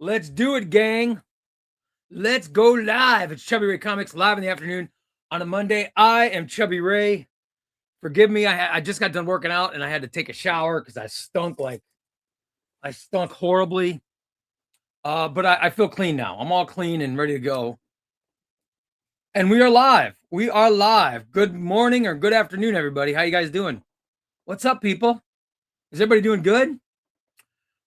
Let's do it, gang. Let's go live. It's Chubbyray Comics live in the afternoon on a Monday. I am Chubbyray. Forgive me. I just got done working out and I had to take a shower because I stunk horribly. But I feel clean now. I'm all clean and ready to go. And we are live. We are live. Good morning or good afternoon, everybody. How you guys doing? What's up, people? Is everybody doing good?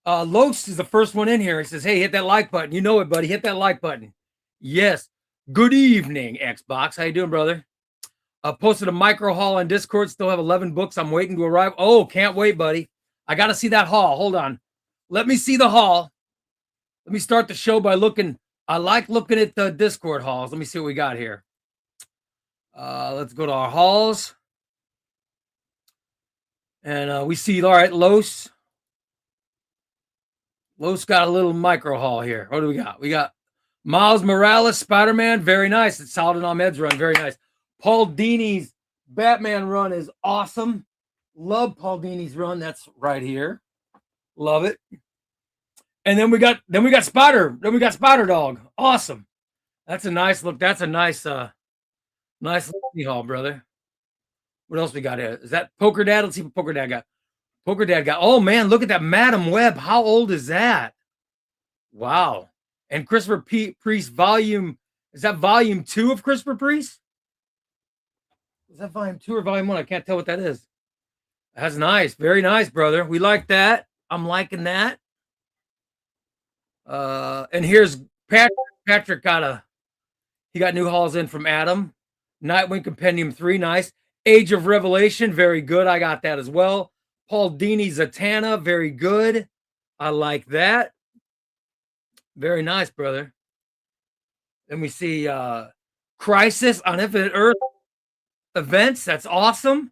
Los is the first one in here. He says, hey, hit that like button. You know it, buddy. Hit that like button. Yes. Good evening, Xbox. How you doing, brother? Posted a micro haul on Discord. Still have 11 books. I'm waiting to arrive. Oh, can't wait, buddy. I got to see that haul. Hold on. Let me see the haul. Let me start the show by looking. I like looking at the Discord hauls. Let me see what we got here. Let's go to our hauls. And we see, all right, Los got a little micro haul here. What do we got? We got Miles Morales, Spider-Man. Very nice. It's Saladin Ahmed's run. Very nice. Paul Dini's Batman run is awesome. Love Paul Dini's run. That's right here. Love it. And then we got Spider. Then we got Spider Dog. Awesome. That's a nice look. That's a nice nice haul, brother. What else we got here? Is that Poker Dad? Let's see what Poker Dad got. Poker Dad got, oh man, look at that Madam Web. How old is that? Wow. And Christopher Priest volume, is that volume 2 of Christopher Priest? Is that volume 2 or volume 1? I can't tell what that is. That's nice. Very nice, brother. We like that. I'm liking that. And here's Patrick. Patrick got new hauls in from Adam. Nightwing Compendium 3, nice. Age of Revelation, very good. I got that as well. Paul Dini Zatanna, very good. I like that. Very nice, brother. Then we see Crisis on Infinite Earth events. That's awesome.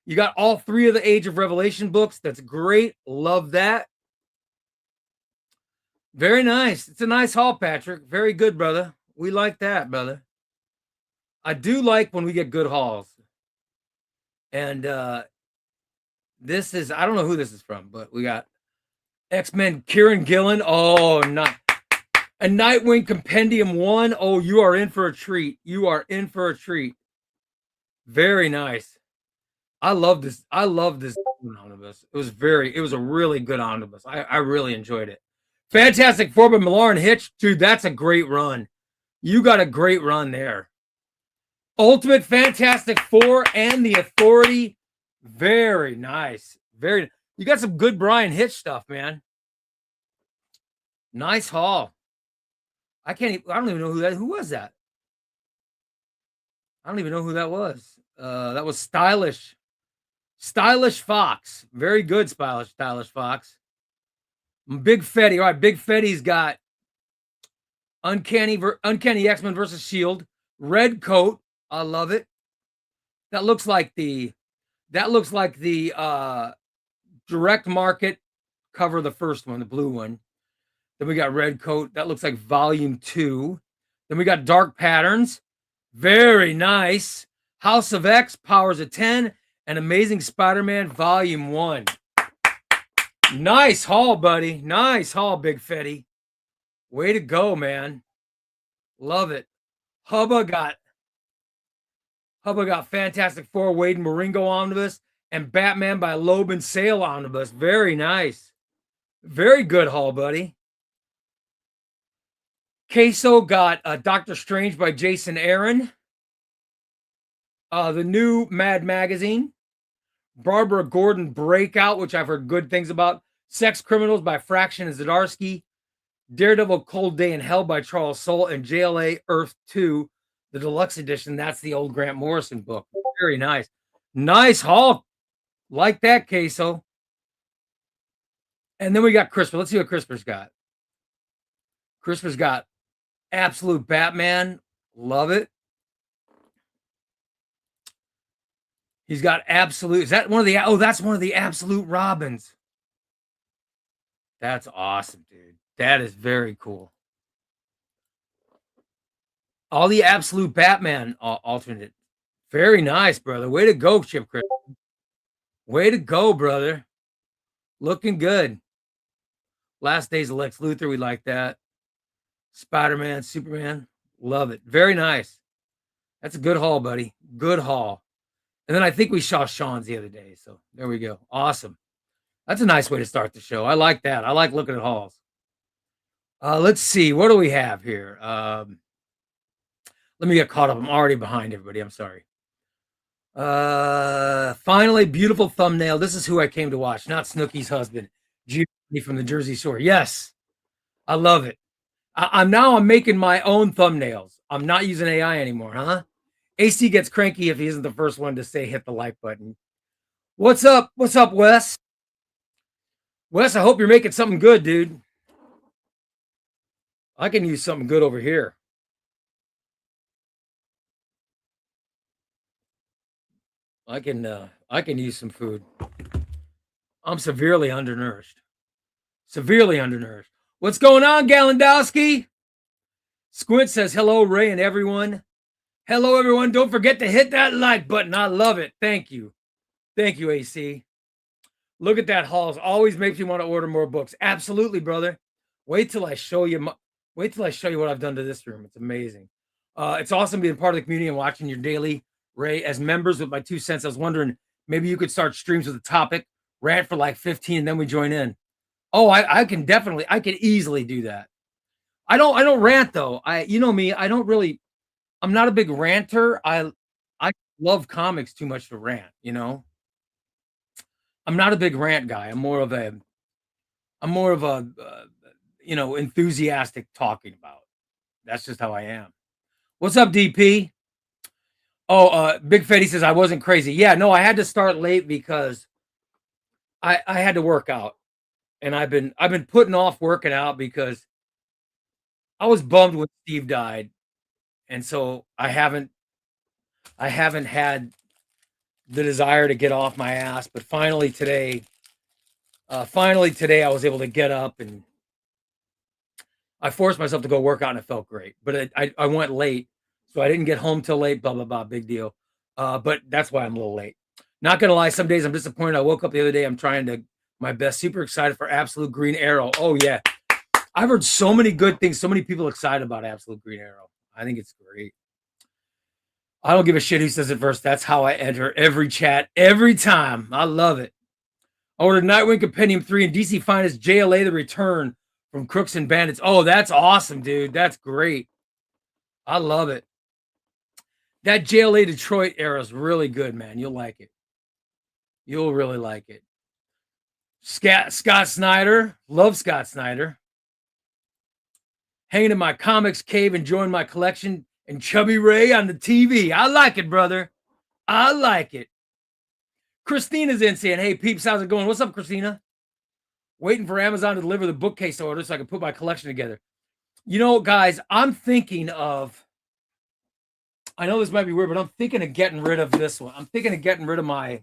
You got all 3 of the Age of Revelation books. That's great. Love that. Very nice. It's a nice haul, Patrick. Very good, brother. We like that, brother. I do like when we get good hauls. And this is, I don't know who this is from, but we got X-Men Kieran Gillen. Oh, not a Nightwing Compendium 1. Oh, you are in for a treat. You are in for a treat. Very nice. I love this. I love this omnibus. It was a really good omnibus. I really enjoyed it. Fantastic Four by Millar and Hitch. Dude, that's a great run. You got a great run there. Ultimate Fantastic Four and the Authority. Very nice. You got some good Brian Hitch stuff, man. Nice haul. I don't even know who was that? I don't even know who that was. That was Stylish Fox. Very good, Stylish Fox. Big Fetty. All right, Big Fetty's got Uncanny X-Men versus Shield. Red coat. I love it. That looks like the direct market cover, the first one, the blue one. Then we got Red Coat. That looks like volume 2. Then we got Dark Patterns. Very nice. House of X, Powers of 10, and Amazing Spider-Man volume 1. Nice haul, buddy. Nice haul, Big Fetty. Way to go, man. Love it. Hubba got Fantastic Four, Wade and Maringo omnibus, and Batman by Loeb and Sale omnibus. Very nice. Very good haul, buddy. Queso got Doctor Strange by Jason Aaron. The new Mad Magazine. Barbara Gordon Breakout, which I've heard good things about. Sex Criminals by Fraction and Zdarsky. Daredevil Cold Day in Hell by Charles Soule. And JLA Earth 2, the deluxe edition. That's the old Grant Morrison book. Very nice. Nice haul. Like that, Queso. And then we got CRISPR. Let's see what CRISPR's got. CRISPR's got Absolute Batman. Love it. He's got Absolute. Is that one of the, oh, that's one of the Absolute Robins. That's awesome, dude. That is very cool. All the Absolute Batman alternate. Very nice, brother. Way to go, Chip Chris. Way to go, brother. Looking good. Last Days of Lex Luthor, we like that. Spider-Man, Superman. Love it. Very nice. That's a good haul, buddy. Good haul. And then I think we saw Sean's the other day. So there we go. Awesome. That's a nice way to start the show. I like that. I like looking at hauls. Let's see. What do we have here? Let me get caught up. I'm already behind everybody. I'm sorry. Finally, beautiful thumbnail. This is who I came to watch, not Snooki's husband, Giovanni from the Jersey Shore. Yes, I love it. I'm making my own thumbnails. I'm not using AI anymore, huh? AC gets cranky if he isn't the first one to say hit the like button. What's up? What's up, Wes? Wes, I hope you're making something good, dude. I can use something good over here. I can use some food. I'm severely undernourished. Severely undernourished. What's going on, Galandowski? Squint says hello, Ray and everyone. Hello, everyone. Don't forget to hit that like button. I love it. Thank you. Thank you, AC. Look at that hauls. Always makes me want to order more books. Absolutely, brother. Wait till I show you what I've done to this room. It's amazing. It's awesome being part of the community and watching your daily Ray as members with my 2 cents. I was wondering maybe you could start streams with a topic, rant for like 15, and then we join in. Oh, I can easily do that. I don't rant though. You know me, I'm not a big ranter. I love comics too much to rant, you know. I'm not a big rant guy. I'm more of a enthusiastic talking about. That's just how I am. What's up, DP? Oh, Big Fetty says I wasn't crazy. Yeah, no, I had to start late because I had to work out. And I've been putting off working out because I was bummed when Steve died. And so I haven't had the desire to get off my ass, but finally today I was able to get up and I forced myself to go work out and it felt great. But I went late, so I didn't get home till late, blah, blah, blah, big deal. But that's why I'm a little late. Not gonna lie, some days I'm disappointed. I woke up the other day, I'm trying to my best, super excited for Absolute Green Arrow. Oh yeah. I've heard so many good things, so many people excited about Absolute Green Arrow. I think it's great. I don't give a shit who says it first. That's how I enter every chat, every time. I love it. I ordered Nightwing Compendium 3 and DC Finest JLA The Return from Crooks and Bandits. Oh, that's awesome, dude. That's great. I love it. That JLA Detroit era is really good, man. You'll like it. You'll really like it. Scott Snyder. Love Scott Snyder. Hanging in my comics cave, enjoying my collection, and Chubbyray on the TV. I like it, brother. I like it. Christina's in saying, hey, peeps, how's it going? What's up, Christina? Waiting for Amazon to deliver the bookcase order so I can put my collection together. You know, guys, I'm thinking of, I know this might be weird, but I'm thinking of getting rid of this one. I'm thinking of getting rid of my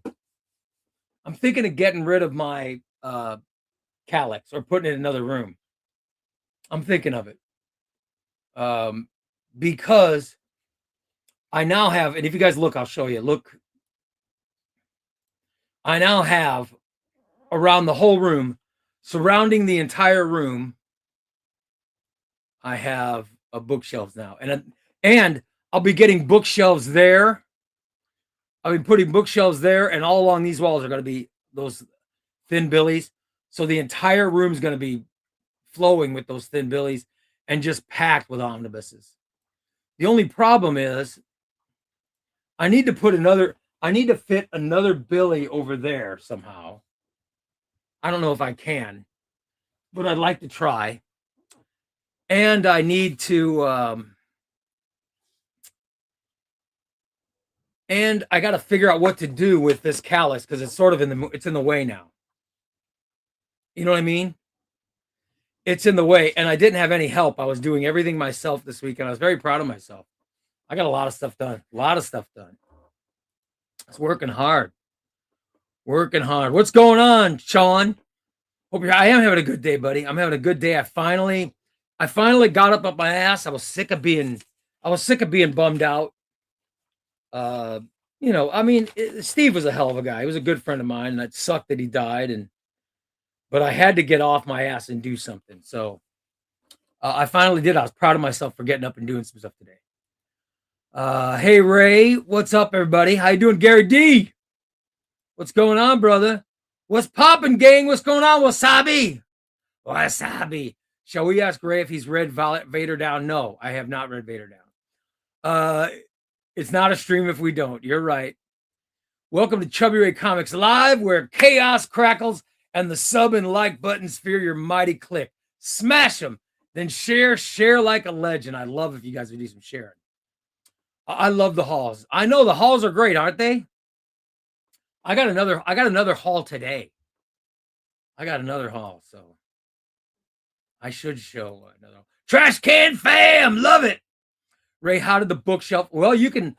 Calyx or putting it in another room. I'm thinking of it. Because I now have, and if you guys look, I'll show you. Look, I now have around the whole room, surrounding the entire room, I have a bookshelves now, and I'll be getting bookshelves there. I'll be putting bookshelves there, and all along these walls are going to be those thin billies. So the entire room is going to be flowing with those thin billies and just packed with omnibuses. The only problem is I need to fit another billy over there somehow. I don't know if I can, but I'd like to try. And I need to, and I got to figure out what to do with this Calyx because it's sort of it's in the way now. You know what I mean? It's in the way, and I didn't have any help. I was doing everything myself this week, and I was very proud of myself. I got a lot of stuff done. A lot of stuff done. It's working hard. Working hard. What's going on, Sean? I am having a good day, buddy. I'm having a good day. I finally got up my ass. I was sick of being bummed out. You know, I mean, Steve was a hell of a guy. He was a good friend of mine, and it sucked that he died. But I had to get off my ass and do something. So I finally did. I was proud of myself for getting up and doing some stuff today. Hey Ray, what's up, everybody? How you doing, Gary D? What's going on, brother? What's poppin', gang? What's going on, Wasabi? Wasabi. Shall we ask Ray if he's read Vader Down? No, I have not read Vader Down. It's not a stream if we don't. You're right. Welcome to Chubbyray Comics Live, where chaos crackles and the sub and like buttons fear your mighty click. Smash them, then share like a legend. I love if you guys would do some sharing. I love the hauls. I know the hauls are great, aren't they? I got another haul today. I got another haul, so I should show another. Trash Can Fam, love it. Ray, how did the bookshelf? Well, you can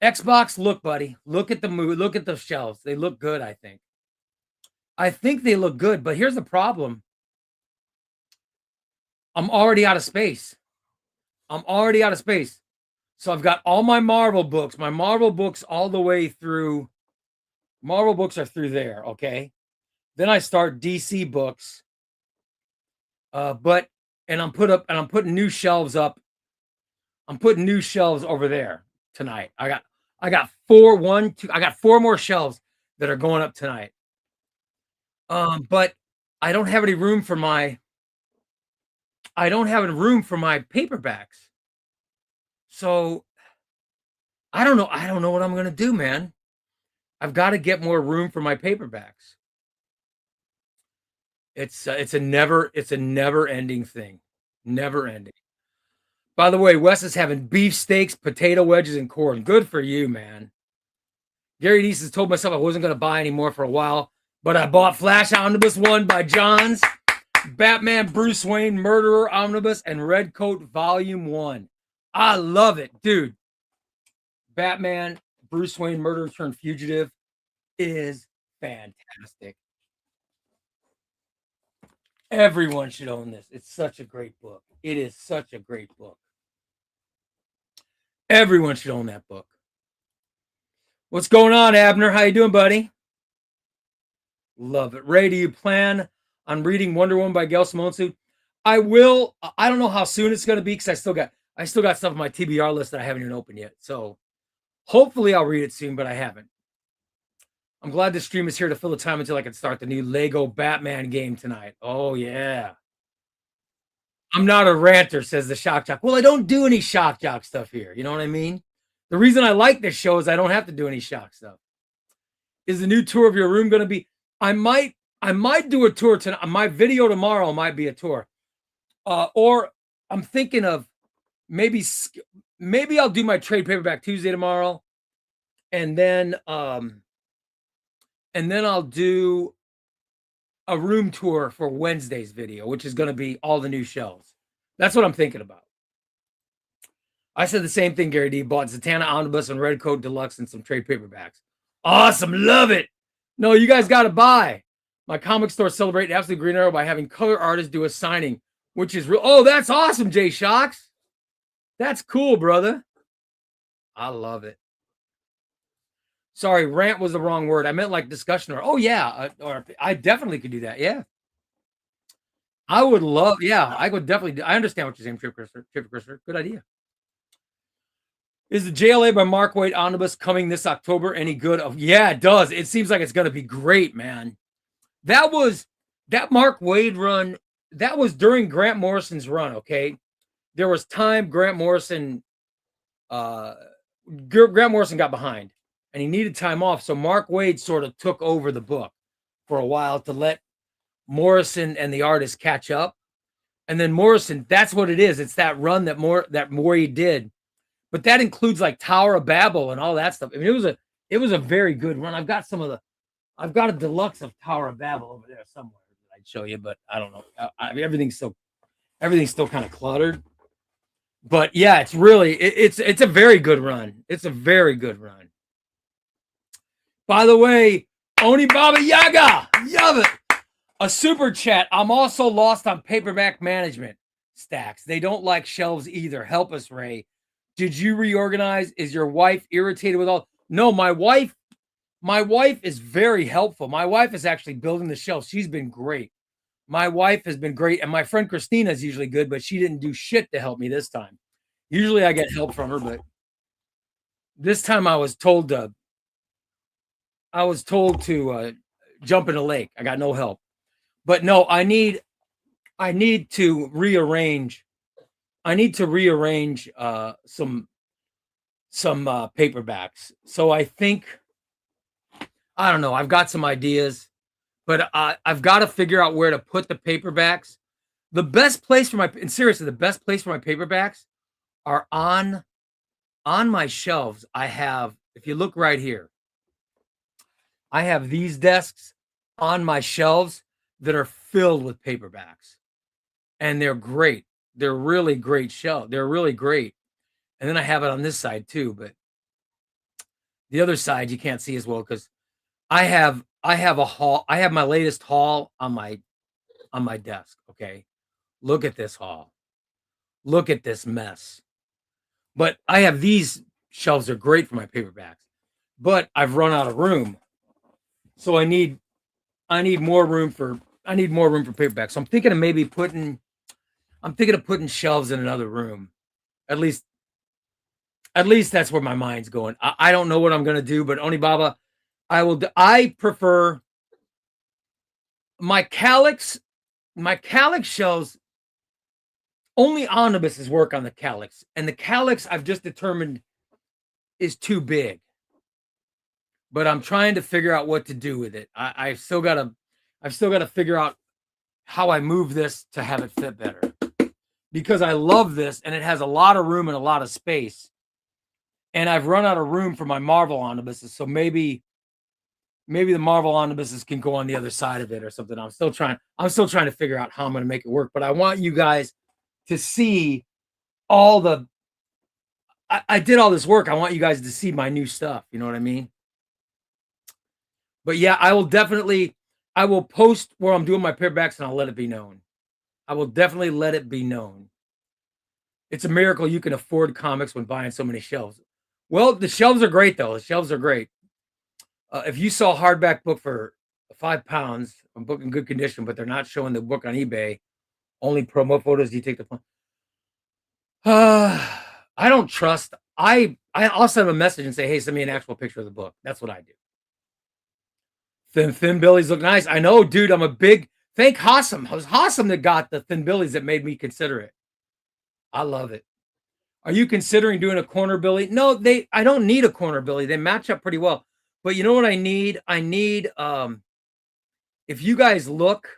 Xbox. Look, buddy. Look at the movie. Look at the shelves. They look good. I think they look good. But here's the problem. I'm already out of space. So I've got all my Marvel books. My Marvel books all the way through. Marvel books are through there. Okay. Then I start DC books. I'm putting new shelves up. I'm putting new shelves over there tonight. I got four more shelves that are going up tonight. But I don't have any room for my paperbacks. So I don't know what I'm going to do, man. I've got to get more room for my paperbacks. It's a never ending thing. Never ending. By the way, Wes is having beef steaks, potato wedges, and corn. Good for you, man. Gary Deese has told myself I wasn't going to buy any more for a while, but I bought Flash Omnibus 1 by Johns, Batman Bruce Wayne Murderer Omnibus, and Redcoat Volume 1. I love it, dude. Batman Bruce Wayne Murderer turned Fugitive is fantastic. Everyone should own this. It's such a great book. It is such a great book. Everyone should own that book. What's going on, Abner? How you doing, buddy? Love it. Ray, do you plan on reading Wonder Woman by Gail Simone? I will. I don't know how soon it's going to be because I still got stuff on my TBR list that I haven't even opened yet. So hopefully I'll read it soon, but I haven't. I'm glad this stream is here to fill the time until I can start the new Lego Batman game tonight. Oh, yeah. I'm not a ranter, says the Shock Jock. Well, I don't do any Shock Jock stuff here. You know what I mean? The reason I like this show is I don't have to do any Shock stuff. Is the new tour of your room going to be? I might do a tour tonight. My video tomorrow might be a tour. Or I'm thinking of maybe I'll do my trade paperback Tuesday tomorrow. And then I'll do a room tour for Wednesday's video, which is going to be all the new shelves. That's what I'm thinking about. I said the same thing, Gary D. Bought Zatanna Omnibus and Redcoat Deluxe and some trade paperbacks. Awesome. Love it. No, you guys got to buy. My comic store celebrating Absolute Green Arrow by having color artists do a signing, which is real. Oh, that's awesome, Jay Shocks. That's cool, brother. I love it. Sorry, rant was the wrong word. I meant like discussion or, oh, yeah. Or I definitely could do that. Yeah. I would love, yeah, I would definitely. I understand what you're saying, Trip Christopher. Good idea. Is the JLA by Mark Waid Omnibus coming this October any good? Yeah, it does. It seems like it's going to be great, man. That Mark Waid run, that was during Grant Morrison's run, okay? There was time Grant Morrison got behind. And he needed time off. So Mark Waid sort of took over the book for a while to let Morrison and the artist catch up. And then Morrison, that's what it is. It's that run that Waid did. But that includes like Tower of Babel and all that stuff. I mean, it was a very good run. I've got a deluxe of Tower of Babel over there somewhere that I'd show you, but I don't know. I mean, everything's still kind of cluttered. But yeah, it's a very good run. It's a very good run. By the way, Oni Baba Yaga, love it. A super chat. I'm also lost on paperback management stacks. They don't like shelves either. Help us, Ray. Did you reorganize? Is your wife irritated with all? No, my wife is very helpful. My wife is actually building the shelves. She's been great. My wife has been great, and my friend Christina is usually good, but she didn't do shit to help me this time. Usually I get help from her, but this time I was told to jump in the lake. I got no help. But no, I need to rearrange. I need to rearrange some paperbacks. So I think, I don't know. I've got some ideas, but I've got to figure out where to put the paperbacks. The best place for my, and seriously, the best place for my paperbacks are on my shelves. I have, if you look right here, I have these desks on my shelves that are filled with paperbacks, and they're great. They're really great shelves. They're really great. And then I have it on this side too, but the other side you can't see as well because I have a haul. I have my latest haul on my desk. Okay, look at this haul. Look at this mess. But I have these shelves are great for my paperbacks, but I've run out of room, so I need more room for paperbacks. So I'm thinking of maybe putting shelves in another room. At least that's where my mind's going. I don't know what I'm gonna do, but Onibaba, I prefer my Calyx shelves. Only omnibuses work on the Calyx, and the Calyx I've just determined is too big. But I'm trying to figure out what to do with it. I've still got to figure out how I move this to have it fit better, because I love this and it has a lot of room and a lot of space. And I've run out of room for my Marvel omnibuses, so maybe the Marvel omnibuses can go on the other side of it or something. I'm still trying to figure out how I'm going to make it work. But I want you guys to see all the. I did all this work. I want you guys to see my new stuff. You know what I mean? But yeah, I will post where I'm doing my paperbacks and I'll let it be known. I will definitely let it be known. It's a miracle you can afford comics when buying so many shelves. Well, the shelves are great though. The shelves are great. If you saw a hardback book for £5, a book in good condition, but they're not showing the book on eBay, only promo photos, do you take the point? I don't trust. I'll send them a message and say, hey, send me an actual picture of the book. That's what I do. Thin Billies look nice. I know, dude. I'm a big thank Hossam. It was Hossam that got the Thin Billies that made me consider it. I love it. Are you considering doing a corner Billy? No, I don't need a corner Billy. They match up pretty well. But you know what I need? I need if you guys look,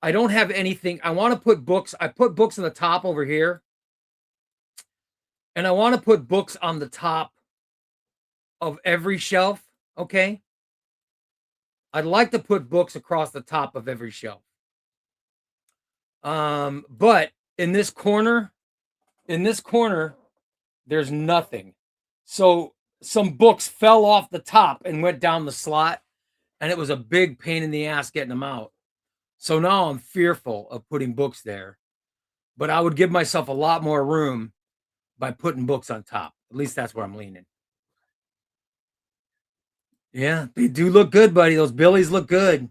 I don't have anything. I want to put books. I put books on the top over here. And I want to put books on the top of every shelf. Okay. I'd like to put books across the top of every shelf. But in this corner, there's nothing. So some books fell off the top and went down the slot, and it was a big pain in the ass getting them out. So now I'm fearful of putting books there, but I would give myself a lot more room by putting books on top. At least that's where I'm leaning. Yeah, they do look good, buddy. Those Billies look good.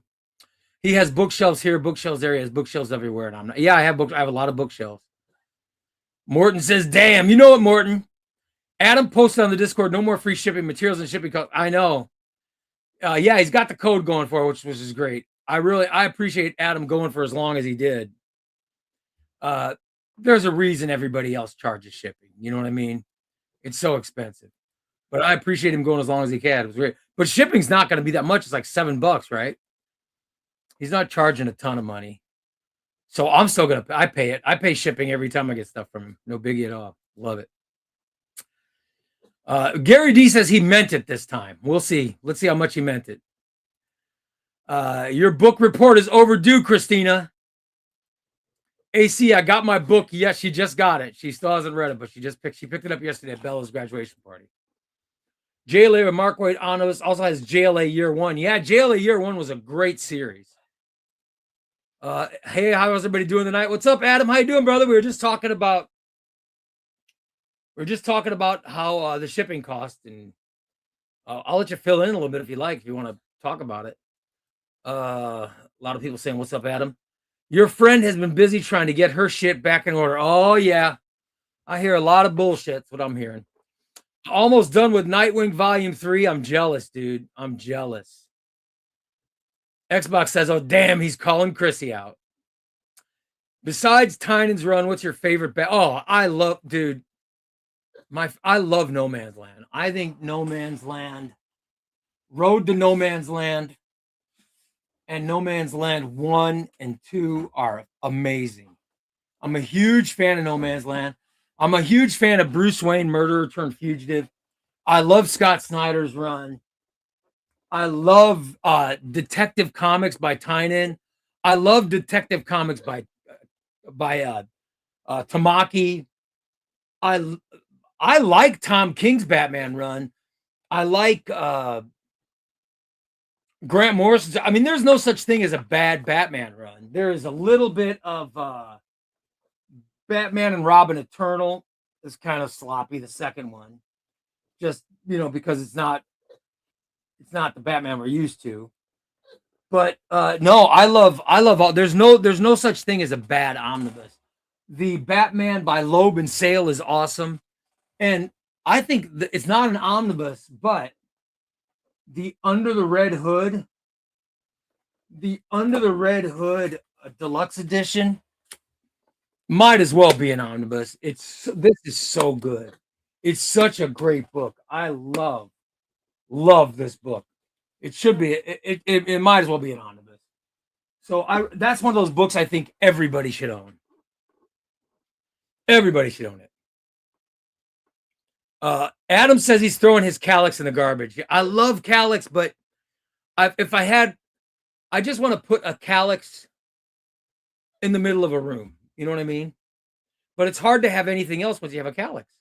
He has bookshelves here, bookshelves there. He has bookshelves everywhere. And I'm not, yeah, I have books. I have a lot of bookshelves. Morton says, damn, you know what, Morton? Adam posted on the Discord, no more free shipping, materials and shipping costs. I know. Yeah, he's got the code going for it, which is great. I appreciate Adam going for as long as he did. There's a reason everybody else charges shipping. You know what I mean? It's so expensive. But I appreciate him going as long as he can. It was great. But shipping's not going to be that much. It's like $7, right? He's not charging a ton of money. So I'm still going to, I pay it. I pay shipping every time I get stuff from him. No biggie at all. Love it. Gary D says he meant it this time. We'll see. Let's see how much he meant it. Your book report is overdue, Christina. AC, I got my book. Yes, she just got it. She still hasn't read it, but she picked it up yesterday at Bella's graduation party. JLA with Mark Waid Omnibus also has JLA Year One. Yeah, JLA Year One was a great series. Hey, how's everybody doing tonight? What's up, Adam? How you doing, brother? We were just talking about how the shipping cost, and I'll let you fill in a little bit if you like, if you want to talk about it. A lot of people saying, "What's up, Adam?" Your friend has been busy trying to get her shit back in order. Oh yeah, I hear a lot of bullshit. That's what I'm hearing. Almost done with Nightwing Volume 3. I'm jealous, dude. I'm jealous. Xbox says, "Oh damn, he's calling Chrissy out." Besides Tynan's run, what's your favorite? Oh, I love, dude. I love No Man's Land. I think No Man's Land, Road to No Man's Land, and No Man's Land 1 and 2 are amazing. I'm a huge fan of No Man's Land. I'm a huge fan of Bruce Wayne, Murderer Turned Fugitive. I love Scott Snyder's run. I love Detective Comics by Tynan. I love Detective Comics by Tamaki. I like Tom King's Batman run. I like Grant Morrison's. I mean, there's no such thing as a bad Batman run. There is a little bit of Batman and Robin Eternal is kind of sloppy. The second one, just because it's not the Batman we're used to. But no, I love all. There's no such thing as a bad omnibus. The Batman by Loeb and Sale is awesome, and I think it's not an omnibus, but the Under the Red Hood deluxe edition might as well be an omnibus. This is so good. It's such a great book. I love this book. It should be. It might as well be an omnibus. So that's one of those books I think everybody should own. Everybody should own it. Adam says he's throwing his Calyx in the garbage. I love Calyx, but I just want to put a Calyx in the middle of a room. You know what I mean? But it's hard to have anything else once you have a Calyx.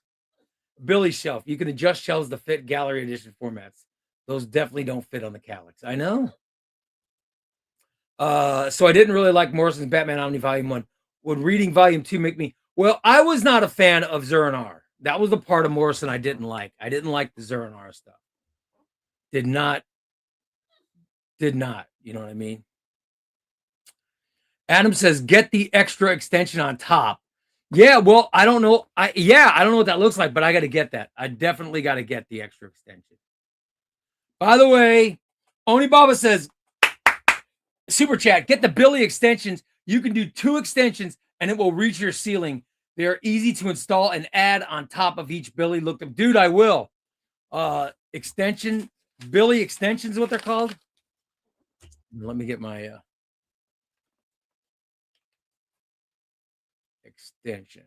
Billy's shelf. You can adjust shelves to fit gallery edition formats. Those definitely don't fit on the Calyx. I know. So I didn't really like Morrison's Batman Omni Volume 1. Would reading Volume 2 make me... Well, I was not a fan of Zur-En-Arrh. That was the part of Morrison I didn't like. I didn't like the Zur-En-Arrh stuff. Did not. You know what I mean? Adam says, get the extra extension on top. Yeah, well, I don't know. I don't know what that looks like, but I got to get that. I definitely got to get the extra extension. By the way, Oni Baba says, Super Chat, get the Billy extensions. You can do 2 extensions and it will reach your ceiling. They're easy to install and add on top of each Billy. Look them, dude. I will. Billy extensions is what they're called. Let me get my extension.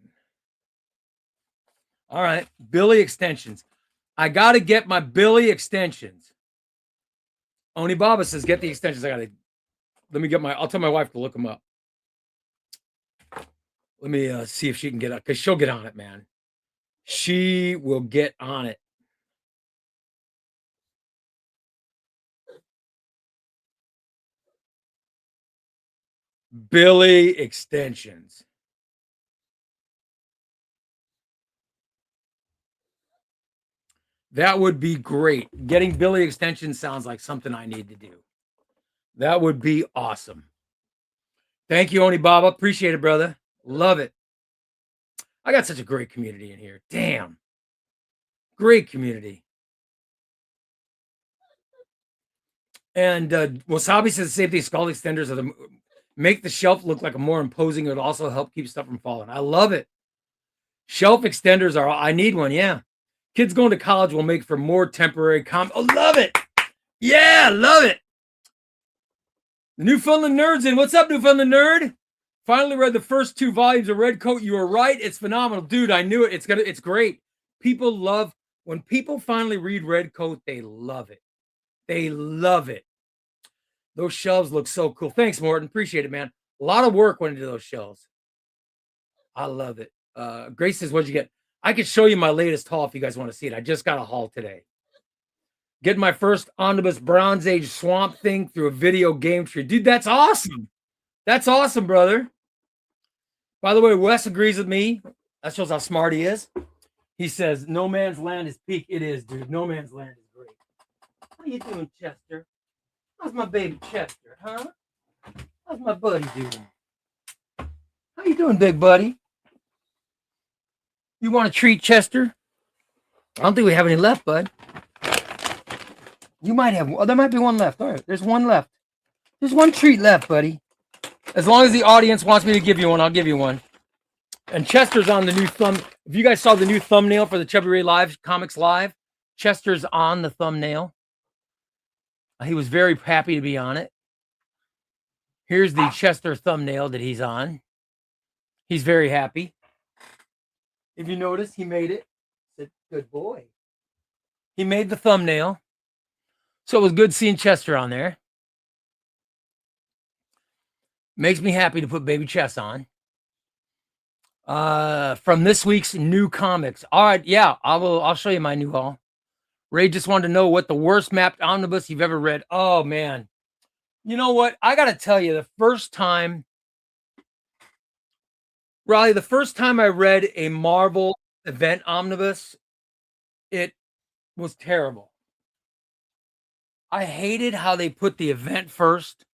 All right, Billy extensions. I got to get my Billy extensions. Oni Baba says, get the extensions. Let me get I'll tell my wife to look them up. Let me see if she can get up, because she'll get on it, man. She will get on it. Billy extensions. That would be great. Getting Billy extensions sounds like something I need to do. That would be awesome. Thank you, Oni Baba. Appreciate it, brother. Love it. I got such a great community in here. Damn. Great community. And Wasabi says the same thing. Skull extenders make the shelf look like a more imposing. It would also help keep stuff from falling. I love it. Shelf extenders I need one, yeah. Kids going to college will make for more temporary Oh, love it. Yeah, love it. The Newfoundland Nerd's in. What's up, Newfoundland Nerd? Finally read the first 2 volumes of Red Coat. You were right. It's phenomenal. Dude, I knew it. It's great. People love, when people finally read Red Coat, they love it. They love it. Those shelves look so cool. Thanks, Morton. Appreciate it, man. A lot of work went into those shelves. I love it. Grace says, what'd you get? I could show you my latest haul if you guys want to see it. I just got a haul today. Getting my first omnibus Bronze Age Swamp Thing through a video game tree. Dude, that's awesome. That's awesome, brother. By the way, Wes agrees with me. That shows how smart he is. He says, No Man's Land is peak. It is, dude. No Man's Land is great. How you doing, Chester? How's my baby Chester, huh? How's my buddy doing? How you doing, big buddy? You want a treat, Chester? I don't think we have any left, bud. You might have. Oh, there might be one left. All right, there's one left. There's one treat left, buddy. As long as the audience wants me to give you one, I'll give you one. And Chester's on the new thumb. If you guys saw the new thumbnail for the Chubbyray Live Comics Live, Chester's on the thumbnail. He was very happy to be on it. Here's the Chester thumbnail that he's on. He's very happy. If you notice, he made it. Good boy. He made the thumbnail. So it was good seeing Chester on there. Makes me happy to put Baby Chess on. From this week's new comics. All right, yeah, I'll show you my new haul. Ray just wanted to know what the worst mapped omnibus you've ever read. Oh man. You know what? I gotta tell you, the first time I read a Marvel event omnibus, it was terrible. I hated how they put the event first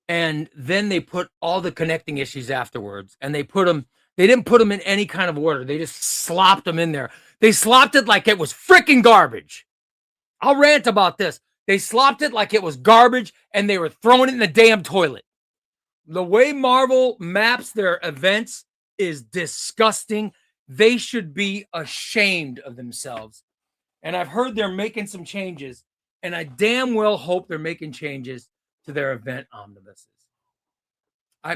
and then they put all the connecting issues afterwards, and they didn't put them in any kind of order. They just slopped them in there. They slopped it like it was freaking garbage. I'll rant about this. They slopped it like it was garbage and they were throwing it in the damn toilet. The way Marvel maps their events is disgusting. They should be ashamed of themselves. And I've heard they're making some changes, and I damn well hope they're making changes to their event omnibuses.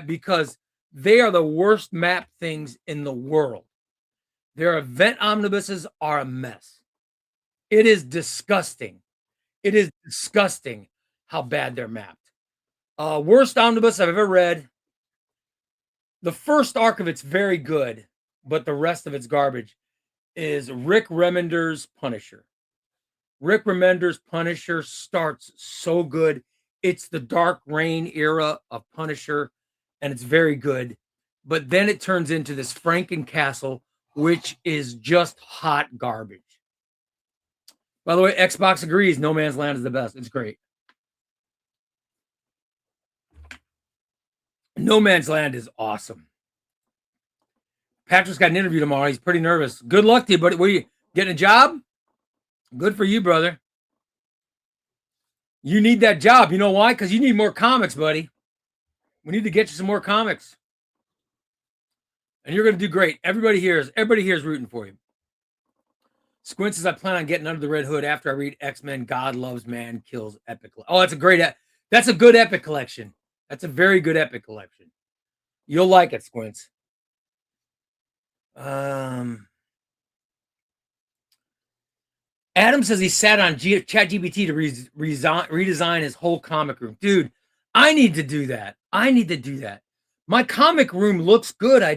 Because they are the worst map things in the world. Their event omnibuses are a mess. It is disgusting. It is disgusting how bad they're mapped. Worst omnibus I've ever read. The first arc of it's very good, but the rest of it's garbage. Is Rick Remender's Punisher. Rick Remender's Punisher starts so good. It's the Dark Reign era of Punisher, and it's very good. But then it turns into this Frankencastle, which is just hot garbage. By the way, Xbox agrees. No Man's Land is the best. It's great. No Man's Land is awesome. Patrick's got an interview tomorrow. He's pretty nervous. Good luck to you, buddy. What are you getting a job? Good for you, brother. You need that job. You know why? Because you need more comics, buddy. We need to get you some more comics. And you're going to do great. Everybody here is rooting for you. Squint says, I plan on getting Under the Red Hood after I read X-Men God Loves Man Kills Epic. Oh, that's a good epic collection. That's a very good epic collection. You'll like it, Squints. Adam says he sat on ChatGPT to redesign his whole comic room. Dude, I need to do that. My comic room looks good. I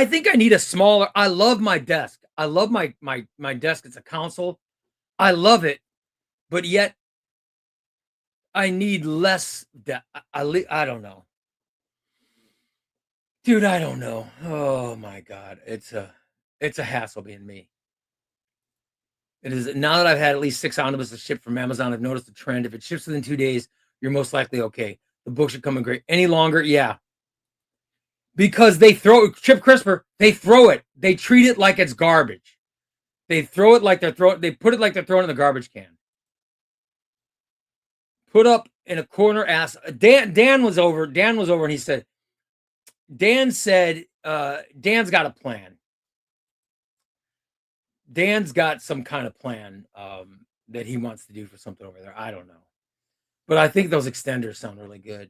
think I need a smaller. I love my desk. I love my desk. It's a console. I love it, but yet I need less. I don't know, dude. I don't know. Oh my God, it's a hassle being me. It is. Now that I've had at least 6 omnibuses shipped from Amazon, I've noticed a trend. If it ships within 2 days, you're most likely okay. The book should come in great. Any longer, yeah. Because they throw Chip Crisper, they throw it. They treat it like it's garbage. They throw it like they put it like they're throwing in the garbage can. Put up in a corner ass. Dan was over and he said, Dan's got a plan. Dan's got some kind of plan that he wants to do for something over there. I don't know. But I think those extenders sound really good.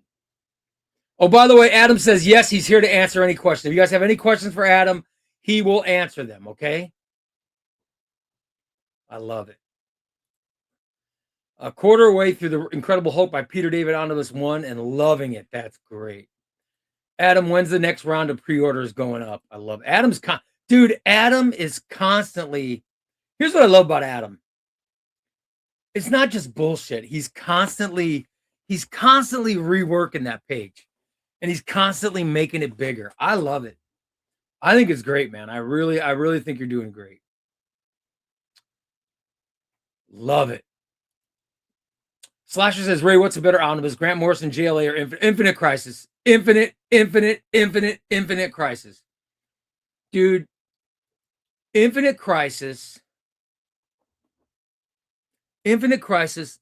Oh, by the way, Adam says, yes, he's here to answer any questions. If you guys have any questions for Adam, he will answer them, okay? I love it. A quarter way through The Incredible Hulk by Peter David Omnibus 1 and loving it. That's great. Adam, when's the next round of pre-orders going up? I love Adam's. Dude, Adam is constantly. Here's what I love about Adam. It's not just bullshit. He's constantly reworking that page. And he's constantly making it bigger. I love it. I think it's great, man. I really think you're doing great. Love it. Slasher says, Ray, what's a better omnibus? Grant Morrison, JLA, or Infinite Crisis? Infinite Crisis. Dude, Infinite Crisis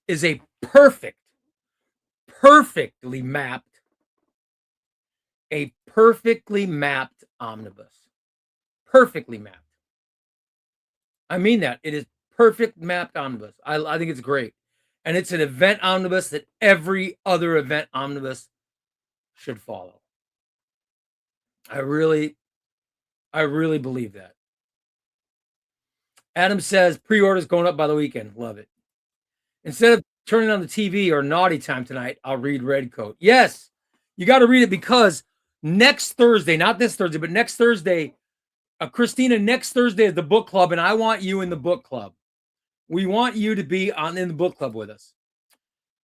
is a perfectly mapped omnibus. Perfectly mapped. I mean that. It is perfect mapped omnibus. I think it's great. And it's an event omnibus that every other event omnibus should follow. I really believe that. Adam says pre-orders going up by the weekend. Love it. Instead of turning on the TV or naughty time tonight, I'll read Redcoat. Yes, you got to read it because next Thursday, not this Thursday, but next Thursday, Christina, next Thursday is the book club, and I want you in the book club. We want you to be in the book club with us.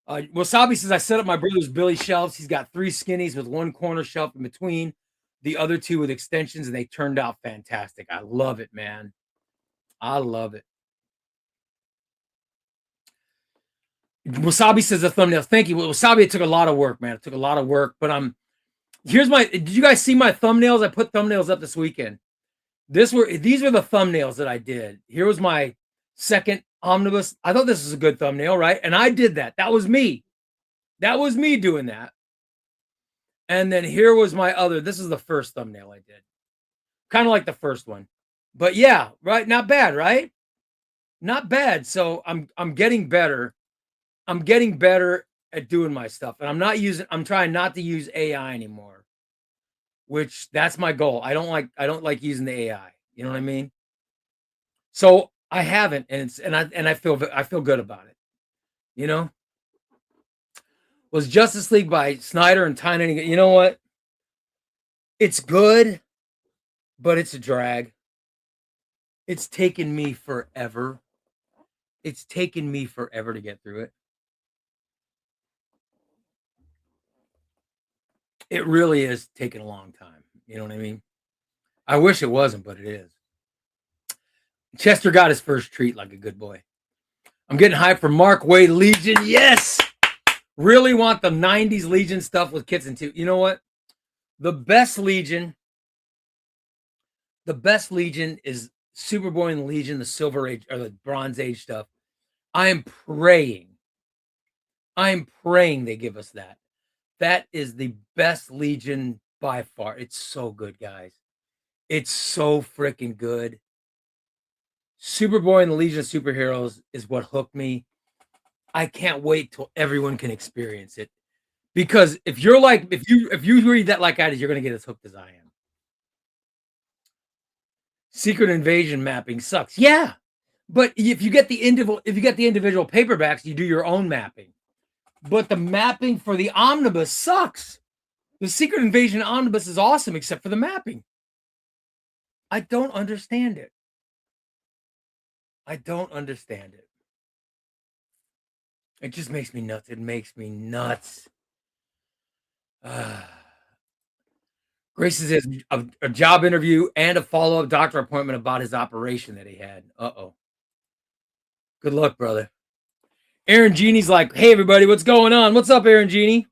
Wasabi says, I set up my brother's Billy shelves. He's got 3 skinnies with 1 corner shelf in between, the other 2 with extensions, and they turned out fantastic. I love it, man. I love it. Wasabi says the thumbnail. Thank you. Wasabi, it took a lot of work, man. It took a lot of work, but did you guys see my thumbnails? I put thumbnails up this weekend. These were the thumbnails that I did. Here was my second omnibus. I thought this was a good thumbnail, right? And I did that. That was me. That was me doing that. And then here was my other. This is the first thumbnail I did. Kind of like the first one. But yeah, right? Not bad, right? Not bad. So I'm getting better. I'm getting better at doing my stuff. And I'm trying not to use AI anymore. Which that's my goal. I don't like using the AI. You know what I mean? So I haven't, and I feel good about it. You know? Was Justice League by Snyder and Tynion? You know what? It's good, but it's a drag. It's taken me forever. It's taken me forever to get through it. It really is taking a long time. You know what I mean? I wish it wasn't, but it is. Chester got his first treat like a good boy. I'm getting hyped for Mark Waid Legion. Yes! Really want the 90s Legion stuff with kits and two. You know what? The best Legion is Superboy and Legion, the Silver Age or the Bronze Age stuff. I am praying they give us that. That is the best Legion by far. It's so good, guys. It's so freaking good. Superboy and the Legion of Superheroes is what hooked me. I can't wait till everyone can experience it. Because if you read that like I did, you're gonna get as hooked as I am. Secret Invasion mapping sucks. Yeah. But if you get the individual paperbacks, you do your own mapping. But the mapping for the omnibus sucks. The Secret Invasion omnibus is awesome, except for the mapping. I don't understand it. It just makes me nuts. It makes me nuts. Grace says a job interview and a follow-up doctor appointment about his operation that he had. Uh-oh. Good luck, brother. Aaron Genie's like, hey, everybody, what's going on? What's up, Aaron Genie?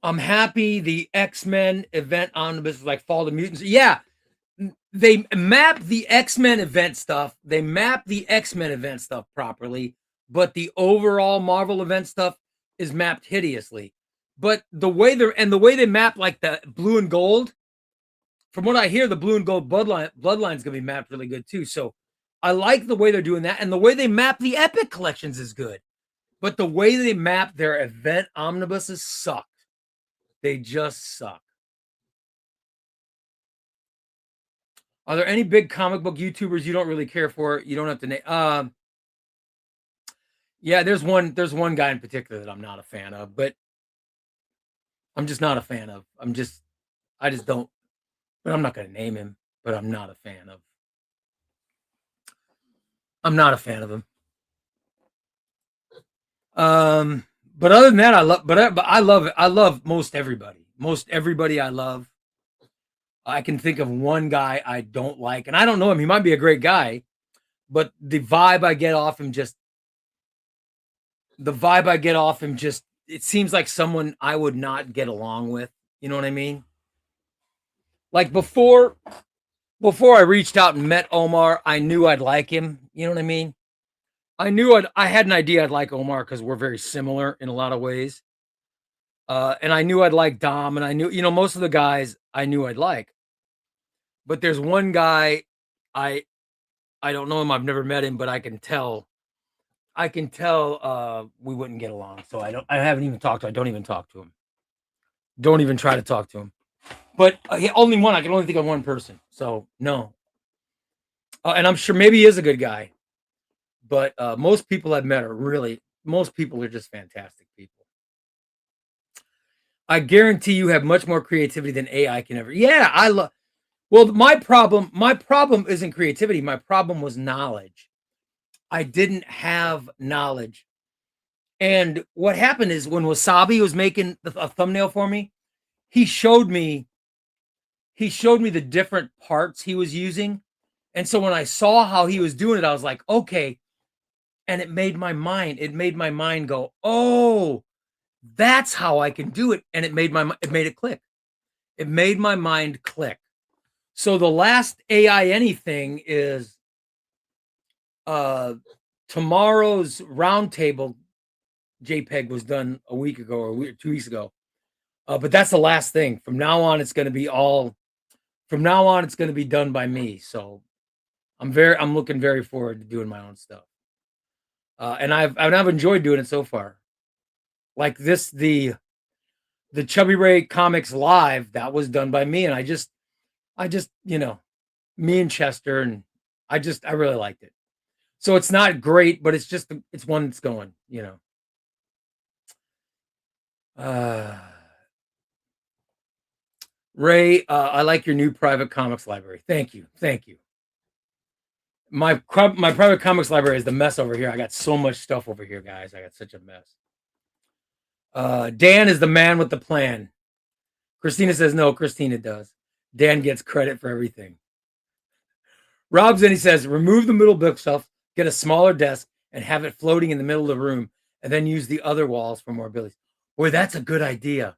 I'm happy the X-Men event omnibus is like Fall of the Mutants. Yeah, they map the X-Men event stuff. They map the X-Men event stuff properly, but the overall Marvel event stuff is mapped hideously. But the way they map like the blue and gold, from what I hear, the blue and gold bloodline's gonna be mapped really good too. So I like the way they're doing that, and the way they map the Epic collections is good. But the way they map their event omnibuses suck. They just suck. Are there any big comic book YouTubers you don't really care for? You don't have to name. Yeah, there's one guy in particular that I'm not a fan of, but I'm just not a fan of. I just don't. But I'm not going to name him. But I'm not a fan of. I'm not a fan of him. But other than that, I love it. I love most everybody. Most everybody I love. I can think of one guy I don't like, and I don't know him. He might be a great guy, but the vibe I get off him just it seems like someone I would not get along with. You know what I mean? Like before I reached out and met Omar, I knew I'd like him. You know what I mean? I had an idea I'd like Omar because we're very similar in a lot of ways. And I knew I'd like Dom, and I knew, most of the guys I knew I'd like. But there's one guy I don't know him, I've never met him, but I can tell we wouldn't get along. So I haven't even talked to him. I don't even talk to him. Don't even try to talk to him. But only one, I can only think of one person. So no. And I'm sure maybe he is a good guy. But most people I've met most people are just fantastic people. I guarantee you have much more creativity than AI can ever. Yeah, well, my problem isn't creativity. My problem was knowledge. I didn't have knowledge. And what happened is when Wasabi was making a thumbnail for me, he showed me the different parts he was using. And so when I saw how he was doing it, I was like, okay. And it made my mind go, oh, that's how I can do it. And it made it click. It made my mind click. So the last AI anything is tomorrow's roundtable JPEG was done a week ago or 2 weeks ago. But that's the last thing. From now on, it's going to be done by me. So I'm looking very forward to doing my own stuff. And I've enjoyed doing it so far. Like this, the Chubbyray Coimics live, that was done by me. And I just, me and Chester, and I really liked it. So it's not great, but it's one that's going, Ray, I like your new private comics library. Thank you. My private comics library is the mess over here. I got so much stuff over here, guys. I got such a mess. Dan is the man with the plan. Christina says no. Christina does. Dan gets credit for everything. Rob Zinni says remove the middle bookshelf, get a smaller desk, and have it floating in the middle of the room, and then use the other walls for more abilities. Boy, that's a good idea.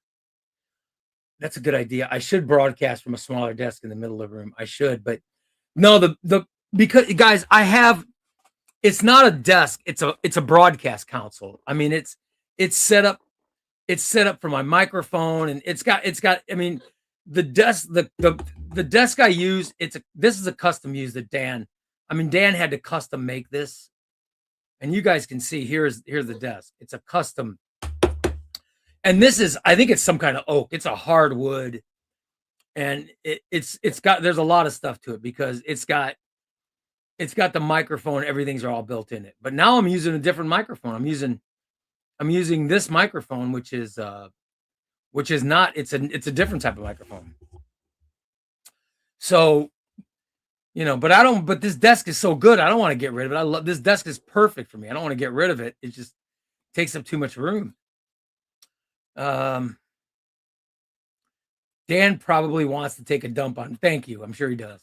I should broadcast from a smaller desk in the middle of the room. I should, but no, because guys, it's not a desk, it's a broadcast console. I mean, it's set up for my microphone, and it's got I mean, the desk the desk I use, this is a custom use that Dan had to custom make this. And you guys can see here's the desk. It's a custom. And this is, I think it's some kind of oak. It's a hardwood, and it's got, there's a lot of stuff to it because it's got the microphone. Everything's all built in it. But now I'm using a different microphone. I'm using this microphone, which is not. It's a different type of microphone. So, but this desk is so good. I don't want to get rid of it. I love this desk. Is perfect for me. I don't want to get rid of it. It just takes up too much room. Dan probably wants to take a dump on. Thank you. I'm sure he does.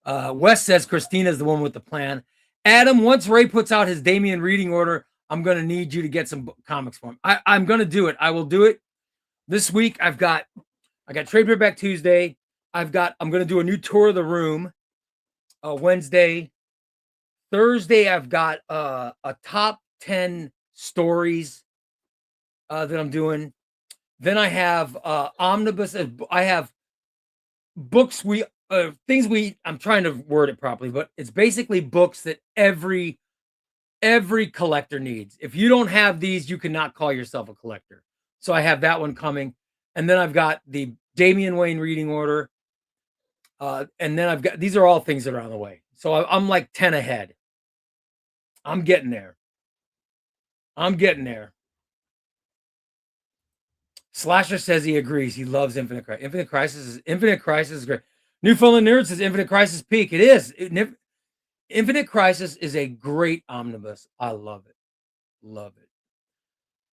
Wes says Christina's the one with the plan. Adam, once Ray puts out his Damien reading order, I'm going to need you to get some comics for him. I'm going to do it. I will do it this week. I got Trade Paperback Tuesday. I'm going to do a new tour of the room Wednesday. Thursday, I've got a top 10 stories that I'm doing. Then I have omnibus. I have books I'm trying to word it properly, but it's basically books that every collector needs. If you don't have these, you cannot call yourself a collector. So I have that one coming. And then I've got the Damian Wayne reading order. And then these are all things that are on the way. So I'm like 10 ahead. I'm getting there. Slasher says he agrees. He loves Infinite Crisis. Infinite Crisis is great. Newfoundland Nerd says Infinite Crisis peak. It is. Infinite Crisis is a great omnibus. I love it.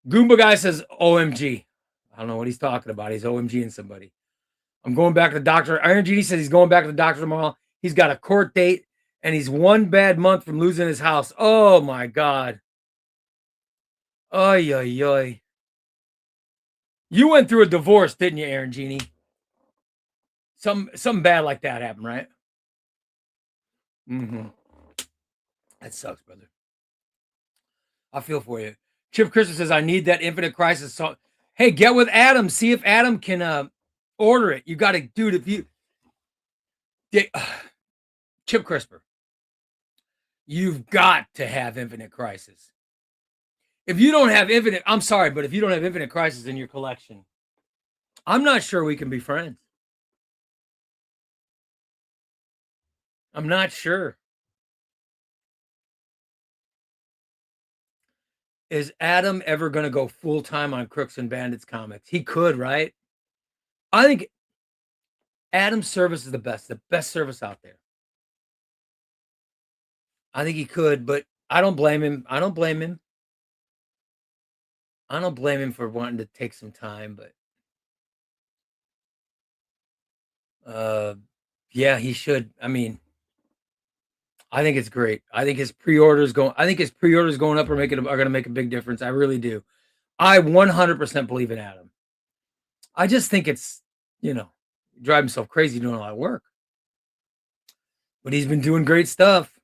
Goomba Guy says OMG. I don't know what he's talking about. He's OMGing somebody. I'm going back to the doctor. Iron Genie says he's going back to the doctor tomorrow. He's got a court date. And he's one bad month from losing his house. Oh my God. Oy, oy, oy. You went through a divorce, didn't you, Aaron Genie? Something bad like that happened, right? Mm-hmm. That sucks, brother. I feel for you. Chip Christmas says, I need that Infinite Crisis song. Hey, get with Adam. See if Adam can order it. You got to, dude, if you... Chip Crisper, you've got to have Infinite Crisis. If you don't have Infinite... I'm sorry, but if you don't have Infinite Crisis in your collection, I'm not sure we can be friends. I'm not sure. Is Adam ever going to go full-time on Crooks and Bandits comics? He could, right? I think Adam's service is the best service out there. I think he could, but I don't blame him. I don't blame him. I don't blame him for wanting to take some time, but yeah, he should. I mean, I think it's great. I think his pre-orders going up are going to make a big difference. I really do. I 100% believe in Adam. I just think it's, drive himself crazy doing a lot of work. But he's been doing great stuff.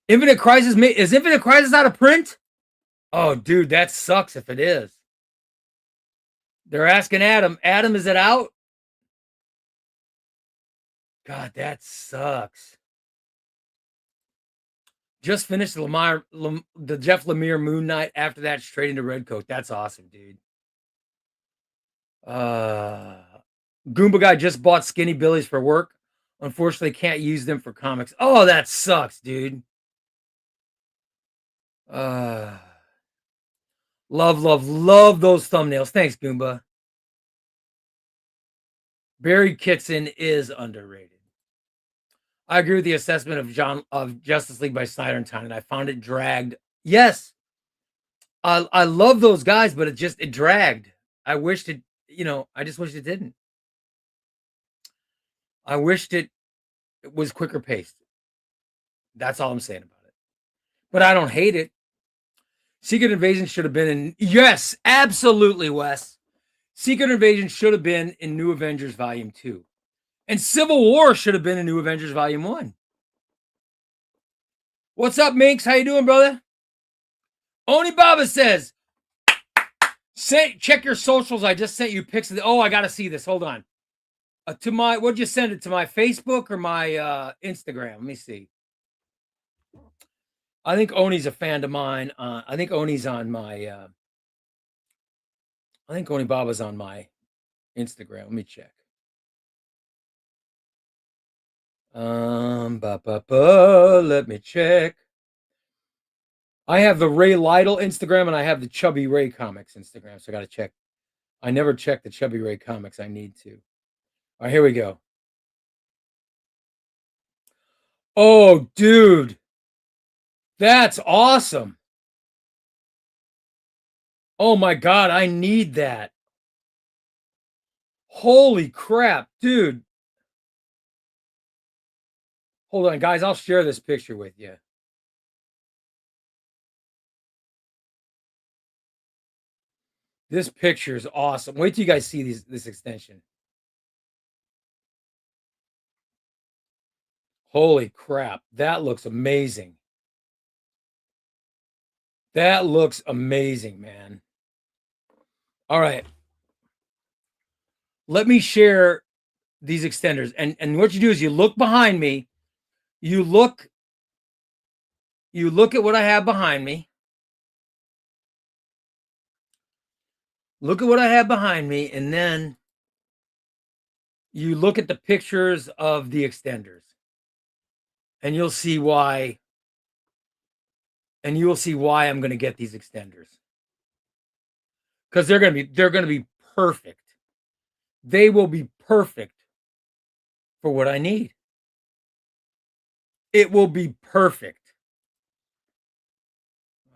Infinite Crisis is Infinite Crisis out of print? Oh, dude, that sucks if it is. They're asking Adam. Adam, is it out? God, that sucks. Just finished the Jeff Lemire Moon Knight. After that, straight into Redcoat. That's awesome, dude. Goomba Guy just bought Skinny Billies for work. Unfortunately, can't use them for comics. Oh, that sucks, dude. Love those thumbnails. Thanks, Goomba. Barry Kitson is underrated. I agree with the assessment of Justice League by Snyder and Tynion. I found it dragged. Yes, I love those guys, but it dragged. I wished it, I just wished it didn't. I wished it was quicker paced. That's all I'm saying about it. But I don't hate it. Secret Invasion should have been in. Yes, absolutely, Wes. Secret Invasion should have been in New Avengers Volume 2. And Civil War should have been in New Avengers Volume 1. What's up, Minx? How you doing, brother? Oni Baba says, check your socials. I just sent you pics of I got to see this. Hold on. What'd you send it to? My Facebook or my Instagram? Let me see. I think Oni's a fan of mine. I think Oni's on my... I think Oni Baba's on my Instagram. Let me check. Let me check. I have the Ray Lytle Instagram and I have the Chubbyray Comics Instagram, so I got to check. I never check the Chubbyray Comics. I need to. All right, here we go. Oh, dude. That's awesome. Oh my God, I need that. Holy crap, dude. Hold on, guys. I'll share this picture with you. This picture is awesome. Wait till you guys see this extension. Holy crap. That looks amazing. That looks amazing, man. All right. Let me share these extenders. And what you do is you look behind me. You look at what I have behind me. Look at what I have behind me, and then you look at the pictures of the extenders. And you'll see why. And you will see why I'm going to get these extenders. Because they're going to be perfect. They will be perfect for what I need. It will be perfect.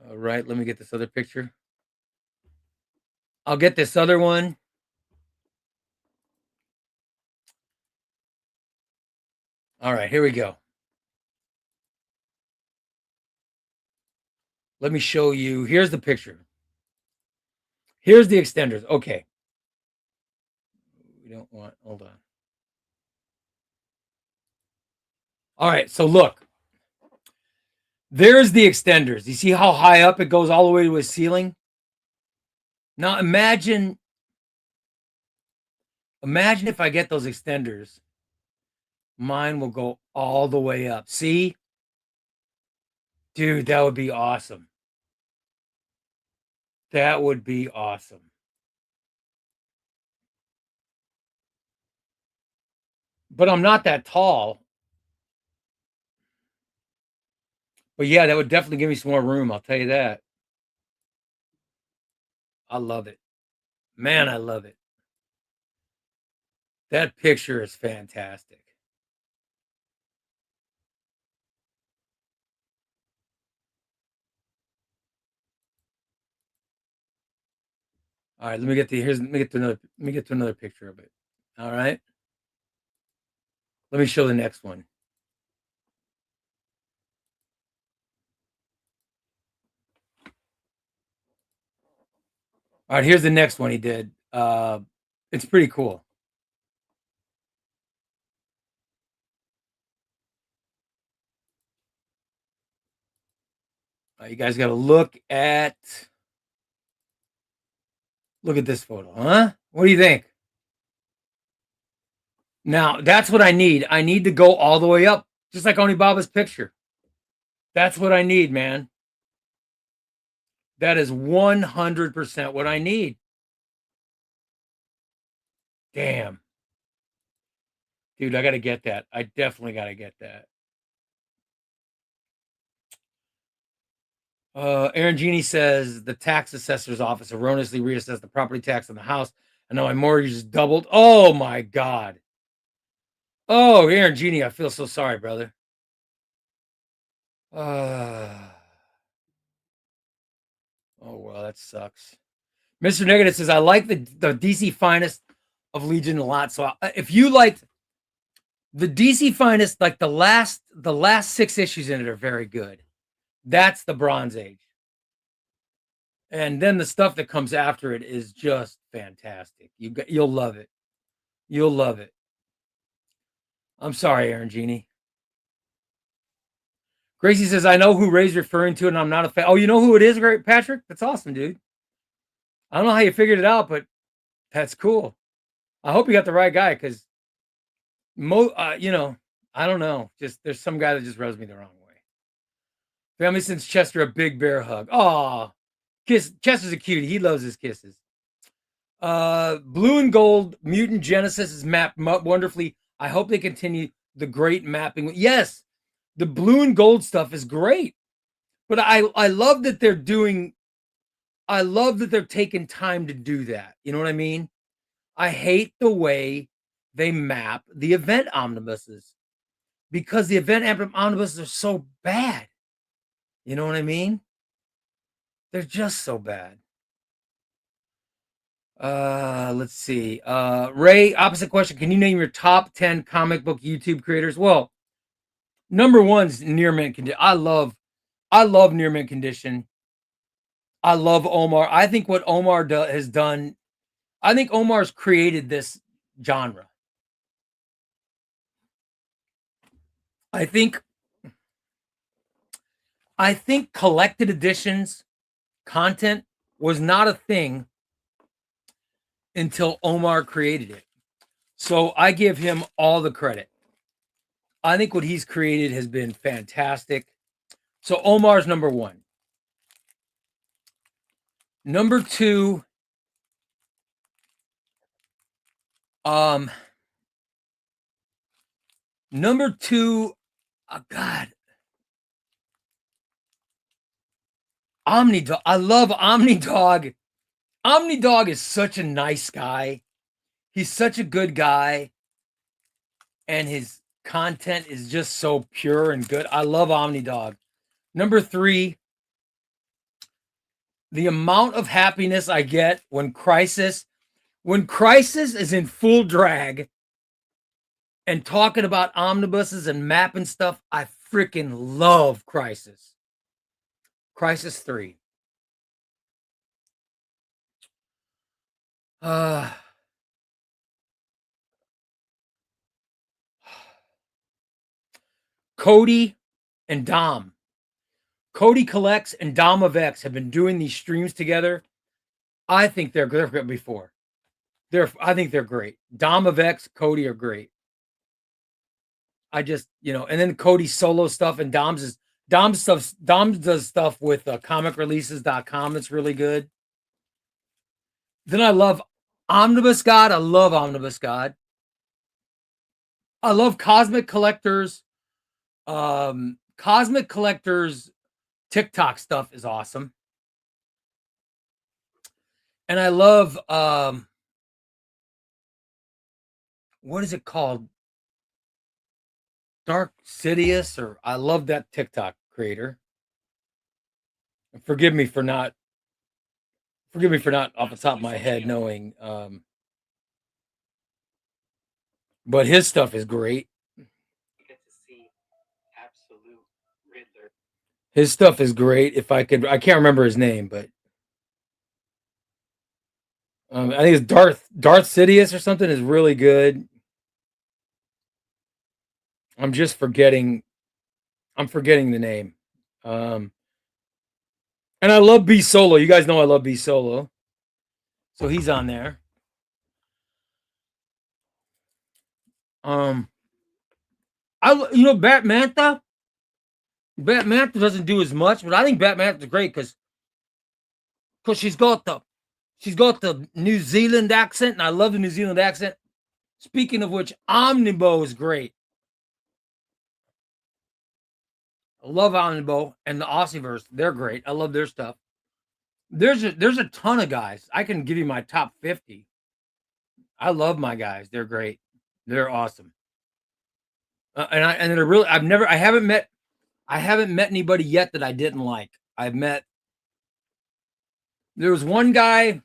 All right, let me get this other picture. I'll get this other one. All right, here we go. Let me show you. Here's the picture. Here's the extenders. Okay. We don't want, hold on. All right, so look. There's the extenders. You see how high up it goes all the way to a ceiling? Now imagine if I get those extenders, mine will go all the way up. See? Dude, that would be awesome. That would be awesome. But I'm not that tall. But yeah, that would definitely give me some more room. I'll tell you that. I love it. Man, I love it. That picture is fantastic. All right, let me get to another picture of it. All right. Let me show the next one. All right, here's the next one he did. It's pretty cool. You guys got to look at this photo, huh? What do you think? Now, that's what I need. I need to go all the way up, just like Onibaba's picture. That's what I need, man. That is 100% what I need. Damn. Dude, I got to get that. I definitely got to get that. Aaron Genie says the tax assessor's office erroneously reassessed the property tax on the house, and now my mortgage is doubled. Oh my God. Oh, Aaron Genie, I feel so sorry, brother. Oh well, that sucks. Mr. Negative says I like the DC Finest of Legion a lot. So if you liked the DC Finest, like the last 6 issues in it are very good. That's the Bronze Age. And then the stuff that comes after it is just fantastic. You'll love it. You'll love it. I'm sorry, Aaron Genie. Gracie says, I know who Ray's referring to, and I'm not a fan. Oh, you know who it is, Patrick? That's awesome, dude. I don't know how you figured it out, but that's cool. I hope you got the right guy, because I don't know. Just there's some guy that just rubs me the wrong way. Family sends Chester a big bear hug. Aw. Chester's a cutie. He loves his kisses. Blue and Gold Mutant Genesis is mapped wonderfully. I hope they continue the great mapping. Yes, the Blue and Gold stuff is great, but I love that they're doing. I love that they're taking time to do that. You know what I mean? I hate the way they map the event omnibuses, because the event omnibuses are so bad. You know what I mean? They're just so bad. Let's see. Ray, opposite question. Can you name your top 10 comic book YouTube creators? Well, number one's Near Mint Condition. I love Near Mint Condition. I love Omar. I think what Omar has done, I think Omar's created this genre. I think collected editions content was not a thing until Omar created it. So I give him all the credit. I think what he's created has been fantastic. So Omar's number one. Number two, God, Omnidog. I love Omnidog. Omnidog is such a nice guy. He's such a good guy, and his content is just so pure and good. I love Omnidog. Number three, the amount of happiness I get when Crisis is in full drag and talking about omnibuses and mapping stuff. I freaking love Crisis. Crisis 3. Cody and Dom. Cody Collects and Dom of X have been doing these streams together. I think they're good before. I think they're great. Dom of X, Cody are great. I just, and then Cody's solo stuff and Dom does stuff with comicreleases.com that's really good. Then I love Omnibus God. I love Omnibus God. I love Cosmic Collectors. Cosmic Collectors TikTok stuff is awesome. And I love what is it called? Dark Sidious, or I love that TikTok creator. Forgive me for not off the top of my head knowing but his stuff is great. His stuff is great. I can't remember his name, but I think it's Darth Sidious or something is really good. I'm forgetting the name. And I love B Solo. You guys know I love B Solo. So he's on there. Bat Mantha doesn't do as much, but I think Bat Mantha's great because she's got the New Zealand accent, and I love the New Zealand accent. Speaking of which, Omnibo is great. I love Omnibo and the Aussieverse. They're great. I love their stuff. There's a ton of guys. I can give you my top 50. I love my guys. They're great. They're awesome. And they're really. I haven't met anybody yet that I didn't like. There was one guy.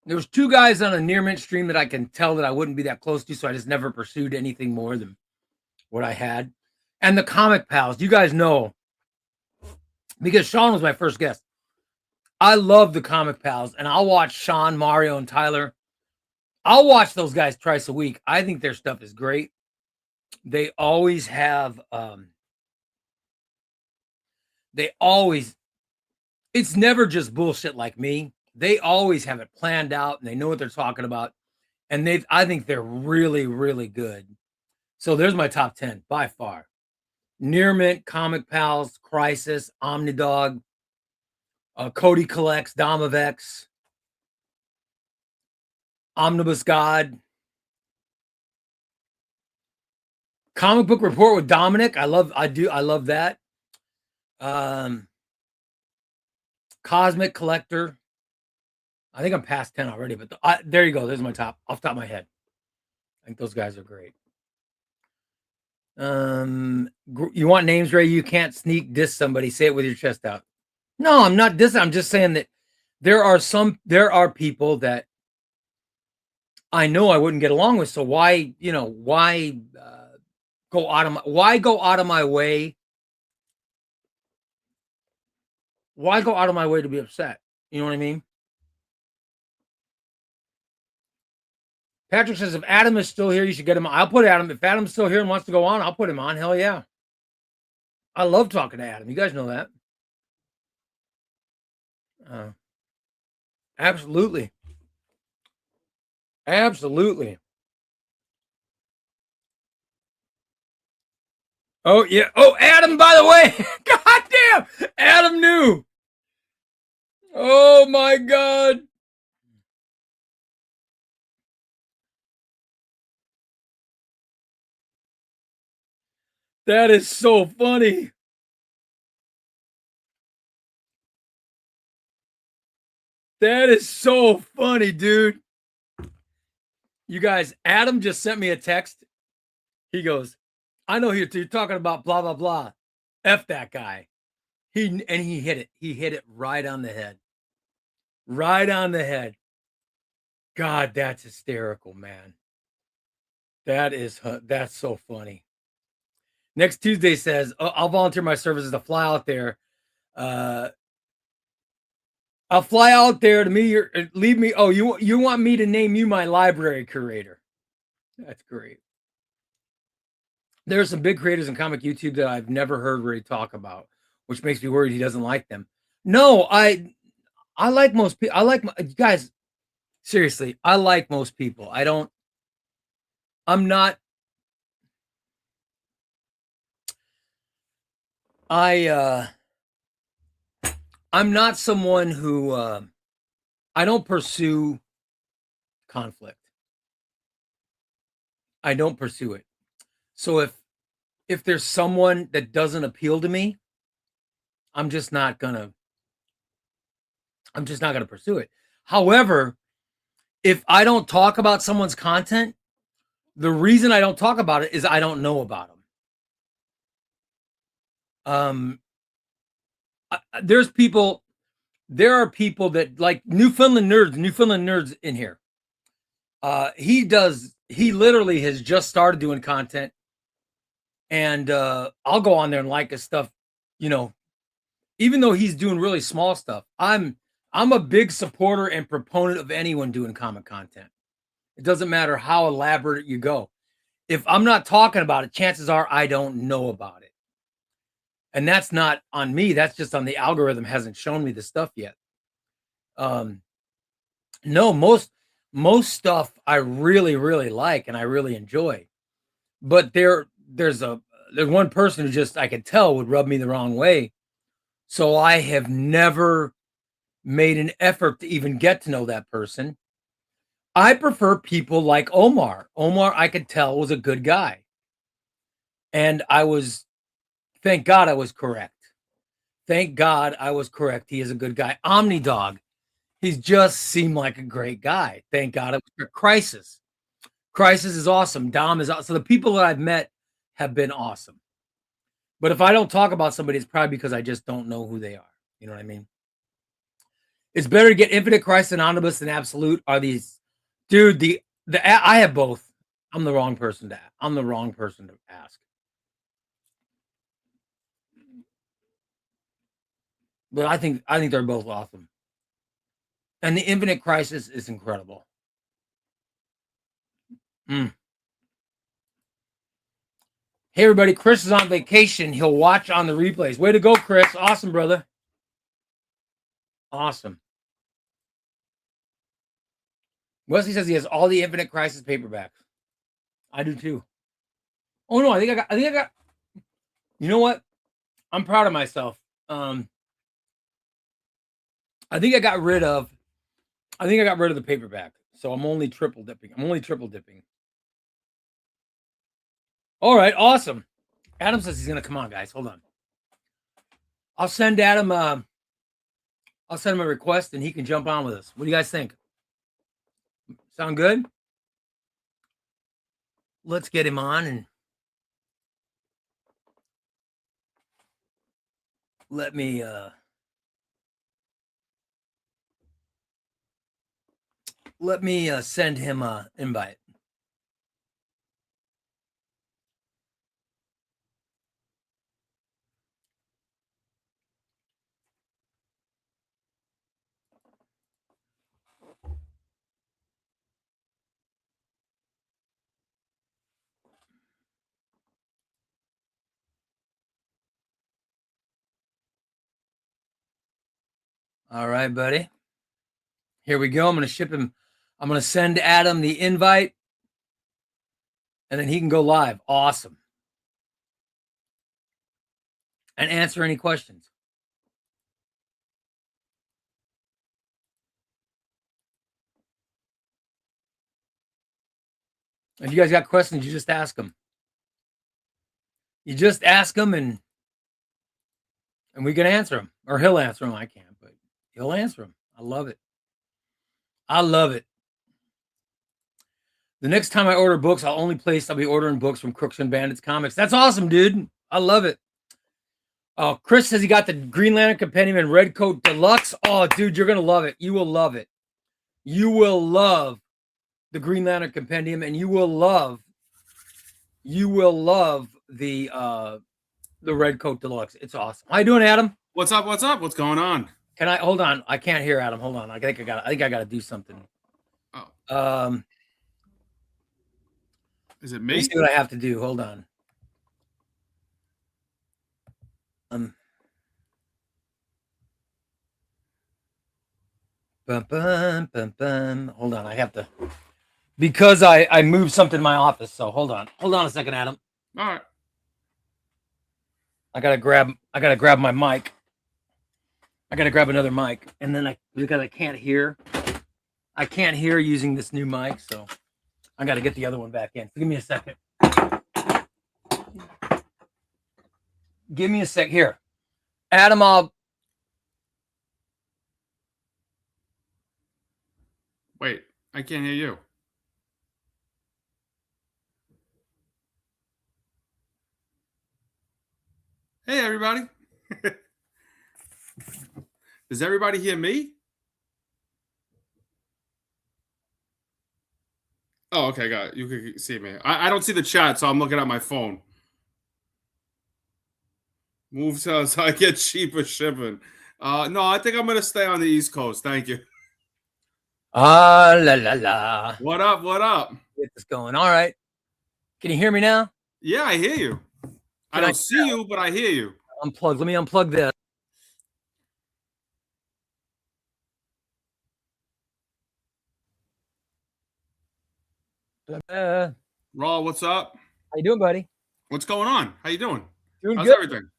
There was two guys on a Near Mint stream that I can tell that I wouldn't be that close to, so I just never pursued anything more than what I had. And the Comic Pals, you guys know, because Sean was my first guest. I love the Comic Pals, and I'll watch Sean, Mario, and Tyler. I'll watch those guys twice a week. I think their stuff is great. They always have, it's never just bullshit like me. They always have it planned out, and they know what they're talking about. And I think they're really, really good. So there's my top 10 by far. Near Mint, Comic Pals, Crisis, Omnidog, Cody Collects, Dom of X, Omnibus God, Comic Book Report with Dominic. I love that. Cosmic Collector. I think I'm past 10 already, but there you go. There's my top off the top of my head. I think those guys are great. You want names, Ray? You can't sneak diss somebody. Say it with your chest out. No, I'm not dissing. I'm just saying that there are people that I know I wouldn't get along with. So why go out of my way? Why go out of my way to be upset? You know what I mean? Patrick says, if Adam is still here, you should get him on. I'll put Adam. If Adam's still here and wants to go on, I'll put him on. Hell yeah. I love talking to Adam. You guys know that. Absolutely. Absolutely. Oh, yeah. Oh, Adam, by the way. God damn. Adam knew. Oh, my God. That is so funny. That is so funny, dude. You guys, Adam just sent me a text. He goes, I know you're talking about blah, blah, blah. F that guy. He hit it. He hit it right on the head. Right on the head. God, that's hysterical, man. That's so funny. Next Tuesday says, I'll volunteer my services to fly out there. I'll fly out there to meet your, leave me. Oh, you want me to name you my library curator? That's great. There are some big creators in comic YouTube that I've never heard Ray talk about, which makes me worried he doesn't like them. No, I like most people. I like guys. Seriously, I like most people. I'm not. I'm not someone who I don't pursue conflict. I don't pursue it. So if there's someone that doesn't appeal to me, I'm just not gonna pursue it. However, if I don't talk about someone's content, the reason I don't talk about it is I don't know about them. There are people that like Newfoundland nerds in here. He literally has just started doing content, and I'll go on there and like his stuff, even though he's doing really small stuff. I'm a big supporter and proponent of anyone doing comic content. It doesn't matter how elaborate you go. If I'm not talking about it, chances are I don't know about it. And that's not on me. That's just on the algorithm hasn't shown me the stuff yet. No, most stuff I really, really like and I really enjoy. But there's one person who just I could tell would rub me the wrong way. So I have never made an effort to even get to know that person. I prefer people like Omar. Omar, I could tell, was a good guy. And thank God I was correct. Thank God I was correct. He is a good guy. Omnidog, he's just seemed like a great guy. Thank God it was Crisis. Crisis is awesome. Dom is awesome. So the people that I've met have been awesome. But if I don't talk about somebody, it's probably because I just don't know who they are. You know what I mean? It's better to get Infinite Crisis Anonymous than Absolute. Are these, dude? I have both. I'm the wrong person to ask. But I think they're both awesome. And the Infinite Crisis is incredible. Hey everybody, Chris is on vacation. He'll watch on the replays. Way to go, Chris. Awesome, brother. Awesome. Wesley says he has all the Infinite Crisis paperbacks. I do too. Oh no, I think I got. You know what? I'm proud of myself. I think I got rid of the paperback. So I'm only triple dipping. All right, awesome. Adam says he's gonna come on, guys. Hold on. I'll send Adam I'll send him a request and he can jump on with us. What do you guys think? Sound good? Let's get him on and let me send him an invite. All right, buddy. Here we go. I'm going to ship him. I'm going to send Adam the invite and then he can go live. Awesome. And answer any questions. If you guys got questions, you just ask them. You just ask them and we can answer them. Or he'll answer them. I can't, but he'll answer them. I love it. I love it. The next time I order books, I'll be ordering books from Crooks and Bandits Comics. That's awesome, dude. I love it. Oh, Chris says he got the Green Lantern Compendium and Red Coat Deluxe. Oh, dude, you're going to love it. You will love it. You will love the Green Lantern Compendium and you will love the Red Coat Deluxe. It's awesome. How you doing, Adam? What's up? What's up? What's going on? Can I hold on? I can't hear Adam. Hold on. I think I got to do something. Oh. Is it me? Let me see what I have to do. Hold on. Bum, bum, bum, bum. Hold on. I have to, because I moved something in my office. So hold on a second, Adam. All right. I gotta grab my mic. I gotta grab another mic, and then because I can't hear using this new mic, so I gotta get the other one back in. So give me a second. Give me a sec here, Adam. Wait, I can't hear you. Hey, everybody. Does everybody hear me? Oh, okay, got it. You can see me. I don't see the chat, so I'm looking at my phone. Move so I get cheaper shipping. No, I think I'm going to stay on the East Coast. Thank you. La la la. What up? What up? Get this going. All right. Can you hear me now? Yeah, I hear you. I don't see you, but I hear you. Unplug. Let me unplug this. Raw, what's up? How you doing, buddy? What's going on? How you doing? Doing How's good. everything?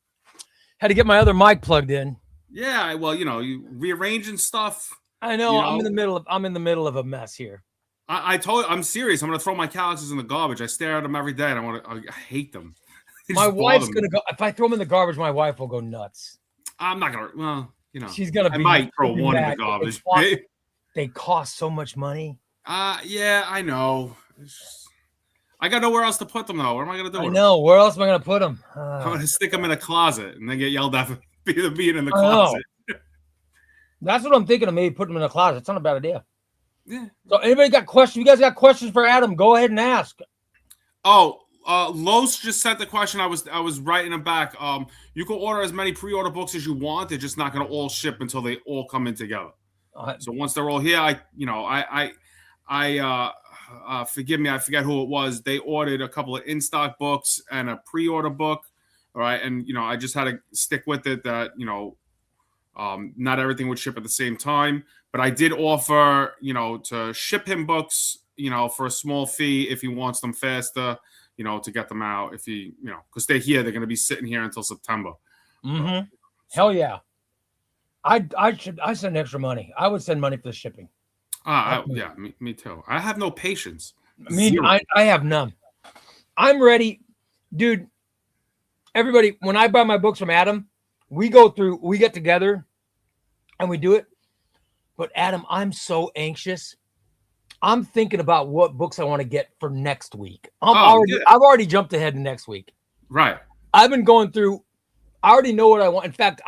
Had to get my other mic plugged in. Yeah, well, you rearranging stuff. I know. I'm in the middle of a mess here. I'm serious. I'm gonna throw my calluses in the garbage. I stare at them every day, and I hate them. My wife's gonna go. If I throw them in the garbage, my wife will go nuts. I'm not gonna. Well, she's gonna. I might throw one in the garbage. They cost so much money. Yeah, I know. I got nowhere else to put them though. What am I gonna do? I know. Where else am I gonna put them? I'm gonna stick them in a closet and then get yelled at for being in the closet. That's what I'm thinking of. Maybe putting them in a closet. It's not a bad idea. Yeah. So, anybody got questions? You guys got questions for Adam? Go ahead and ask. Oh, Los just sent the question. I was writing them back. You can order as many pre-order books as you want. They're just not going to all ship until they all come in together. So once they're all here, forgive me, I forget who it was. They ordered a couple of in-stock books and a pre-order book. All right, and I just had to stick with it that not everything would ship at the same time. But I did offer, to ship him books, for a small fee if he wants them faster, to get them out. If he, because they're here, they're going to be sitting here until September. Mm-hmm. Hell yeah. I send extra money. I would send money for the shipping. Yeah, me too. I have no patience. I have none. I'm ready, dude. Everybody, when I buy my books from Adam, we get together and we do it. But Adam, I'm so anxious. I'm thinking about what books I want to get for next week. I've already jumped ahead to next week. Right. I've been going through. I already know what I want. In fact,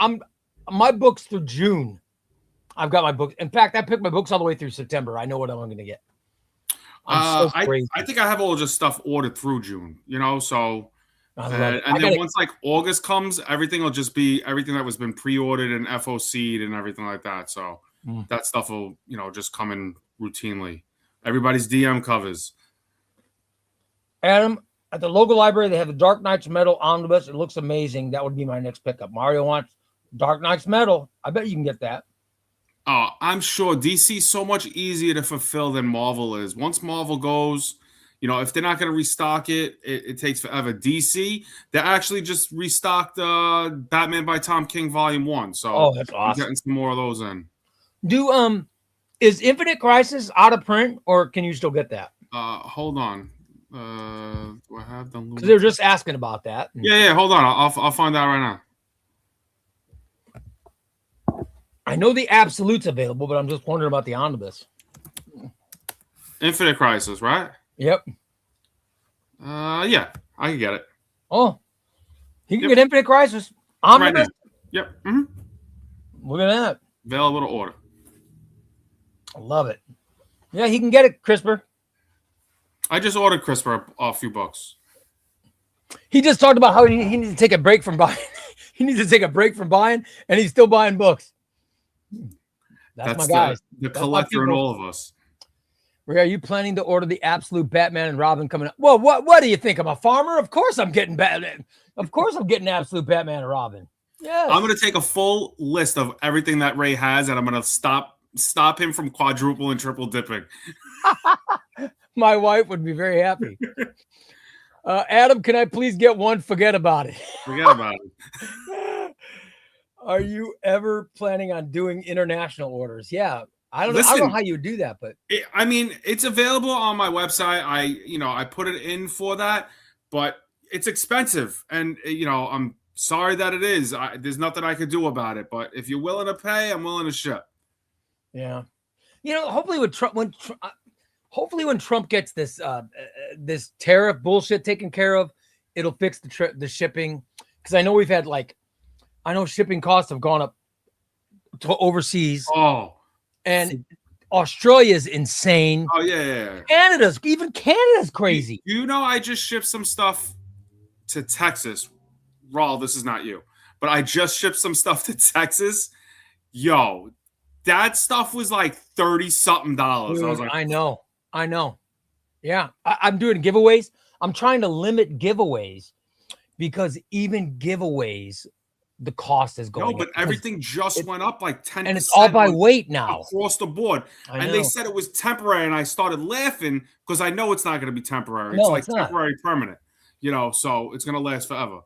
my books through June. I've got my books. In fact, I picked my books all the way through September. I know what I'm going to get. I think I have all just stuff ordered through June. So. And then once like August comes, everything will just be everything that was been pre-ordered and FOC'd and everything like that. So that stuff will, just come in routinely. Everybody's DM covers. Adam, at the local library, they have the Dark Knights Metal Omnibus. It looks amazing. That would be my next pickup. Mario wants Dark Knights Metal. I bet you can get that. Oh, I'm sure DC's so much easier to fulfill than Marvel is. Once Marvel goes, if they're not going to restock it takes forever. DC, they actually just restocked Batman by Tom King Volume 1. So that's awesome. Getting some more of those in. Is Infinite Crisis out of print, or can you still get that? Hold on. Do I have them? Because they're just asking about that. Yeah. Hold on. I'll find out right now. I know the Absolute's available, but I'm just wondering about the omnibus. Infinite Crisis, right? Yep. Yeah, I can get it. Oh, he can get Infinite Crisis. Omnibus? Right. Yep. Mm-hmm. Look at that. Available to order. I love it. Yeah, he can get it, CRISPR. I just ordered CRISPR a few books. He just talked about how he needs to take a break from buying. He needs to take a break from buying, and he's still buying books. That's my guys. The That's my collector in people. all of us. Ray, are you planning to order the absolute Batman and Robin coming up? Well, what do you think? I'm a farmer. Of course I'm getting Batman. Of course I'm getting absolute Batman and Robin. Yeah. I'm going to take a full list of everything that Ray has, and I'm going to stop him from quadruple and triple dipping. My wife would be very happy. Adam, can I please get one? Forget about it. Forget about it. Are you ever planning on doing international orders? Yeah. I don't know how you would do that, but I mean, it's available on my website. I put it in for that, but it's expensive, and I'm sorry that it is. There's nothing I could do about it. But if you're willing to pay, I'm willing to ship. Yeah, hopefully when Trump gets this this tariff bullshit taken care of, it'll fix the shipping. Because I know we've had shipping costs have gone up to overseas. Oh. And Australia is insane. Oh, yeah. Canada's crazy. I just shipped some stuff to Texas. Raul, this is not you. But I just shipped some stuff to Texas. Yo, that stuff was like $30-something. Dude, I was like, I know. Yeah. I'm doing giveaways. I'm trying to limit giveaways because even giveaways, the cost is going up. No, but everything just went up like 10%. And it's all by weight now. Across the board. And they said it was temporary, and I started laughing because I know it's not going to be temporary. No, it's like temporary permanent. So it's going to last forever.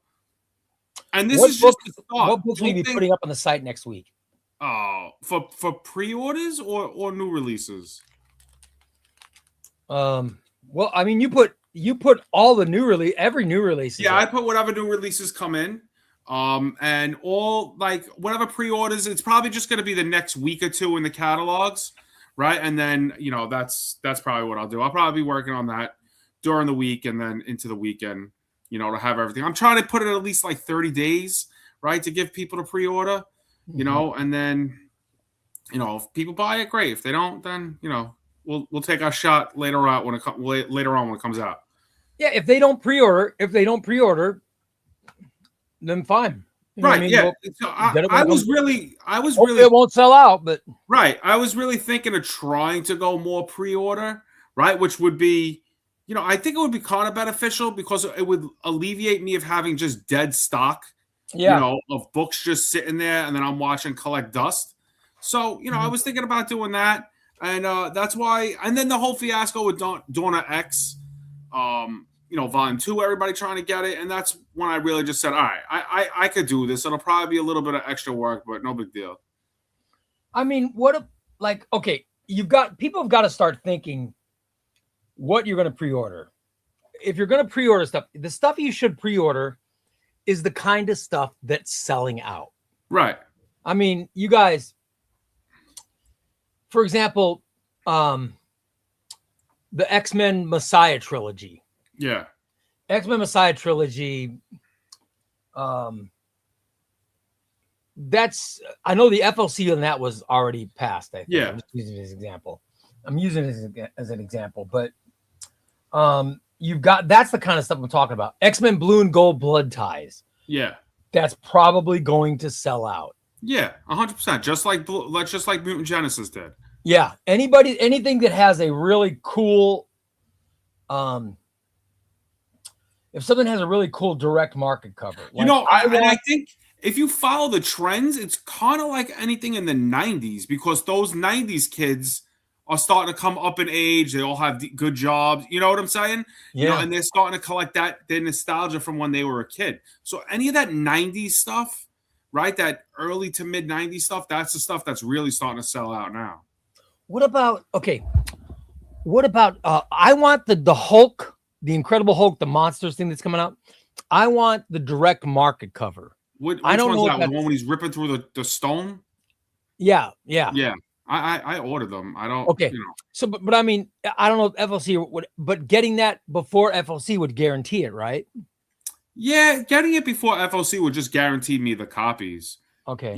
And this is just the start. What books will you be putting up on the site next week? For pre-orders or new releases? Well, I mean, you put all the every new release. Yeah, I put whatever new releases come in. And all whatever pre-orders, it's probably just going to be the next week or two in the catalogs, right? And then that's probably what I'll do. I'll probably be working on that during the week and then into the weekend, to have everything. I'm trying to put it at least like 30 days, right, to give people to pre-order, and then if people buy it, great. If they don't, then we'll take our shot later on when it comes out. Yeah, if they don't pre-order, then fine. Right. Yeah. So I was really it won't sell out, but right. I was really thinking of trying to go more pre-order, right? Which would be, I think it would be kind of beneficial because it would alleviate me of having just dead stock, of books just sitting there and then I'm watching collect dust. So, I was thinking about doing that. And that's why, and then the whole fiasco with Donna X, Volume 2, everybody trying to get it. And that's when I really just said, all right, I could do this. It'll probably be a little bit of extra work, but no big deal. I mean, people have got to start thinking what you're going to pre-order. If you're going to pre-order stuff, the stuff you should pre-order is the kind of stuff that's selling out. Right. I mean, you guys, for example, the X-Men Messiah trilogy. Yeah. X-Men Messiah trilogy. I know the FLC on that was already passed. I think. Yeah. I'm just using it as an example. I'm using it as an example, but that's the kind of stuff I'm talking about. X-Men Blue and Gold Blood Ties. Yeah. That's probably going to sell out. Yeah, 100%. Just like Mutant Genesis did. Yeah. Anything that has a really cool, if something has a really cool direct market cover, I think if you follow the trends, it's kind of like anything in the 90s because those 90s kids are starting to come up in age. They all have good jobs. You know what I'm saying? Yeah. And they're starting to collect their nostalgia from when they were a kid. So any of that 90s stuff, right? That early to mid 90s stuff, that's the stuff that's really starting to sell out now. What about I want the Hulk, the Incredible Hulk, the Monsters thing that's coming out. I want the direct market cover. Which I don't know. The one when he's ripping through the stone? Yeah. I ordered them. I don't. Okay. So, but I mean, I don't know if FLC would, but getting that before FLC would guarantee it, right? Yeah, getting it before FLC would just guarantee me the copies. Okay.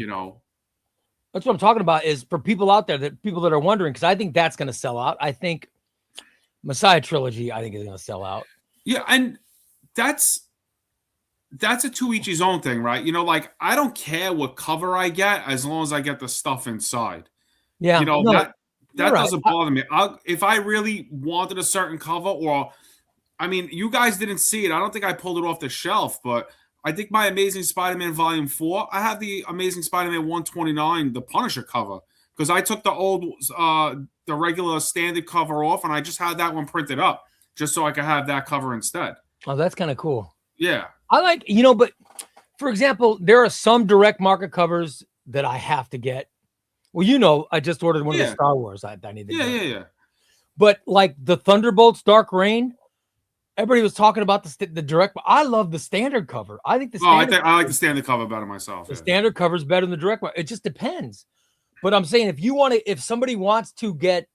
That's what I'm talking about is for people out there, people that are wondering, because I think that's going to sell out. I think Messiah trilogy, is going to sell out. Yeah, and that's that's a to each his own thing, right? You know, like I don't care what cover I get as long as I get the stuff inside. Yeah, You know, no, that you're right. doesn't bother me. If I really wanted a certain cover, or I mean, you guys didn't see it. I don't think I pulled it off the shelf, but I think my Amazing Spider-Man Volume 4, I have the Amazing Spider-Man 129, the Punisher cover, because I took the old, the regular standard cover off, and I just had that one printed up just so I could have that cover instead. Oh, that's kind of cool. Yeah. I like, you know, but for example, there are some direct market covers that I have to get. Well, you know, I just ordered one of the Star Wars. I need to get. Yeah. But like the Thunderbolts Dark Reign, everybody was talking about the direct. I love the standard cover. I think I like the standard cover better myself. The standard cover is better than the direct one. It just depends. But I'm saying if somebody wants to get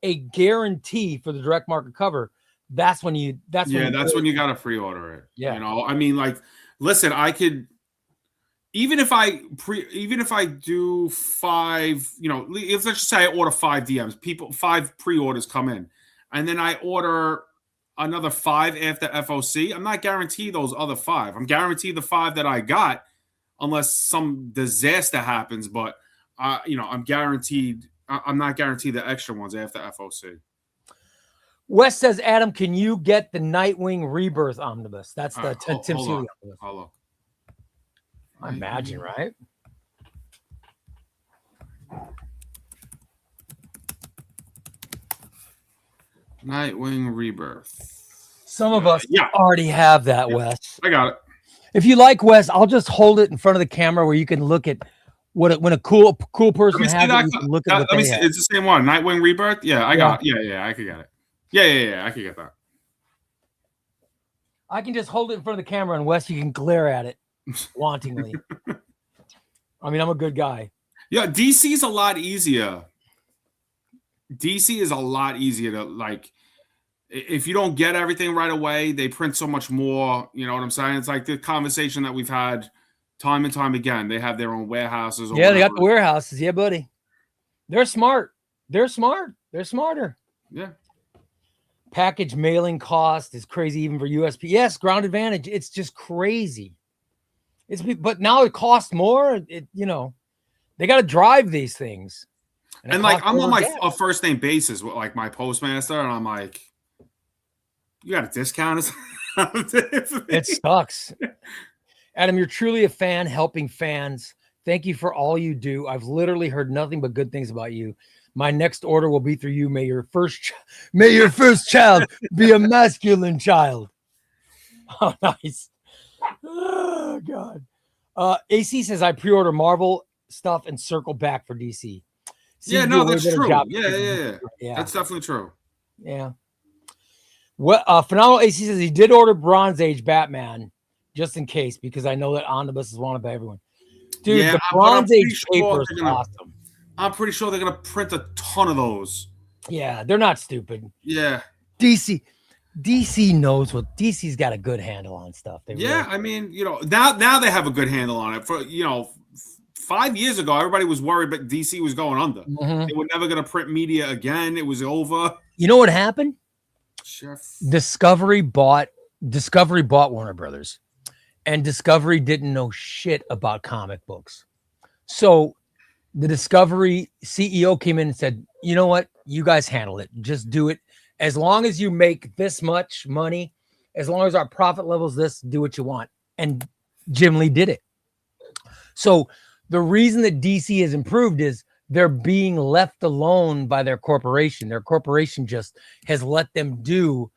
a guarantee for the direct market cover, that's when you got to pre-order it. Yeah. You know, I mean, like, listen, I could, even if I do 5, you know, let's just say I order 5 DMs, 5 pre-orders come in, and then I order another 5 after FOC. I'm not guaranteed those other 5. I'm guaranteed the 5 that I got, unless some disaster happens. But you know, I'm not guaranteed the extra ones after FOC. Wes says, Adam, can you get the Nightwing Rebirth omnibus? That's the Tim Seeley omnibus. I'll look. I imagine, right? Nightwing Rebirth. Some of us already have that, Wes. I got it. If you like, Wes, I'll just hold it in front of the camera where you can look at when a cool person has it. You can look at let me see. It's the same one. Nightwing Rebirth. Yeah, I got it. Yeah, I could get it. Yeah, I could get that. I can just hold it in front of the camera, and Wes, you can glare at it wantingly. I mean, I'm a good guy. Yeah, DC is a lot easier. DC is a lot easier to, like, if you don't get everything right away, they print so much more. You know what I'm saying? It's like the conversation that we've had time and time again. They have their own warehouses. Yeah, they got the warehouses. Yeah, buddy. They're smart. They're smart. They're smarter. Yeah. Package mailing cost is crazy even for USP. Yes, Ground Advantage. It's just crazy. But now it costs more. You know, they got to drive these things. And like, I'm on my first name basis with like my postmaster, and I'm like, you got a discount? It sucks. Adam, you're truly a fan helping fans. Thank you for all you do. I've literally heard nothing but good things about you. My next order will be through you. May your first child be a masculine child. Oh, nice. Oh, God. AC says I pre-order Marvel stuff and circle back for DC. Yeah, no, that's true. Yeah. That's definitely true. Yeah. Well, Phenomenal AC says he did order Bronze Age Batman just in case, because I know that omnibus is wanted by everyone. Dude, the Bronze Age paper is awesome. I'm pretty sure they're going to print a ton of those. Yeah, they're not stupid. Yeah. DC knows DC's got a good handle on stuff. I mean, you know, now they have a good handle on it. For, you know, 5 years ago, everybody was worried that DC was going under. Mm-hmm. They were never going to print media again. It was over. You know what happened? Chef. Discovery bought Warner Brothers, and Discovery didn't know shit about comic books. So the Discovery CEO came in and said, you know what? You guys handle it. Just do it. As long as you make this much money, as long as our profit level's this, do what you want. And Jim Lee did it. So the reason that DC has improved is they're being left alone by their corporation. Their corporation just has let them do,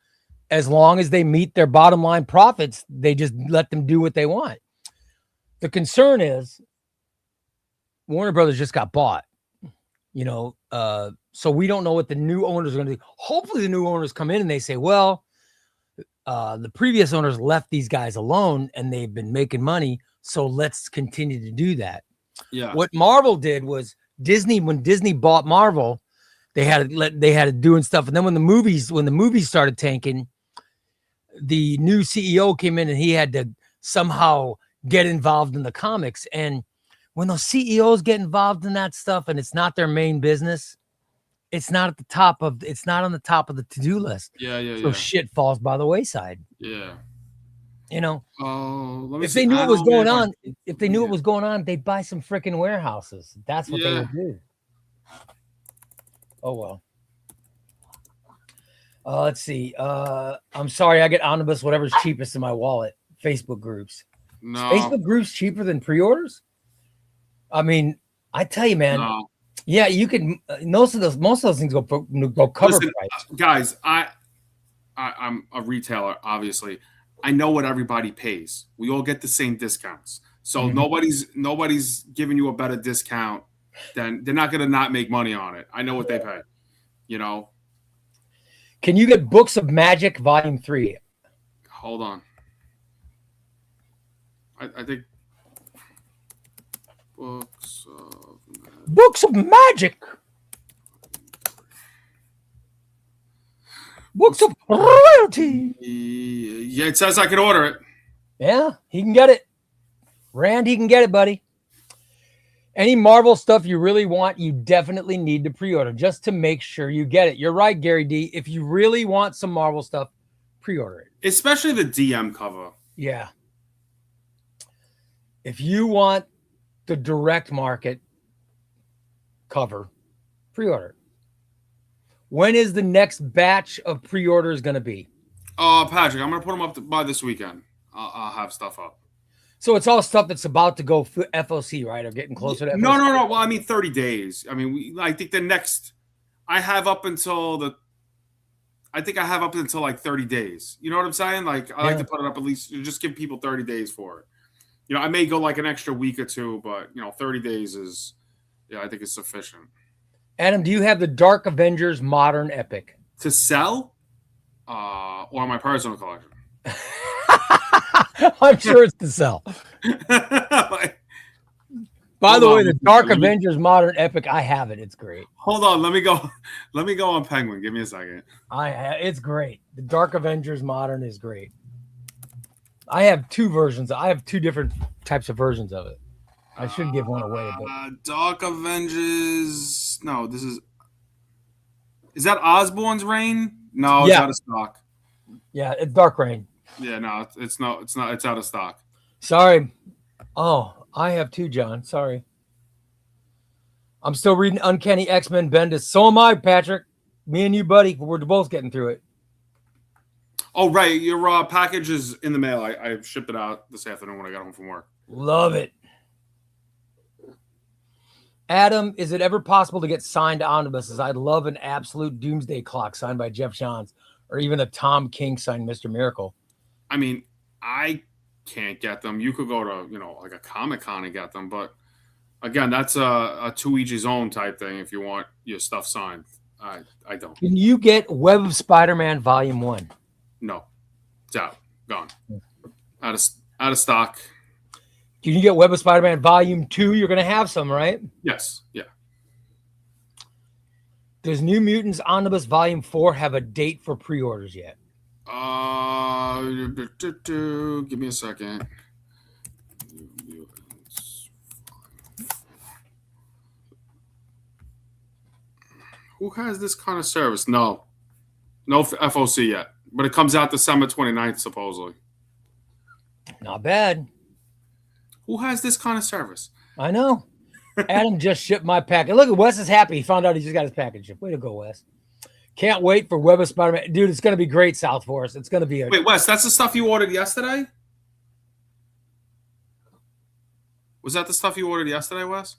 as long as they meet their bottom line profits, they just let them do what they want. The concern is Warner Brothers just got bought, you know, so we don't know what the new owners are going to do. Hopefully the new owners come in and they say, well, the previous owners left these guys alone and they've been making money, so let's continue to do that. Yeah. What Marvel did was when Disney bought Marvel, they had to doing stuff. And then when the movies started tanking, the new CEO came in and he had to somehow get involved in the comics. And when those CEOs get involved in that stuff and it's not their main business, it's not on the top of the to-do list. Yeah. So shit falls by the wayside. Yeah. You know, if they knew what was going on, if they knew what was going on, they'd buy some freaking warehouses. That's what they would do. Oh, well. Let's see. I'm sorry. I get omnibus, whatever's cheapest in my wallet. Facebook groups. No. Facebook groups cheaper than pre-orders? I mean, I tell you, man. No. Yeah, you can. Most of those things go cover price. Guys, I'm a retailer, obviously. I know what everybody pays. We all get the same discounts. So nobody's giving you a better discount. Then they're not going to not make money on it. I know what they pay. You know. Can you get Books of Magic Volume 3? Hold on. I think Books of Magic. Books of Royalty. Yeah, it says I can order it. Yeah, he can get it. Rand, he can get it, buddy. Any Marvel stuff you really want, you definitely need to pre-order just to make sure you get it. You're right, Gary D. If you really want some Marvel stuff, pre-order it. Especially the DM cover. Yeah. If you want the direct market cover, pre-order it. When is the next batch of pre-orders going to be? Patrick, I'm going to put them up by this weekend. I'll have stuff up. So it's all stuff that's about to go FOC, right? Or getting closer to FOC? No. Well, I mean, 30 days. I mean, I think the next, I have up until like 30 days. You know what I'm saying? Like, I like to put it up at least, just give people 30 days for it. You know, I may go like an extra week or two, but, 30 days is, I think it's sufficient. Adam, do you have the Dark Avengers Modern Epic? To sell? Or my personal collection? I'm sure it's to sell. By the way, the Dark Avengers Modern Epic, I have it. It's great. Hold on, let me go on Penguin. Give me a second. It's great. The Dark Avengers Modern is great. I have two versions. I have two different types of versions of it. I should give one away. But... Dark Avengers. No, is that Osborn's Reign? No, it's out of stock. Yeah, it's Dark Reign. Yeah, no, it's not. It's out of stock. Sorry. Oh, I have two, John. Sorry. I'm still reading Uncanny X-Men Bendis. So am I, Patrick. Me and you, buddy. We're both getting through it. Oh, right. Your package is in the mail. I shipped it out this afternoon when I got home from work. Love it. Adam, is it ever possible to get signed omnibuses? I'd love an absolute doomsday clock signed by Jeff Johns or even a Tom King signed Mr. Miracle. I mean, I can't get them. You could go to, like a Comic-Con and get them. But, again, that's a to each his own type thing if you want your stuff signed. I don't. Can you get Web of Spider-Man Volume 1? No. It's out. Gone. Out of stock. Can you get Web of Spider-Man Volume 2? You're going to have some, right? Yes. Yeah. Does New Mutants Omnibus Volume 4 have a date for pre-orders yet? Give me a second. Who has this kind of service? No FOC yet, but it comes out December 29th, supposedly. Not bad. Who has this kind of service? I know. Adam just shipped my package. Look, Wes is happy. He found out he just got his package shipped. Way to go, Wes. Can't wait for Web of Spider-Man. Dude, it's going to be great, South Forest. It's going to be Wait, Wes, that's the stuff you ordered yesterday? Was that the stuff you ordered yesterday, Wes?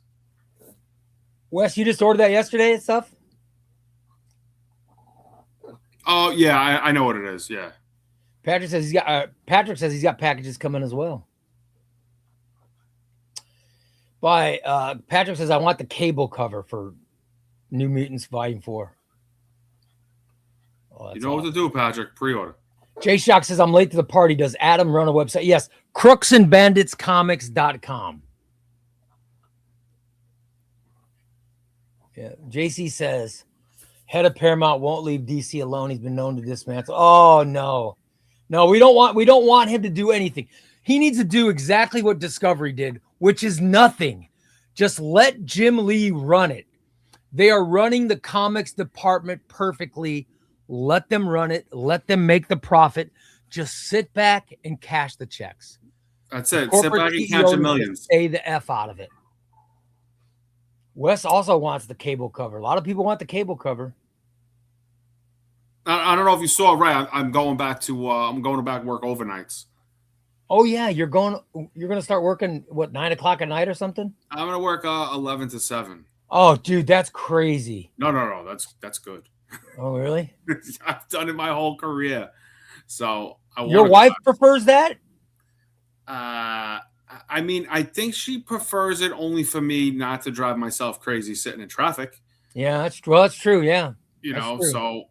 Wes, you just ordered that yesterday and stuff? Oh, yeah, I know what it is, yeah. Patrick says he's got packages coming as well. Patrick says, I want the cable cover for New Mutants Volume 4. You know what to do, Patrick. Pre-order. Jay Shock says, I'm late to the party. Does Adam run a website? Yes. crooksandbanditscomics.com. Yeah. JC says, head of Paramount won't leave DC alone. He's been known to dismantle. Oh, no. No, we don't want him to do anything. He needs to do exactly what Discovery did, which is nothing. Just let Jim Lee run it. They are running the comics department perfectly. Let them run it. Let them make the profit. just sit back and cash the checks. That's it. Sit Corporate back and CEO count your needs to millions. Stay the F out of it. Wes also wants the cable cover. A lot of people want the cable cover. I don't know if you saw, right? I'm going back to work overnights. Oh yeah, you're going to start working what 9 o'clock at night or something? I'm gonna work 11 to 7. Oh, dude, that's crazy. No. That's good. Oh, really? I've done it my whole career. So Your wife prefers that? I mean, I think she prefers it only for me not to drive myself crazy sitting in traffic. Yeah, that's true. Yeah, So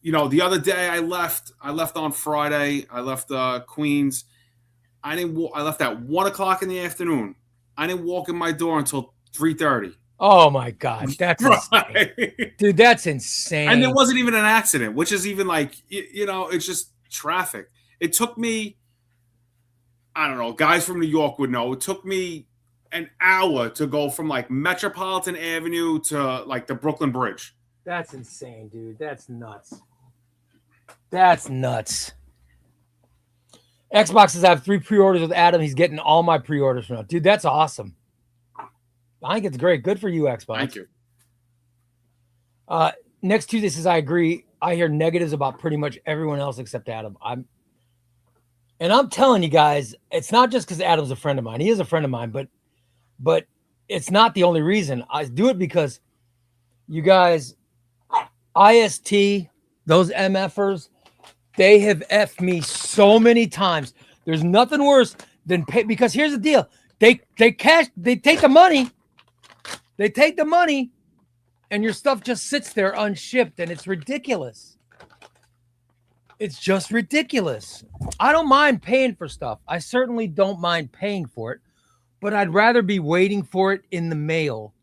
the other day I left on Friday. I left Queens. I left at 1 o'clock in the afternoon. I didn't walk in my door until 3:30. Oh my God, that's insane. Dude, that's insane. And there wasn't even an accident, which is even like it's just traffic. It took me, I don't know, guys from New York would know. It took me an hour to go from like Metropolitan Avenue to like the Brooklyn Bridge. That's insane, dude. That's nuts. That's nuts. Xbox says I have 3 pre-orders with Adam. He's getting all my pre-orders from now. Dude, that's awesome. I think it's great. Good for you, Xbox. Thank you. Next Tuesday says I agree. I hear negatives about pretty much everyone else except Adam. I'm telling you guys, it's not just because Adam's a friend of mine. He is a friend of mine, but it's not the only reason. I do it because you guys, IST, those MFers, they have effed me so many times. There's nothing worse than pay, because here's the deal. They take the money. They take the money and your stuff just sits there unshipped, and it's ridiculous. It's just ridiculous. I don't mind paying for stuff. I certainly don't mind paying for it, but I'd rather be waiting for it in the mail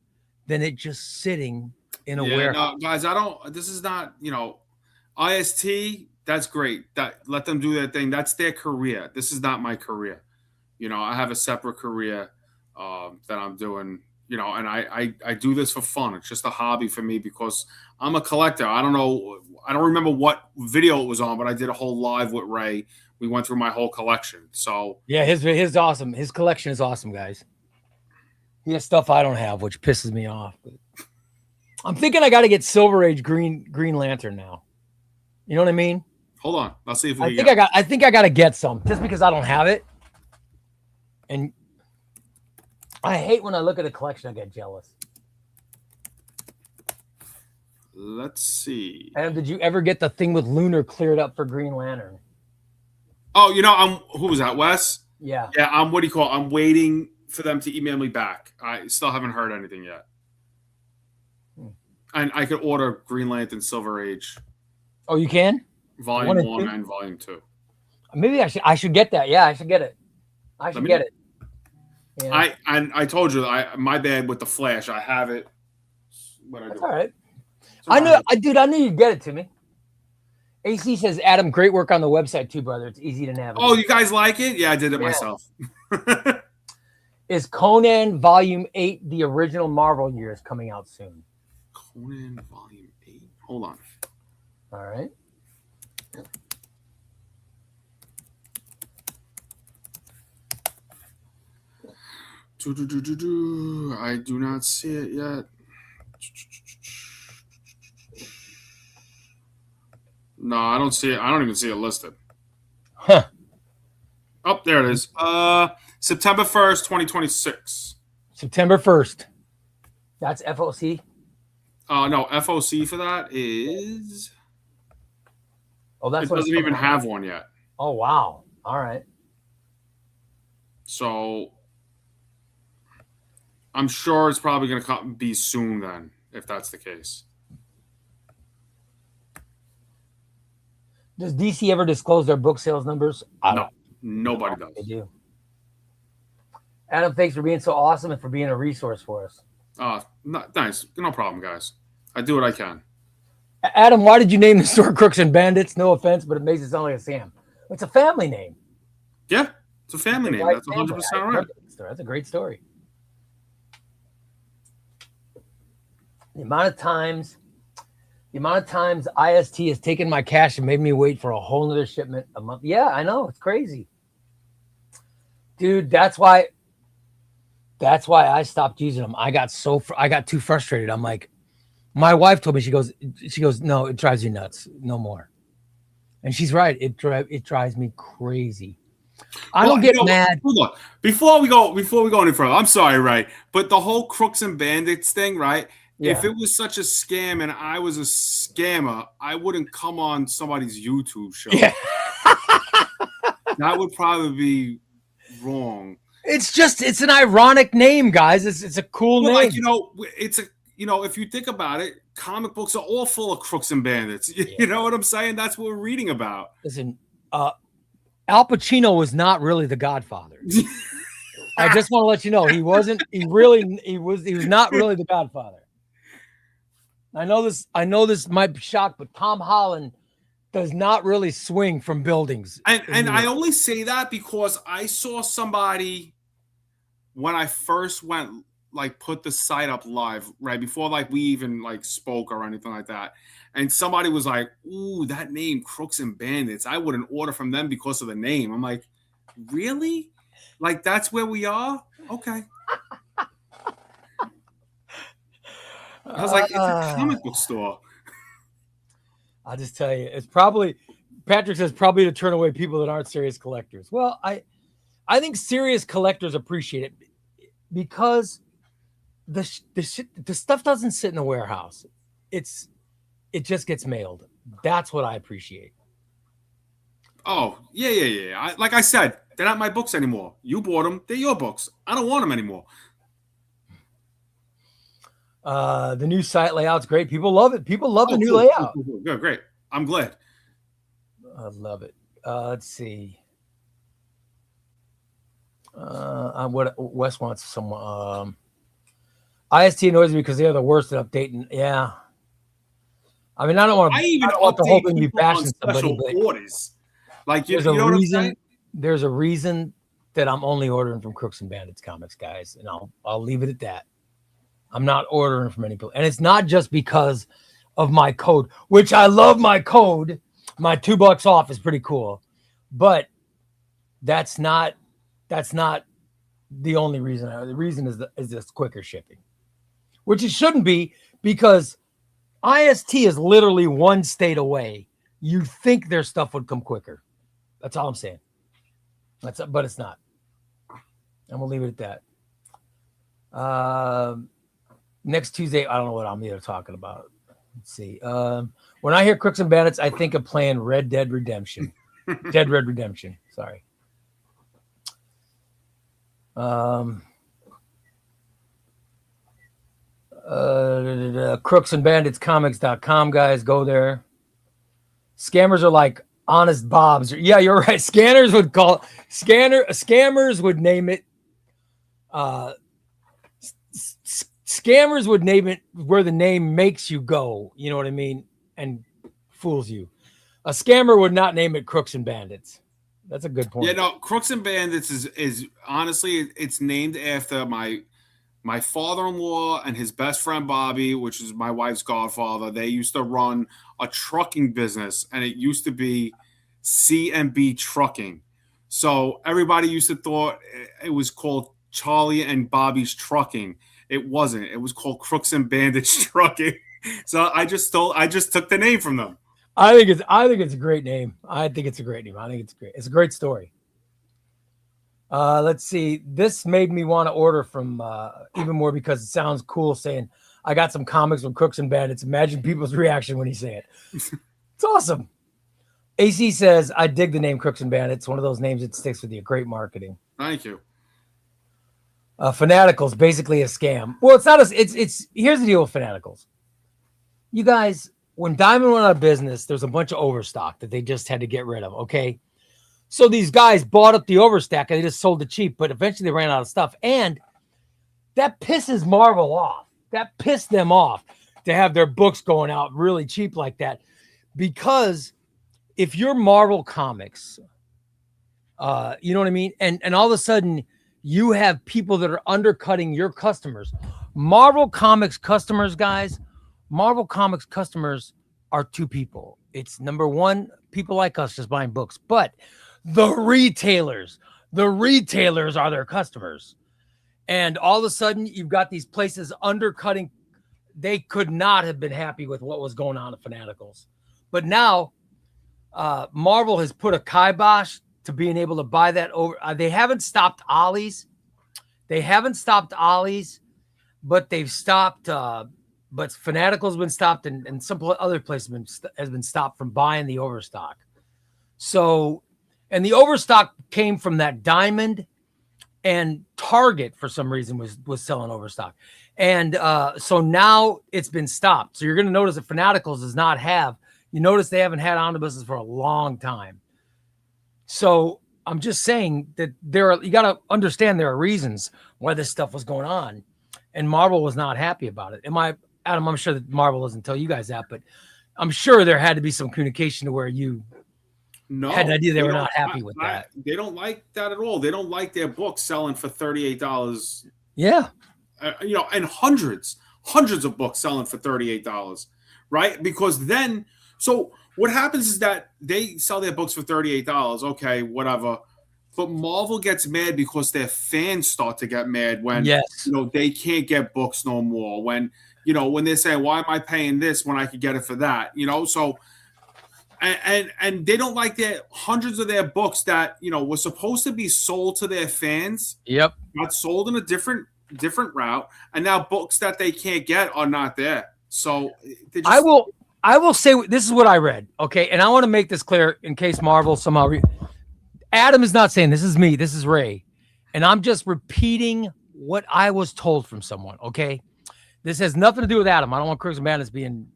than it just sitting in a warehouse. No, guys, this is not, IST, that's great. Let them do their thing. That's their career. This is not my career. I have a separate career that I'm doing, and I do this for fun. It's just a hobby for me because I'm a collector. I don't remember what video it was on, but I did a whole live with Ray. We went through my whole collection. So yeah, his awesome. His collection is awesome, guys. He has stuff I don't have, which pisses me off. But I'm thinking I got to get Silver Age Green Lantern now. You know what I mean? Hold on, let's see if I think I got to get some just because I don't have it. And I hate when I look at a collection, I get jealous. Let's see. Adam, did you ever get the thing with Lunar cleared up for Green Lantern? Oh, who was that, Wes? Yeah. Yeah, I'm waiting for them to email me back. I still haven't heard anything yet. And I could order Green Lantern Silver Age. Oh, you can? Volume 1 and Volume 2. Maybe I should get that. Yeah, I should get it. I should get it. Yeah. I told you my bad with the Flash. I have it. That's all right. I knew you'd get it to me. AC says, Adam, great work on the website too, brother. It's easy to navigate. Oh, you guys like it? Yeah, I did it myself. Is Conan Volume 8 the original Marvel years coming out soon? Conan Volume 8. Hold on. All right. I do not see it yet. No, I don't see it. I don't even see it listed. Huh. Oh, there it is. September 1st, 2026. September 1st. That's FOC? No, FOC for that is... Oh, that's it doesn't even have one yet. Oh, wow. All right. So I'm sure it's probably going to be soon then, if that's the case. Does DC ever disclose their book sales numbers? No, nobody does. They do. Adam, thanks for being so awesome and for being a resource for us. Nice. No problem, guys. I do what I can. Adam, why did you name the store Crooks and Bandits? No offense, but it makes it sound like a Sam. It's a family name. Yeah, it's a family name. That's 100% right. That's a great story. The amount of times The amount of times IST has taken my cash and made me wait for a whole nother shipment a month. Yeah, I know. It's crazy. Dude, that's why I stopped using them. I got too frustrated. I'm like, my wife told me, she goes, no, it drives you nuts. No more. And she's right. It drives me crazy. I don't get mad. Hold on. Before we go any further, I'm sorry, right? But the whole Crooks and Bandits thing, right? Yeah. If it was such a scam and I was a scammer, I wouldn't come on somebody's YouTube show. Yeah. That would probably be wrong. It's an ironic name, guys. It's a cool name. Like, if you think about it, comic books are all full of crooks and bandits. You know what I'm saying? That's what we're reading about. Listen, Al Pacino was not really the Godfather. I just want to let you know he wasn't. He was not really the Godfather. I know this might be shocked, but Tom Holland does not really swing from buildings. And I only say that because I saw somebody when I first went, like, put the site up live, right before, like, we even, like, spoke or anything like that. And somebody was like, ooh, that name, Crooks and Bandits. I wouldn't order from them because of the name. I'm like, really? Like, that's where we are? Okay. I was like, it's a comic book store. I'll just tell you, it's probably, Patrick says, probably to turn away people that aren't serious collectors. Well, I think serious collectors appreciate it because the stuff doesn't sit in a warehouse. It just gets mailed. That's what I appreciate. Oh, yeah. Like I said, they're not my books anymore. You bought them. They're your books. I don't want them anymore. The new site layout's great. People love it. People love the new layout. Cool. Great. I'm glad. I love it. Let's see. What Wes wants some. IST annoys me because they are the worst at updating. Yeah. I mean, I don't want the whole thing to be bashing somebody. Orders. Like, you know what I'm saying? There's a reason that I'm only ordering from Crooks and Bandits comics, guys, and I'll leave it at that. I'm not ordering from any place, and it's not just because of my code, which I love. My code, my $2 off is pretty cool, but that's not the only reason. The reason is this quicker shipping, which it shouldn't be, because IST is literally one state away. You think their stuff would come quicker. That's all I'm saying. But it's not. And we'll leave it at that. Next Tuesday, I don't know what I'm here talking about. Let's see. When I hear Crooks and Bandits, I think of playing Red Dead Redemption. Red Redemption. Sorry. crooksandbanditscomics.com, guys, go there. Scammers are like honest bobs. Yeah, you're right. Scammers would name it scammers would name it where the name makes you go, you know what I mean, and fools you. A scammer would not name it Crooks and Bandits. That's a good point. Yeah, no, Crooks and Bandits is honestly, it's named after my father-in-law and his best friend Bobby, which is my wife's godfather. They used to run a trucking business, and it used to be C&B Trucking. So everybody used to thought it was called Charlie and Bobby's Trucking. It wasn't. It was called Crooks and Bandits Trucking. So I just took the name from them. I think it's a great name. I think it's great. It's a great story. Let's see. This made me want to order from even more because it sounds cool saying, I got some comics from Crooks and Bandits. Imagine people's reaction when you say it. It's awesome. AC says, I dig the name Crooks and Bandits. One of those names that sticks with you. Great marketing. Thank you. Fanatical's basically a scam. Well, it's not. It's here's the deal with Fanaticals. You guys, when Diamond went out of business, there's a bunch of overstock that they just had to get rid of. Okay. So these guys bought up the overstock and they just sold it cheap, but eventually they ran out of stuff. And that pisses Marvel off. That pissed them off to have their books going out really cheap like that. Because if you're Marvel Comics, you know what I mean? And all of a sudden you have people that are undercutting your customers. Marvel Comics customers, guys, Marvel Comics customers are two people. It's number one, people like us just buying books, but the retailers are their customers. And all of a sudden, you've got these places undercutting. They could not have been happy with what was going on at Fanaticals. But now, Marvel has put a kibosh to being able to buy that over. They haven't stopped Ollie's. But they've stopped. But Fanatical's been stopped, and some other places has been stopped from buying the overstock. So, and the overstock came from that Diamond, and Target for some reason was selling overstock. And so now it's been stopped. So you're going to notice that Fanaticals does not have, you notice they haven't had omnibuses for a long time. So I'm just saying that you got to understand there are reasons why this stuff was going on, and Marvel was not happy about it. Adam, I'm sure that Marvel doesn't tell you guys that, but I'm sure there had to be some communication to where you had an idea they were not happy with that. They don't like that at all. They don't like their books selling for $38. Yeah. And hundreds of books selling for $38, right? Because then, so what happens is that they sell their books for $38. Okay, whatever. But Marvel gets mad because their fans start to get mad when they can't get books no more. When they're saying, why am I paying this when I could get it for that? So and they don't like their hundreds of their books that were supposed to be sold to their fans. Yep. Got sold in a different route, and now books that they can't get are not there. So I will say this is what I read. Okay. And I want to make this clear in case Marvel somehow Adam is not saying this is me. This is Ray. And I'm just repeating what I was told from someone. Okay. This has nothing to do with Adam. I don't want Crooks and Bandits being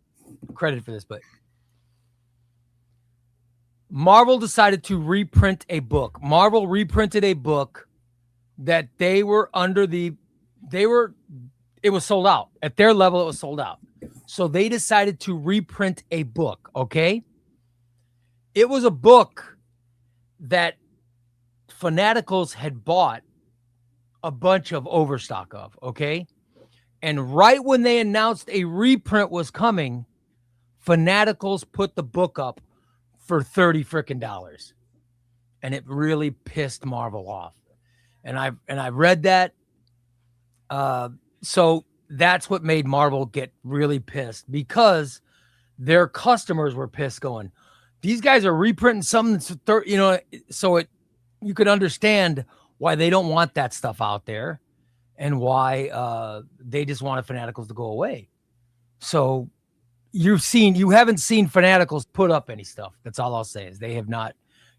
credited for this, but Marvel decided to reprint a book. Marvel reprinted a book that it was sold out. At their level, it was sold out. So they decided to reprint a book. Okay. It was a book that Fanaticals had bought a bunch of overstock of, okay? And right when they announced a reprint was coming, Fanaticals put the book up for $30 freaking. And it really pissed Marvel off. And I read that. So that's what made Marvel get really pissed, because their customers were pissed going, these guys are reprinting something that's so you could understand why they don't want that stuff out there and why they just wanted Fanaticals to go away. So you haven't seen Fanaticals put up any stuff. That's all I'll say is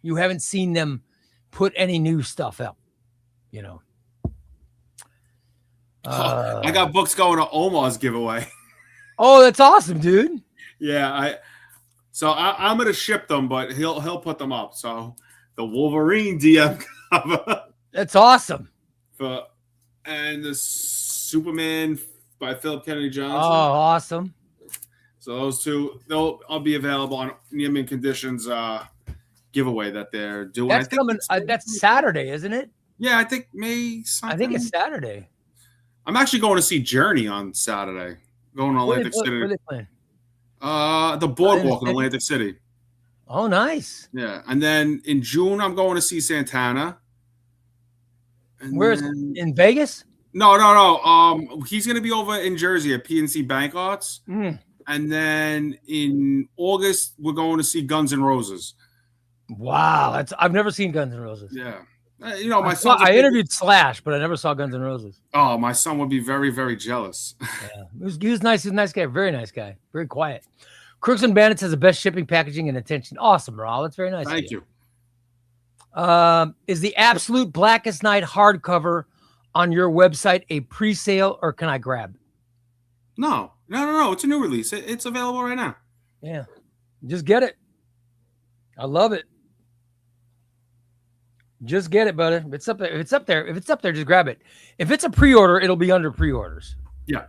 you haven't seen them put any new stuff up, I got books going to Omar's giveaway. Oh, that's awesome, dude. Yeah, I'm gonna ship them, but he'll put them up. So the Wolverine DM cover. That's awesome. And the Superman by Philip Kennedy Johnson. Oh, awesome. So those two, I'll be available on near mint conditions giveaway that they're doing. That's coming. That's Saturday, isn't it? Yeah, I think May something. I think it's Saturday. I'm actually going to see Journey on Saturday. Going to Atlantic City. Where are they playing? The Boardwalk in Atlantic City. Oh, nice. Yeah, and then in June I'm going to see Santana. Where's in Vegas? No. He's going to be over in Jersey at PNC Bank Arts. Mm. And then in August we're going to see Guns N' Roses. Wow, I've never seen Guns N' Roses. Yeah. My son. I interviewed Slash, but I never saw Guns N' Roses. Oh, my son would be very, very jealous. Yeah, he was nice. He's a nice guy. Very nice guy. Very quiet. Crooks and Bandits has the best shipping, packaging, and attention. Awesome, Raul. That's very nice. Thank you. Is the Absolute Blackest Night hardcover on your website a pre-sale, or can I grab? No. It's a new release. It's available right now. Yeah, just get it. I love it. Just get it, buddy. If it's up there, just grab it. If it's a pre-order, it'll be under pre-orders. Yeah.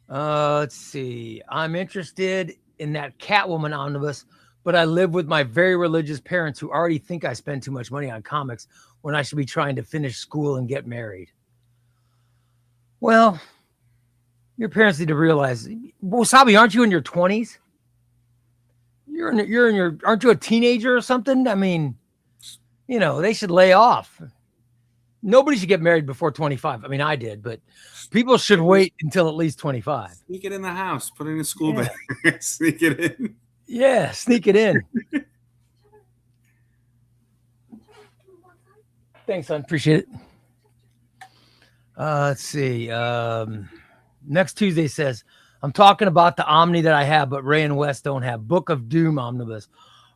Let's see. I'm interested in that Catwoman omnibus, but I live with my very religious parents who already think I spend too much money on comics when I should be trying to finish school and get married. Well, your parents need to realize Wasabi, aren't you in your 20s? Aren't you a teenager or something? I mean, they should lay off. Nobody should get married before 25. I mean, I did, but people should wait until at least 25. Sneak it in the house, put it in a school bag, sneak it in. Yeah, sneak it in. Thanks, son. Appreciate it. Let's see. Next Tuesday says, I'm talking about the Omni that I have, but Ray and Wes don't have. Book of Doom Omnibus.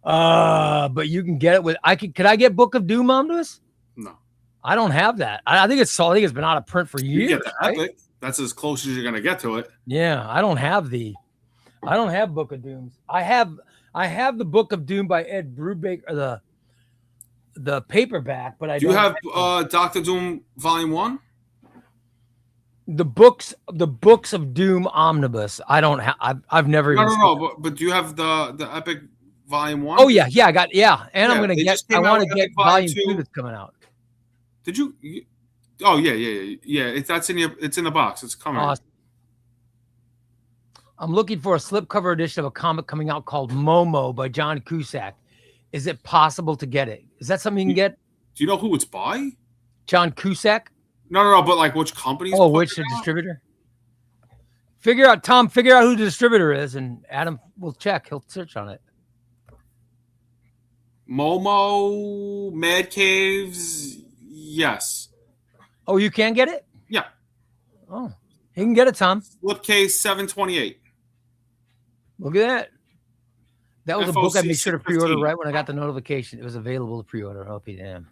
But you can get it with. Could I get Book of Doom Omnibus? No, I don't have that. I think it's been out of print for years. You get the Epic. That's as close as you're gonna get to it. Yeah, I don't have Book of Dooms. I have the Book of Doom by Ed Brubaker, the paperback, but I do. You have Doctor Doom Volume 1? The books of Doom Omnibus. I don't have. I've never. No. But do you have the Epic Volume 1? Oh yeah, I got and I'm gonna get. I want to get Volume 2 that's coming out. Did you? Oh yeah. It's in the box. It's coming. Awesome. I'm looking for a slipcover edition of a comic coming out called Momo by John Cusack. Is it possible to get it? Is that something you can get? Do you know who it's by? John Cusack? No. But like, which company? Oh, which distributor? Figure out who the distributor is, and Adam will check. He'll search on it. Momo, Mad Caves, yes. Oh, you can get it? Yeah. Oh, you can get it, Tom. Slipcase 728. Look at that. That was a book I made sure to pre-order 615. right when I got the notification. It was available to pre-order. I'll be damned.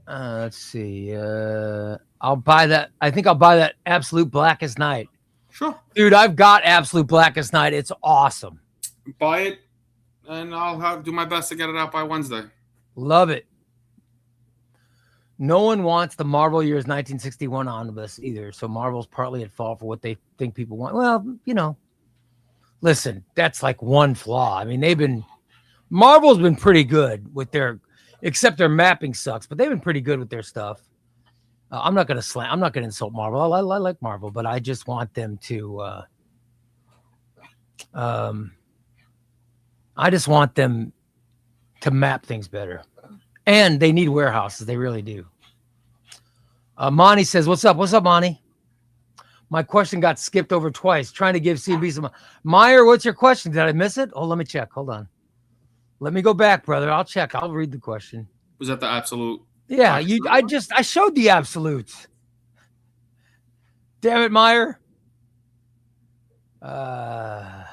Let's see. I'll buy that. I think I'll buy that Absolute Blackest Night. Sure. Dude, I've got Absolute Blackest Night. It's awesome. Buy it, and I'll do my best to get it out by Wednesday. Love it. No one wants the Marvel Years 1961 omnibus either, so Marvel's partly at fault for what they think people want. Well, listen, that's like one flaw. I mean, Marvel's been pretty good with except their mapping sucks, but they've been pretty good with their stuff. I'm not going to insult Marvel. I like Marvel, but I just want them to, I just want them to map things better. And they need warehouses. They really do. Monty says, what's up? What's up, Monty? My question got skipped over twice. Trying to give CB some. Meyer, what's your question? Did I miss it? Oh, let me check. Hold on. Let me go back, brother. I'll check. I'll read the question. Was that the Absolute? Yeah, I showed the absolutes. Damn it, Meyer. I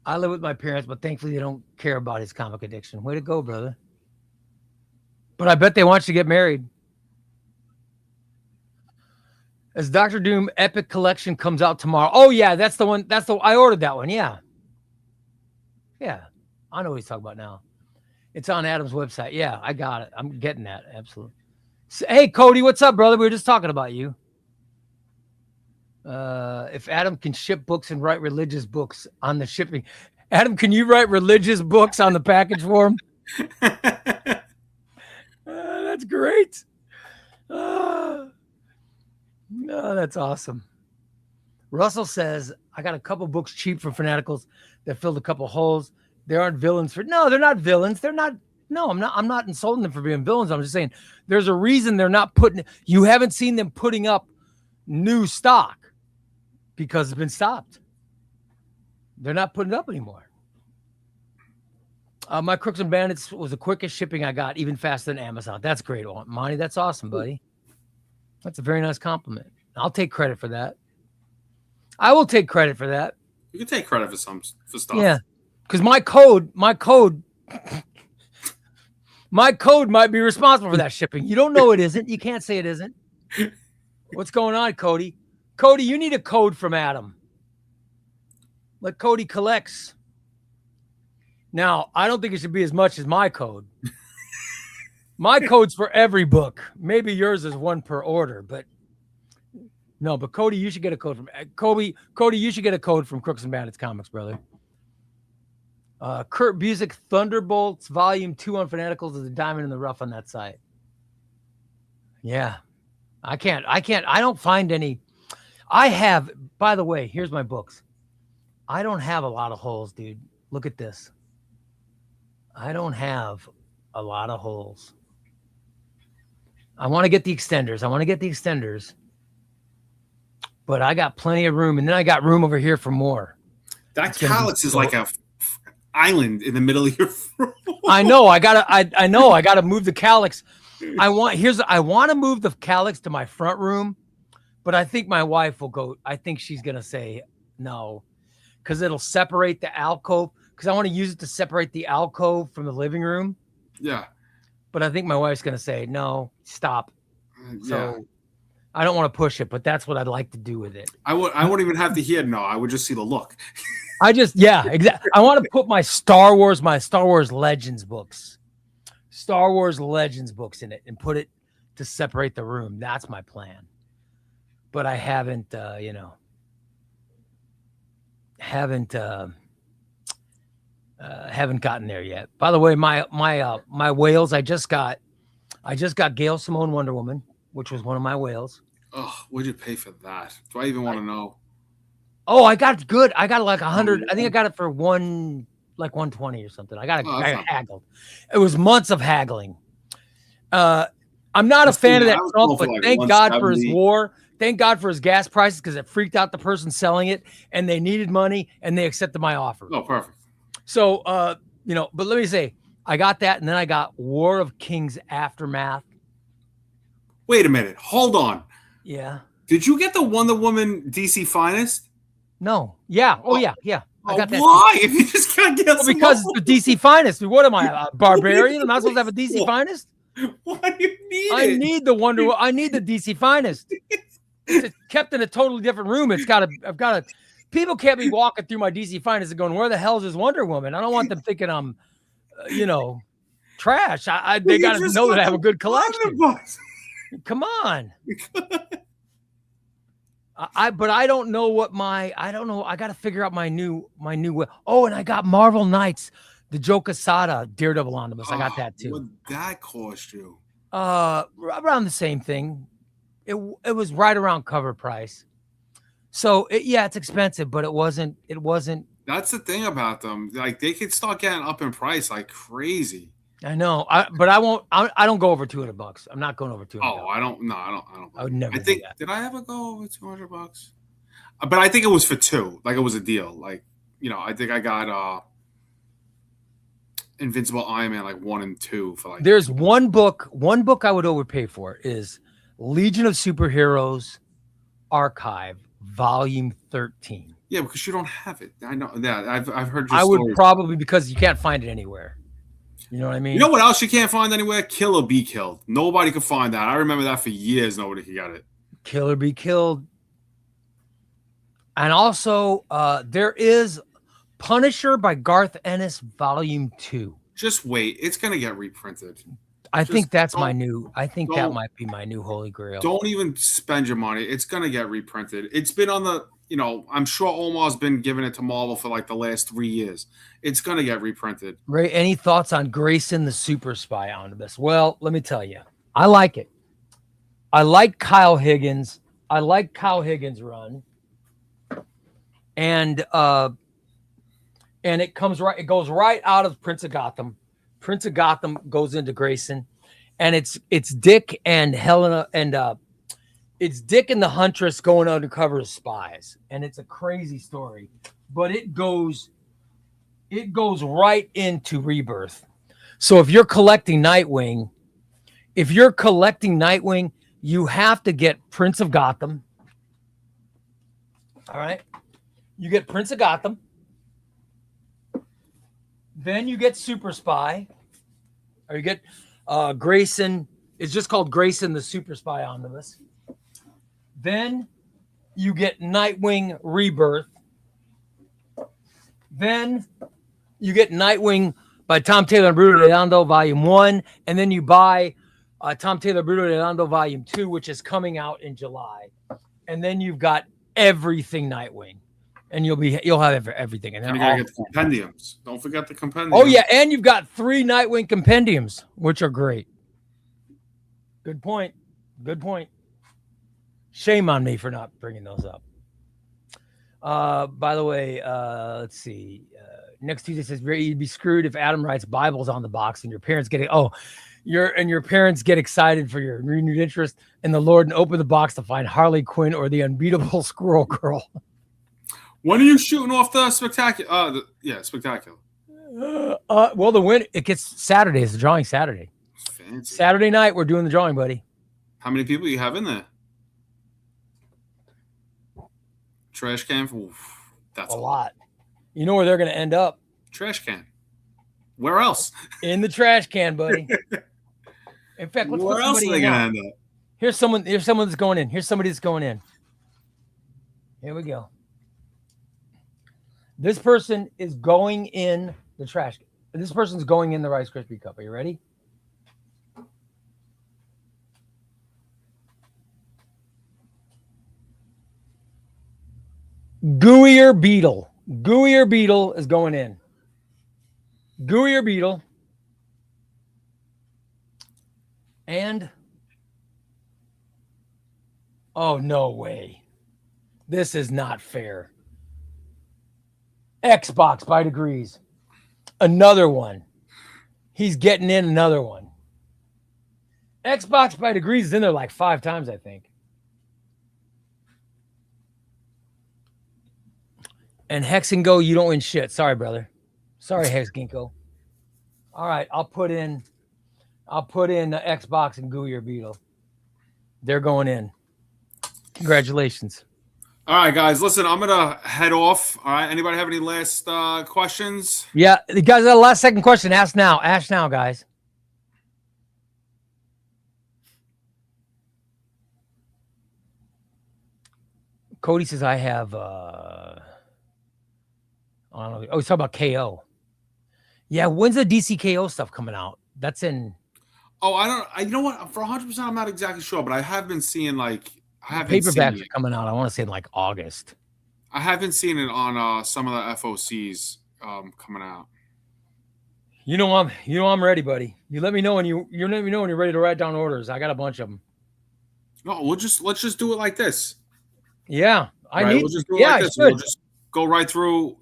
live with my parents, but thankfully they don't care about his comic addiction. Way to go, brother. But I bet they want you to get married. As Dr. Doom Epic Collection comes out tomorrow. Oh, yeah, that's the one. I ordered that one. Yeah. Yeah. I know what he's talking about now. It's on Adam's website. Yeah, I got it. I'm getting that. Absolutely. Hey, Cody, what's up, brother? We were just talking about you. If Adam can ship books and write religious books on the shipping. Adam, can you write religious books on the package for him? That's great. No, that's awesome. Russell says, I got a couple books cheap from Fanaticals that filled a couple holes. They aren't villains no, they're not villains. They're not. No, I'm not insulting them for being villains. I'm just saying there's a reason they're not you haven't seen them putting up new stock because it's been stopped. They're not putting it up anymore. My Crooks and Bandits was the quickest shipping I got, even faster than Amazon. That's great, Monty. That's awesome, buddy. That's a very nice compliment. I'll take credit for that. I will take credit for that. You can take credit for stuff. Yeah, because my code might be responsible for that shipping. You don't know it isn't. You can't say it isn't. What's going on, Cody? Cody, you need a code from Adam. Like Cody collects. Now, I don't think it should be as much as my code. My code's for every book. Maybe yours is one per order, but no. But Cody, you should get a code from Cody. You should get a code from Crooks and Bandits Comics, brother. Kurt Busiek, Thunderbolts Volume 2 on Fanaticals is a diamond in the rough on that site. Yeah, I can't. I don't find any. I have, by the way, here's my books. I don't have a lot of holes, dude. Look at this. I don't have a lot of holes. I want to get the extenders. But I got plenty of room. And then I got room over here for more. That calyx is like a island in the middle of your room. I know. I gotta move the calyx. I want to move the calyx to my front room, but I think my wife will go. I think she's gonna say no, because it'll separate the alcove. Because I want to use it to separate the alcove from the living room. Yeah. But I think my wife's gonna say no, stop. Yeah. So I don't want to push it, but that's what I'd like to do with it. I wouldn't even have to hear no. I would just see the look. Exactly. I want to put my Star Wars Legends books in it and put it to separate the room. That's my plan. But I haven't gotten there yet. By the way, my whales, I just got Gail Simone Wonder Woman, which was one of my whales. Oh, what'd you pay for that? Do I even want to know? Oh, I got good. I got like 100. I think I got it for 120 or something. I got haggled. It was months of haggling. I'm not a fan of that Trump, but thank God for his war. Thank God for his gas prices, because it freaked out the person selling it, and they needed money, and they accepted my offer. Oh, perfect. So, but let me say, I got that, and then I got War of Kings Aftermath. Wait a minute. Hold on. Yeah. Did you get the Wonder Woman DC Finest? No. Yeah. Oh, yeah. I got that. Why? If you just can't get because it's the DC Finest. What am I, a barbarian? Am I supposed to have a DC Finest? Why do you need I need the DC Finest. It's kept in a totally different room. People can't be walking through my DC Finest and going, where the hell is this Wonder Woman? I don't want them thinking I'm, trash. They got to know that I have a good collection. Come on. But I don't know I don't know. I got to figure out my new. Oh, and I got Marvel Knights, the Joe Quesada Daredevil Omnibus. I got that too. What did that cost you? Around the same thing. It was right around cover price. So it's expensive, but it wasn't. That's the thing about them. Like, they could start getting up in price like crazy. I know, but I won't. I don't go over $200. I'm not going over $200. Oh, I don't. No, I don't. I would never. Did I ever go over $200? But I think it was for two. Like, it was a deal. Like, I think I got Invincible Iron Man like 1 and 2 for like. There's one book I would overpay for is Legion of Superheroes Archive Volume 13. Yeah, because you don't have it. I know that. I've heard. I would probably, because you can't find it anywhere. You know what I mean? You know what else you can't find anywhere? Kill or Be Killed. Nobody could find that. I remember that for years. Nobody could get it. Kill or Be Killed. And also, there is Punisher by Garth Ennis, Volume 2. Just wait. It's going to get reprinted. I think that might be my new holy grail. Don't even spend your money. It's going to get reprinted. It's been on the, I'm sure Omar's been giving it to Marvel for like the last 3 years. It's going to get reprinted. Ray, any thoughts on Grayson the Super Spy Omnibus? Well, let me tell you. I like it. I like Kyle Higgins. I like Kyle Higgins' run. And it goes right out of Prince of Gotham. Prince of Gotham goes into Grayson, and it's Dick and Helena, and it's Dick and the Huntress going undercover as spies, and it's a crazy story, but it goes right into Rebirth. So if you're collecting Nightwing, you have to get Prince of Gotham. All right, you get Prince of Gotham. Then you get Super Spy, or you get Grayson. It's just called Grayson the Super Spy Omnibus. Then you get Nightwing Rebirth. Then you get Nightwing by Tom Taylor and Bruno Redondo Volume 1. And then you buy Tom Taylor Bruno Redondo Volume 2, which is coming out in July. And then you've got everything Nightwing. And you'll have everything. And you gotta get the compendiums. Don't forget the compendiums. Oh yeah, and you've got 3 Nightwing compendiums, which are great. Good point. Shame on me for not bringing those up. By the way, let's see. Next Tuesday says you'd be screwed if Adam writes Bibles on the box and your parents get your parents get excited for your renewed interest in the Lord and open the box to find Harley Quinn or the unbeatable Squirrel Girl. When are you shooting off the spectacular? Spectacular. Well, the win it gets Saturday. It's the drawing Saturday. Fancy. Saturday night we're doing the drawing, buddy. How many people you have in there? Trash can. Oof, that's A lot. You know where they're going to end up? Trash can. Where else? In the trash can, buddy. In fact, let's Where put else are somebody they in. gonna end up? Here's someone that's going in. Here's somebody that's going in. Here we go. This person is going in the trash can. This person's going in the Rice Krispie cup. Are you ready? Gooier Beetle. Gooier Beetle is going in. Gooier Beetle. And oh, no way. This is not fair. Xbox by degrees. Another one. He's getting in another one. Xbox by degrees is in there like 5 times, I think. And Hex and Go, you don't win shit. Sorry, brother. Sorry, Hex Ginkgo. All right, I'll put in the Xbox and Gooier Beetle. They're going in. Congratulations. All right, guys. Listen, I'm gonna head off. All right. Anybody have any last questions? Yeah, the guys got a last second question. Ask now. Ask now, guys. Cody says I have I don't know. Oh, he's talking about KO. Yeah, when's the DC KO stuff coming out? That's in Oh, you know what? For 100%, I'm not exactly sure, but I have been seeing paperbacks are coming out. I want to say in like August. I have been seeing it on some of the FOCs coming out. You know I'm ready, buddy. You let me know when you let me know when you're ready to write down orders. I got a bunch of them. No, let's just do it like this. Yeah, We'll just do it like this. We'll just go right through.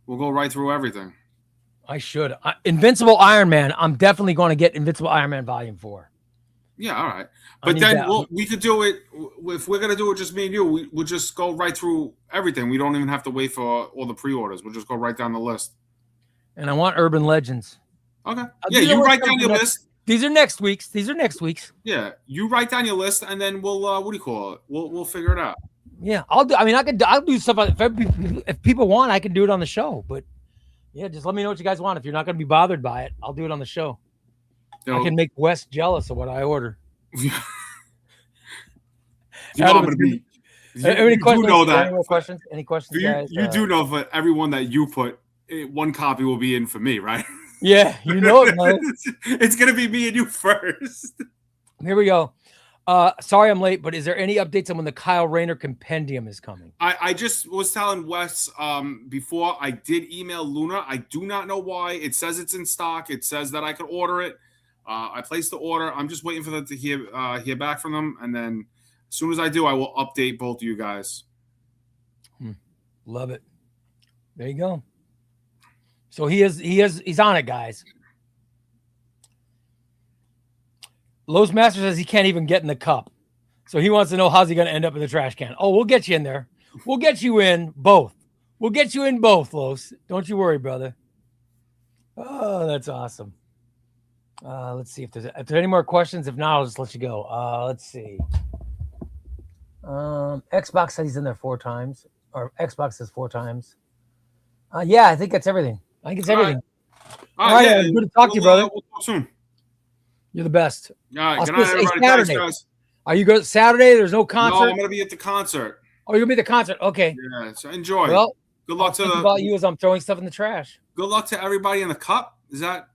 We'll go right through everything. I should. Invincible Iron Man. I'm definitely going to get Invincible Iron Man Volume 4. Yeah, all right. But then we could do it if we're gonna do it just me and you. We'll just go right through everything. We don't even have to wait for all the pre-orders. We'll just go right down the list. And I want Urban Legends. Okay. Yeah, you write down your list. These are next week's. Yeah, you write down your list, and then we'll what do you call it? We'll figure it out. Yeah, I'll do. I mean, I'll do stuff. If people want, I can do it on the show. But yeah, just let me know what you guys want. If you're not going to be bothered by it, I'll do it on the show. I can make Wes jealous of what I order. Any questions? Any questions, guys? You do know for everyone that you put, one copy will be in for me, right? Yeah, you know it, man. It's going to be me and you first. Here we go. Sorry I'm late, but is there any updates on when the Kyle Rayner compendium is coming? I just was telling Wes before. I did email Luna. I do not know why. It says it's in stock. It says that I could order it. I placed the order. I'm just waiting for them to hear back from them, and then as soon as I do, I will update both of you guys. Love it. There you go. So he's on it, guys. Lowe's Master says he can't even get in the cup. So he wants to know how's he going to end up in the trash can. Oh, we'll get you in there. We'll get you in both. We'll get you in both, Lowe's. Don't you worry, brother. Oh, that's awesome. Let's see if there's any more questions. If not, I'll just let you go. Let's see. Xbox said he's in there 4 times. Or Xbox says 4 times. Yeah, I think that's everything. I think it's everything. All right. Yeah, good to talk to you, brother. We'll talk soon. You're the best. All right. Good night, everybody. Saturday. Thanks, guys. Are you going Saturday? There's no concert? No, I'm going to be at the concert. Oh, you're going to be at the concert. Okay. Yeah, so enjoy. Well, good luck about you as I'm throwing stuff in the trash. Good luck to everybody in the cup. Is that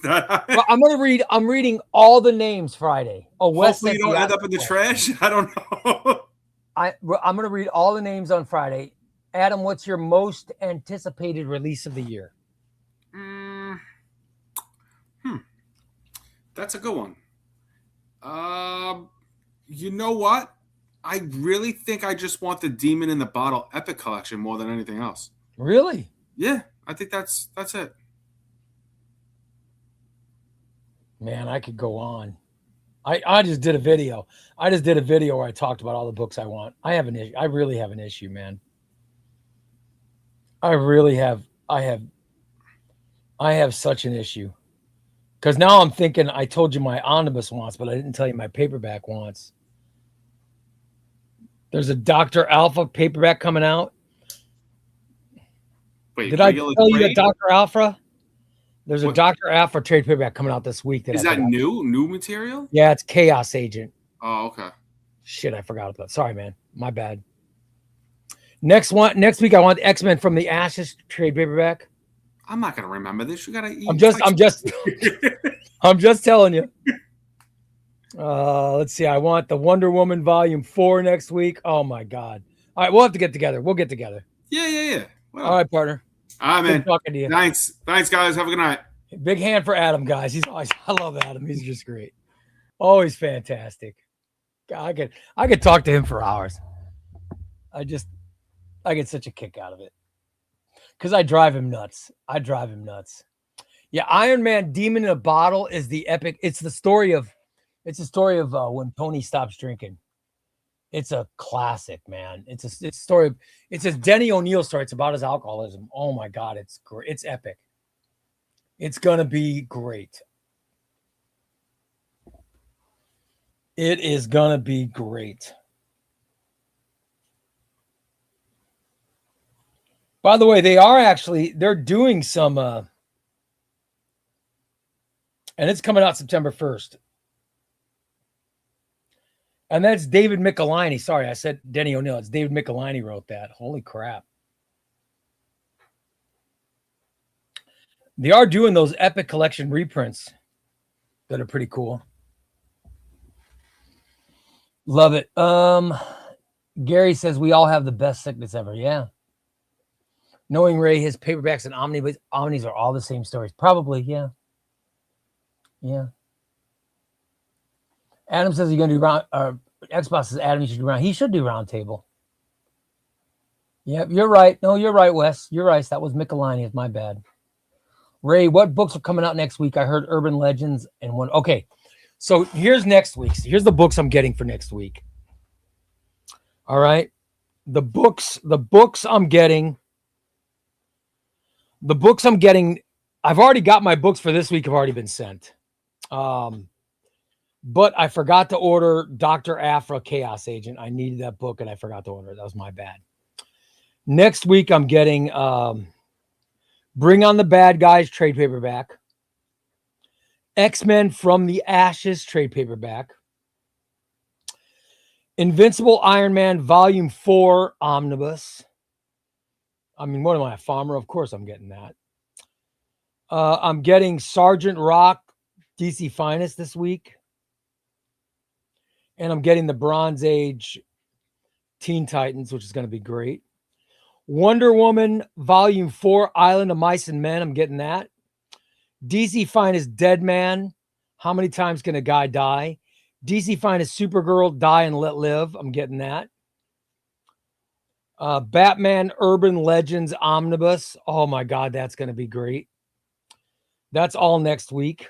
well, I'm reading all the names Friday. Oh, Wes. Hopefully you don't end up in the trash. I don't know. I'm going to read all the names on Friday. Adam, what's your most anticipated release of the year? That's a good one. You know what? I really think I just want the Demon in the Bottle Epic Collection more than anything else. Really? Yeah, I think that's it. Man, I could go on. I just did a video. I just did a video where I talked about all the books I want. I have an issue. I really have an issue, man. I really have. I have such an issue. Because now I'm thinking I told you my omnibus wants, but I didn't tell you my paperback wants. There's a Dr. Alpha paperback coming out. Wait, Did I tell you that trade? Dr. Alpha? There's a What? Dr. Alpha trade paperback coming out this week. Is that new material? Yeah, it's Chaos Agent. Oh, okay. Shit, I forgot about that. Sorry, man. My bad. Next week I want the X-Men from the Ashes trade paperback. I'm not gonna remember this. You gotta eat. I'm just telling you. Let's see. I want the Wonder Woman Volume 4 next week. Oh my God. All right, we'll have to get together. We'll get together. Yeah. Well, all right, partner. All right, man. Good talking to you. Thanks, guys. Have a good night. Big hand for Adam, guys. I love Adam. He's just great. Always fantastic. I could talk to him for hours. I get such a kick out of it. Because I drive him nuts. Yeah, Iron Man Demon in a Bottle is the epic. It's the story of when Tony stops drinking. It's a classic, man. It's a story of, it's a Denny O'Neil story. It's about his alcoholism. Oh my God, it's great. It's epic. It's gonna be great. It is gonna be great. By the way, they're doing some and it's coming out September 1st. And that's David Michelinie. Sorry, I said Denny O'Neil. It's David Michelinie wrote that. Holy crap. They are doing those Epic Collection reprints that are pretty cool. Love it. Gary says we all have the best sickness ever. Yeah. Knowing Ray, his paperbacks and omnis are all the same stories. Probably, yeah. Yeah. Adam says he's going to do round. Xbox says Adam, you should do round. He should do round table. Yep, you're right. No, you're right, Wes. You're right. That was Michelinie. It's my bad. Ray, what books are coming out next week? I heard Urban Legends and one. Okay, so here's next week's. Here's the books I'm getting for next week. All right, the books I'm getting. The books I'm getting. I've already got my books for this week. Have already been sent. But I forgot to order Dr. Aphra Chaos Agent. I needed that book and I forgot to order it. That was my bad. Next week I'm getting Bring on the Bad Guys trade paperback. X-Men from the Ashes trade paperback. Invincible Iron Man Volume 4 Omnibus. I mean, what am I, a farmer? Of course I'm getting that. I'm getting Sergeant Rock DC Finest this week. And I'm getting the Bronze Age Teen Titans, which is going to be great. Wonder Woman Volume 4 Island of Mice and Men. I'm getting that. DC Finest Dead Man. How many times can a guy die? DC Finest Supergirl Die and Let Live. I'm getting that. Batman Urban Legends Omnibus. Oh my God, that's going to be great. That's all next week.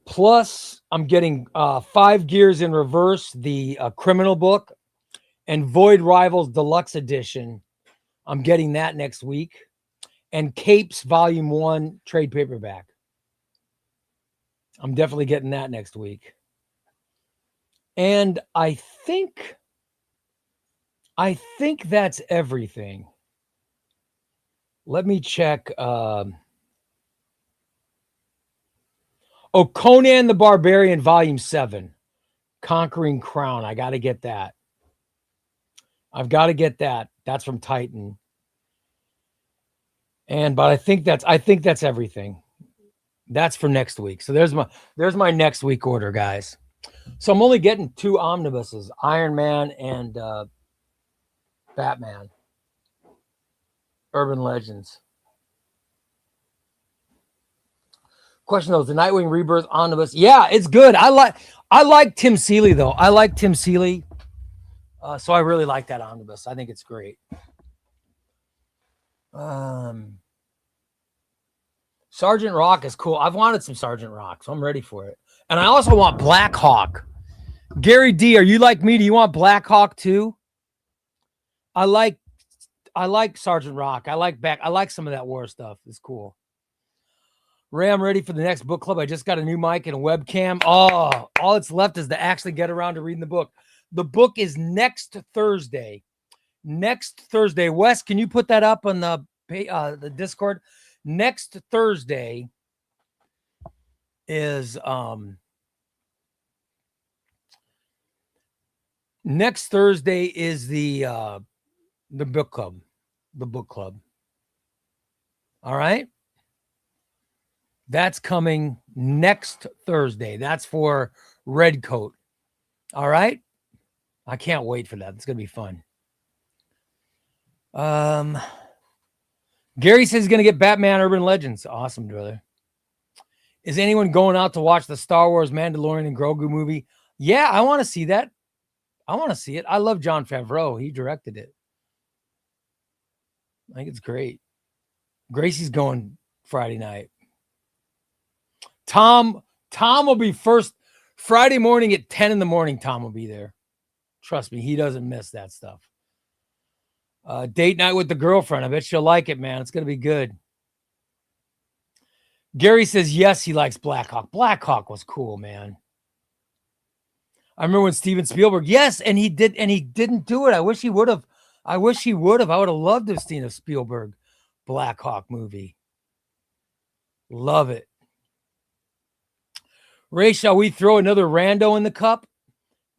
Plus, I'm getting 5 Gears in Reverse, the criminal book, and Void Rivals Deluxe Edition. I'm getting that next week. And Capes Volume 1 trade paperback. I'm definitely getting that next week. And I think that's everything. Let me check. Conan the Barbarian Volume 7. Conquering Crown. I got to get that. I've got to get that. That's from Titan. But I think that's everything. That's for next week. So there's my next week order, guys. So I'm only getting 2 omnibuses, Iron Man and Batman. Urban Legends. Question though, is the Nightwing Rebirth omnibus? Yeah, it's good. I like Tim Seeley though. I like Tim Seeley. So I really like that omnibus. I think it's great. Sergeant Rock is cool. I've wanted some Sergeant Rock, so I'm ready for it. And I also want Black Hawk. Gary D, are you like me? Do you want Black Hawk too? I like Sergeant Rock. I like some of that war stuff. It's cool. Ray, I'm ready for the next book club. I just got a new mic and a webcam. Oh, all that's left is to actually get around to reading the book. The book is next Thursday. Next Thursday. Wes, can you put that up on the Discord? Next Thursday is the book club. The book club. All right. That's coming next Thursday. That's for Redcoat. All right. I can't wait for that. It's going to be fun. Gary says he's going to get Batman Urban Legends. Awesome, brother. Is anyone going out to watch the Star Wars Mandalorian and Grogu movie? Yeah, I want to see that. I want to see it. I love Jon Favreau. He directed it. I think it's great. Gracie's going Friday night. Tom will be first Friday morning at 10 in the morning. Tom will be there. Trust me, he doesn't miss that stuff. Date night with the girlfriend. I bet she'll like it, man. It's going to be good. Gary says, yes, he likes Black Hawk. Black Hawk was cool, man. I remember when Steven Spielberg, yes, and he didn't do it. I wish he would have. I would have loved to have seen a Spielberg Black Hawk movie. Love it. Ray, shall we throw another rando in the cup?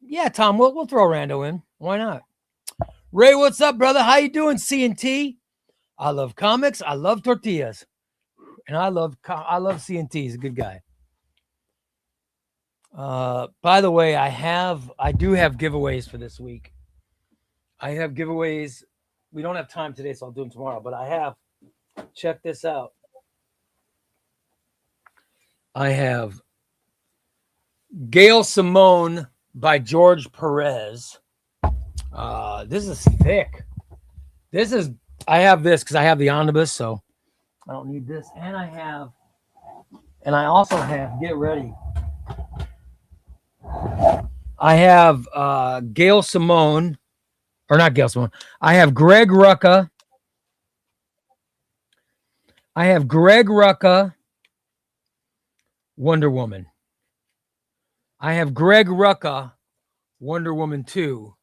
Yeah, Tom, we'll throw a rando in. Why not? Ray, what's up, brother? How you doing, C&T? I love comics. I love tortillas. And I love C&T. He's a good guy. By the way, I do have giveaways for this week. I have giveaways. We don't have time today, so I'll do them tomorrow. But I have. Check this out. I have Gail Simone by George Perez. This is thick. I have this because I have the omnibus, so I don't need this. And I also have, get ready. I have Gail Simone, or not Gail Simone. I have Greg Rucka. Wonder Woman. I have Greg Rucka, Wonder Woman 2.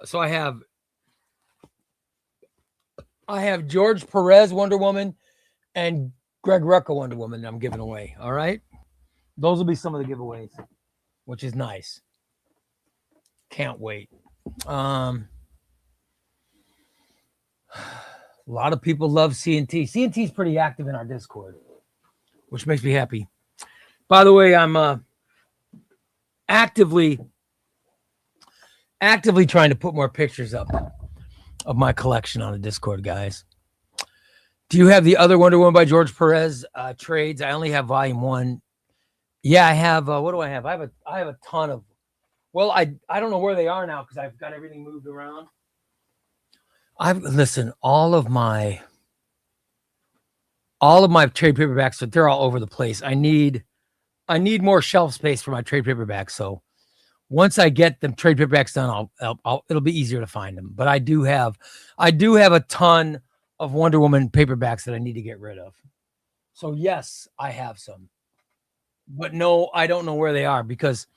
So I have George Perez Wonder Woman and Greg Rucka Wonder Woman that I'm giving away. All right. Those will be some of the giveaways, which is nice. Can't wait. A lot of people love C&T. C&T is pretty active in our Discord, which makes me happy. By the way, I'm actively trying to put more pictures up of my collection on the Discord, guys. Do you have the other Wonder Woman by George Perez trades? I only have volume 1. Yeah, I have. What do I have? I have a ton of. Well, I don't know where they are now because I've got everything moved around. Listen, all of my trade paperbacks, they're all over the place. I need more shelf space for my trade paperbacks. So once I get them trade paperbacks done, it'll be easier to find them. But I do have a ton of Wonder Woman paperbacks that I need to get rid of. So yes, I have some, but no, I don't know where they are because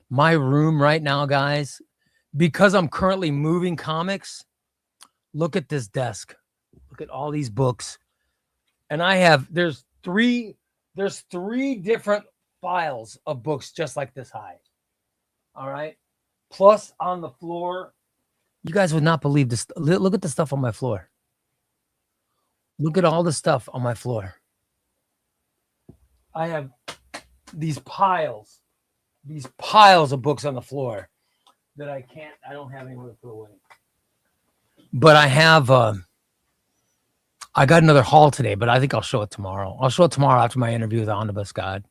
my room right now, guys, because I'm currently moving comics. Look at this desk. Look at all these books. And there's three different files of books just like this high. All right. Plus on the floor, you guys would not believe this. Look at the stuff on my floor. Look at all the stuff on my floor. I have these piles of books on the floor that I don't have anywhere to put away. But I I got another haul today, but I think I'll show it tomorrow. I'll show it tomorrow after my interview with the Omnibus God.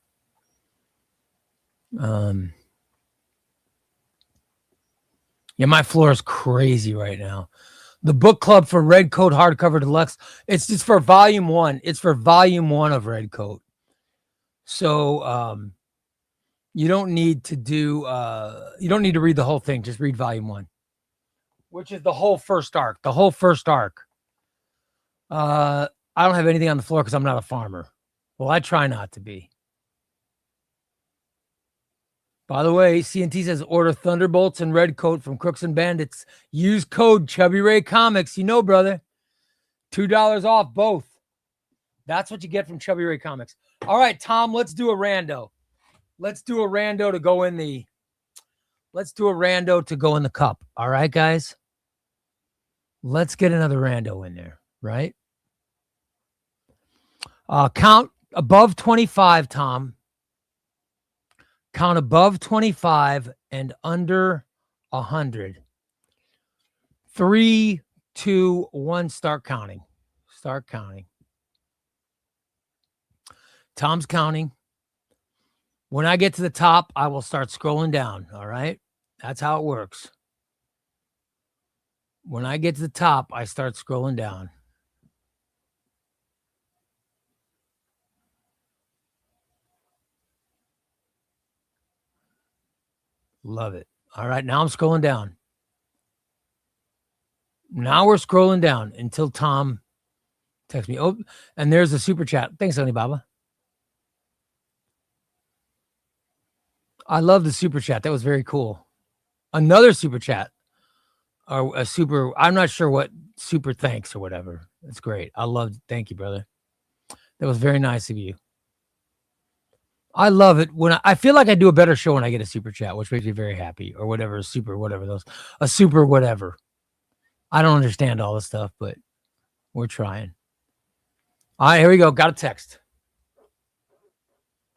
Yeah, my floor is crazy right now. The book club for Red Coat hardcover deluxe. It's just for volume 1. It's for volume 1 of Red Coat. So you don't need to do you don't need to read the whole thing. Just read volume 1, which is the whole first arc. The whole first arc. I don't have anything on the floor because I'm not a farmer. Well, I try not to be. By the way, CNT says order Thunderbolts and Red Coat from Crooks and Bandits. Use code Chubbyray Comics. You know, brother. $2 off both. That's what you get from Chubbyray Comics. All right, Tom, let's do a rando. Let's do a rando to go in the cup. All right, guys. Let's get another rando in there, right? Count above 25, Tom. Count above 25 and under 100. 3, 2, 1. Start counting. Start counting. Tom's counting. When I get to the top, I will start scrolling down. All right. That's how it works. When I get to the top, I start scrolling down. Love it. All right. Now I'm scrolling down. Now we're scrolling down until Tom texts me. Oh, and there's a super chat. Thanks, Honey Baba. I love the super chat. That was very cool. Another super chat. Or a super, I'm not sure what super thanks or whatever. It's great. I love it. Thank you, brother. That was very nice of you. I love it when I feel like I do a better show when I get a super chat, which makes me very happy, or whatever, a super whatever. I don't understand all this stuff, but we're trying. All right, here we go. Got a text.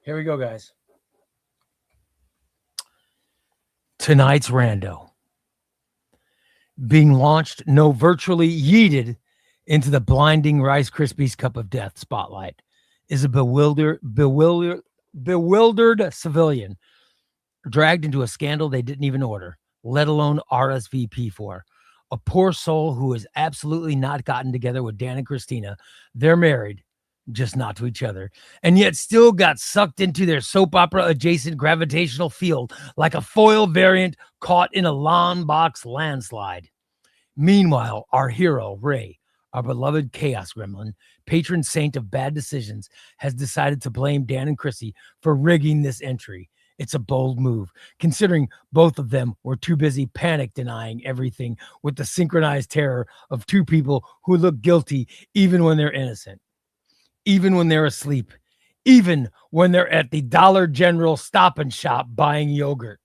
Here we go, guys. Tonight's rando. Being launched, virtually yeeted into the blinding Rice Krispies cup of death spotlight is a bewildered civilian dragged into a scandal they didn't even order, let alone RSVP for. A poor soul who has absolutely not gotten together with Dan and Christina. They're married, just not to each other, and yet still got sucked into their soap opera adjacent gravitational field like a foil variant caught in a lawn box landslide. Meanwhile, our hero, Ray, our beloved chaos gremlin, patron saint of bad decisions, has decided to blame Dan and Chrissy for rigging this entry. It's a bold move, considering both of them were too busy panic denying everything with the synchronized terror of two people who look guilty even when they're innocent, even when they're asleep, even when they're at the Dollar General Stop and Shop buying yogurt.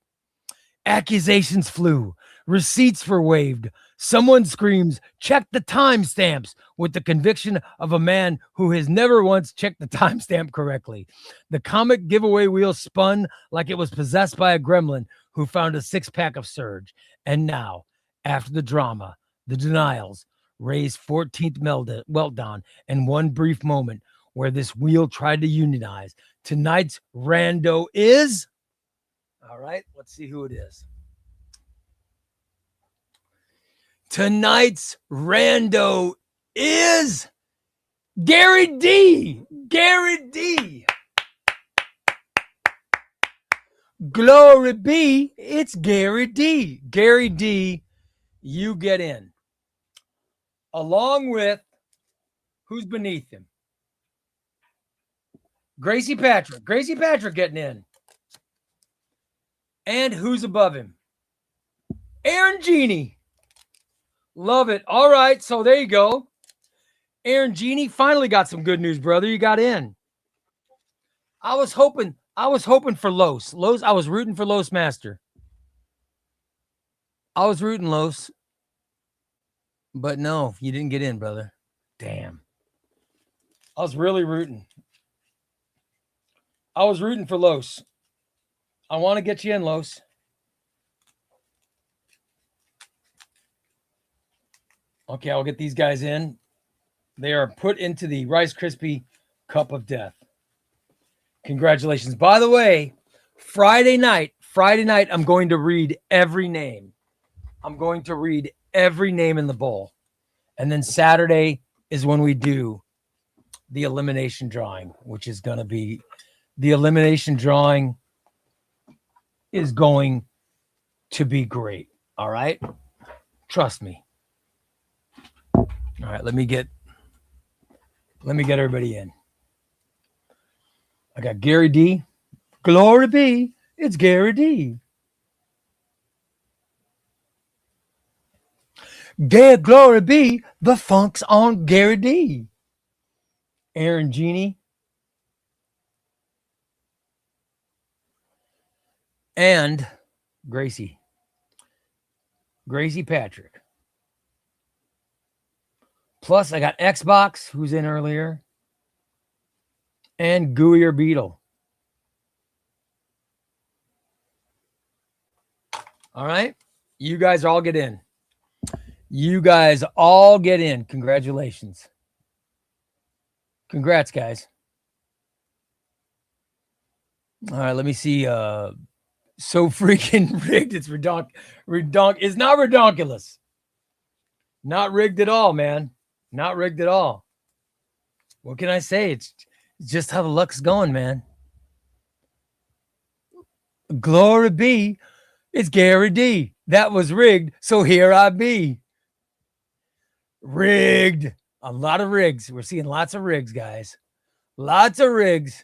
Accusations flew, receipts were waived. Someone screams, check the timestamps, with the conviction of a man who has never once checked the timestamp correctly. The comic giveaway wheel spun like it was possessed by a gremlin who found a six-pack of Surge. And now, after the drama, the denials, Ray's 14th meltdown, and one brief moment where this wheel tried to unionize, tonight's rando is... All right, let's see who it is. Tonight's rando is Gary D. Gary D. Glory be, it's Gary D. Gary D, you get in. Along with, who's beneath him? Gracie Patrick. Gracie Patrick getting in. And who's above him? Aaron Genie. Love it. All right, so there you go. Aaron Genie finally got some good news, brother. You got in. I was hoping for Los. I was rooting for Los Master. I was rooting Los. But no, you didn't get in, brother. Damn. I was really rooting. I was rooting for Los. I want to get you in, Los. Okay, I'll get these guys in. They are put into the Rice Krispie cup of death. Congratulations. By the way, Friday night, I'm going to read every name. I'm going to read every name in the bowl. And then Saturday is when we do the elimination drawing, which is going to be the elimination drawing is going to be great. All right. Trust me. All right. Let me get everybody in. I got Gary D. Glory be. It's Gary D. Glory be. The funk's on Gary D. Aaron Genie. And Gracie Patrick. Plus, I got Xbox, who's in earlier, and Gooey or Beetle. All right. You guys all get in. Congratulations. Congrats, guys. All right. Let me see. So freaking rigged. It's it's not redonkulous. Not rigged at all, man. Not rigged at all. What can I say? It's just how the luck's going, man. Glory be. It's Gary D. That was rigged. So here I be. Rigged. A lot of rigs. We're seeing lots of rigs, guys. Lots of rigs.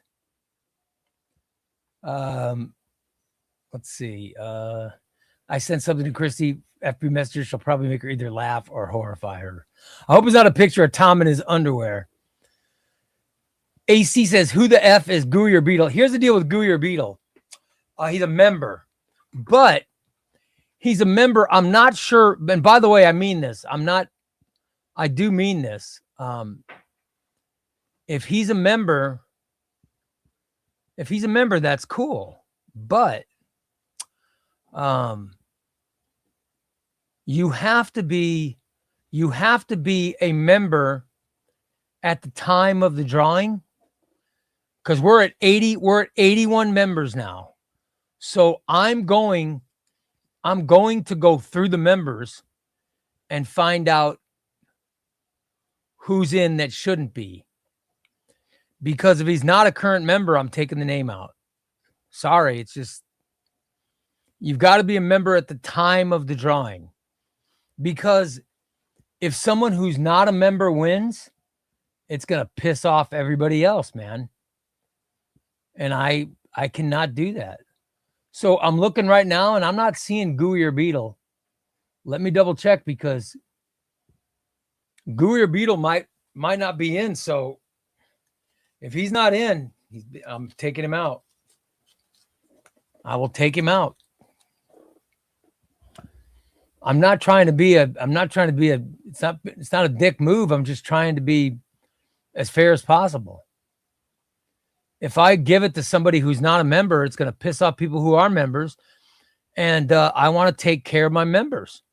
Let's see. I sent something to Christy. FB Messenger. She'll probably make her either laugh or horrify her. I hope it's not a picture of Tom in his underwear. AC says, who the F is Gooey or Beetle? Here's the deal with Gooey or Beetle. He's a member. But he's a member. I'm not sure. And by the way, I mean this. I do mean this. If he's a member, that's cool. But you have to be a member at the time of the drawing, because we're at 81 members now. So I'm going to go through the members and find out who's in that shouldn't be. Because if he's not a current member, I'm taking the name out. Sorry, it's just, you've got to be a member at the time of the drawing. Because if someone who's not a member wins, it's going to piss off everybody else, man. And I cannot do that. So I'm looking right now and I'm not seeing Gooey or Beetle. Let me double check, because Gooey or Beetle might not be in. So if he's not in, I'm taking him out. I will take him out. I'm not trying to be it's not a dick move. I'm just trying to be as fair as possible. If I give it to somebody who's not a member, it's going to piss off people who are members. And I want to take care of my members.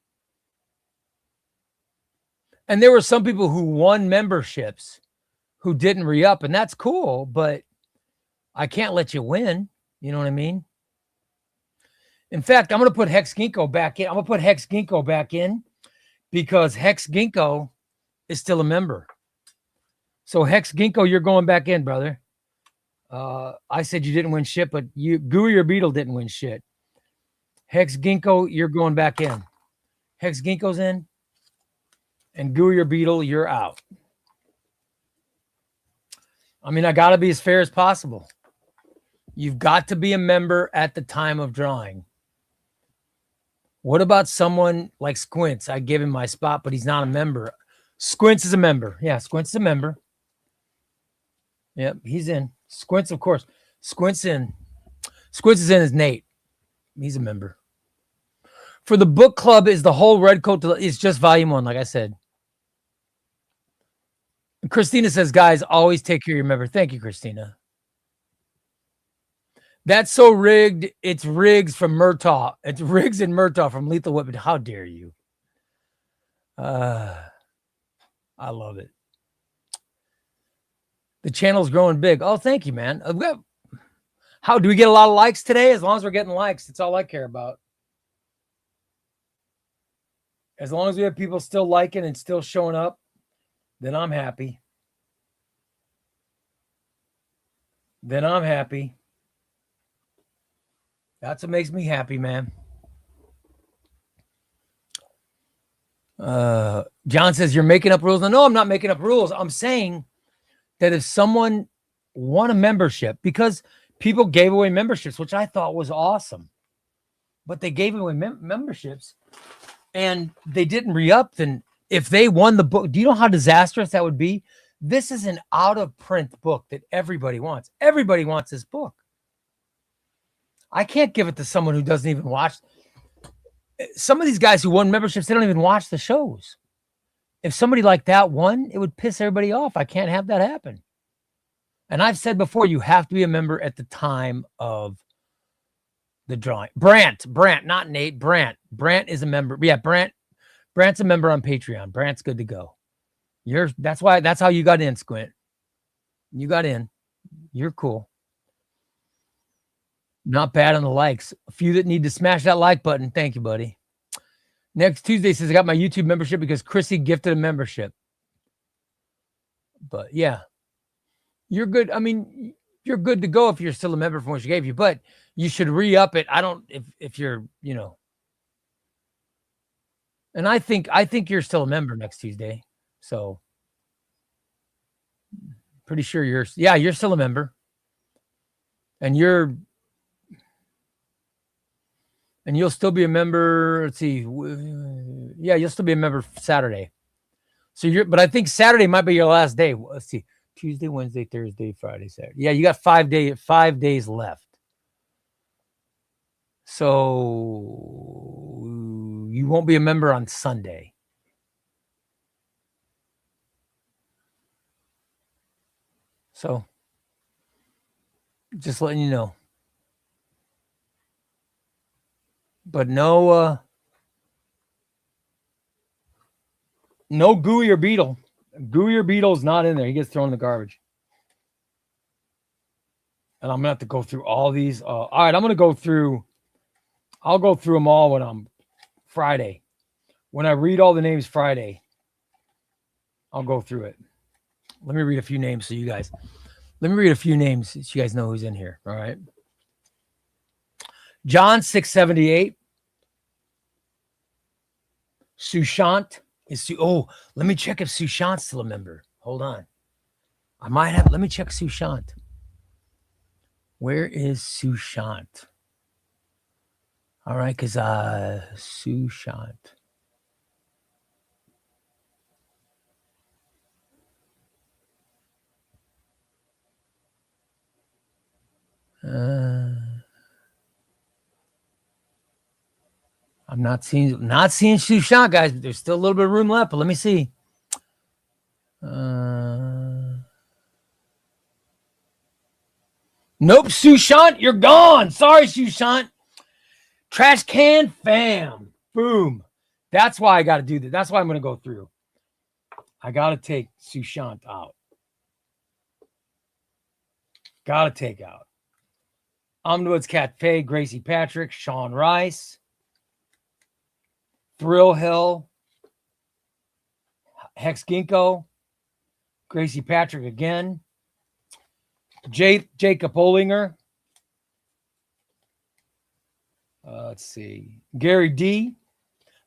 And there were some people who won memberships who didn't re-up, and that's cool, but I can't let you win. You know what I mean? In fact, I'm going to put Hex Ginkgo back in. I'm going to put Hex Ginkgo back in because Hex Ginkgo is still a member. So Hex Ginkgo, you're going back in, brother. I said you didn't win shit, but Gooey or Beetle didn't win shit. Hex Ginkgo, you're going back in. Hex Ginkgo's in. And Gooey or Beetle, you're out. I mean, I got to be as fair as possible. You've got to be a member at the time of drawing. What about someone like Squints? I gave him my spot, but he's not a member. Squints is a member. Yeah, Squints is a member. Yep, he's in. Squints, of course. Squints in. Squints is in as Nate. He's a member. For the book club, is the whole red coat. It's just volume 1, like I said. Christina says, guys, always take care of your member. Thank you, Christina. That's so rigged. It's Riggs from Murtaugh. It's Riggs and Murtaugh from Lethal Weapon. How dare you? I love it. The channel's growing big. Oh, thank you, man. How do we get a lot of likes today? As long as we're getting likes, it's all I care about. As long as we have people still liking and still showing up, then I'm happy. Then I'm happy. That's what makes me happy, man. John says, you're making up rules. No, I'm not making up rules. I'm saying that if someone won a membership, because people gave away memberships, which I thought was awesome, but they gave away memberships and they didn't re-up, then if they won the book, do you know how disastrous that would be? This is an out-of-print book that everybody wants. Everybody wants this book. I can't give it to someone who doesn't even watch. Some of these guys who won memberships, they don't even watch the shows. If somebody like that won, it would piss everybody off. I can't have that happen. And I've said before, you have to be a member at the time of the drawing. Brant, not Nate. Brant is a member. Yeah, Brant's a member on Patreon. Brant's good to go. That's how you got in, Squint. You got in. You're cool. Not bad on the likes. A few that need to smash that like button. Thank you, buddy. Next Tuesday says I got my YouTube membership because Chrissy gifted a membership. But yeah, you're good. I mean, you're good to go if you're still a member from what she gave you, but you should re-up it. I don't, if you're, you know, and I think you're still a member next Tuesday. So pretty sure you're still a member and you'll still be a member. Let's see. Yeah, you'll still be a member Saturday. So but I think Saturday might be your last day. Let's see. Tuesday, Wednesday, Thursday, Friday, Saturday. Yeah, you got 5 days left. So you won't be a member on Sunday. So just letting you know. But no Gooey or Beetle. Gooey or Beetle's not in there. He gets thrown in the garbage. And I'm going to have to go through all these. All right, I'll go through them all when I'm Friday. When I read all the names Friday, I'll go through it. Let me read a few names so you guys know who's in here. All right. John 678. Sushant is let me check if Sushant's still a member. Hold on. Let me check Sushant. Where is Sushant? All right, because Sushant. I'm not seeing Sushant, guys, but there's still a little bit of room left, but let me see. Nope, Sushant, you're gone. Sorry, Sushant. Trash can fam. Boom. That's why I got to do that. That's why I'm going to go through. I got to take Sushant out. Got to take out Omniwood's Cafe, Gracie Patrick, Sean Rice, Thrill Hill, Hex Ginkgo, Gracie Patrick again, Jacob Olinger. Let's see. Gary D.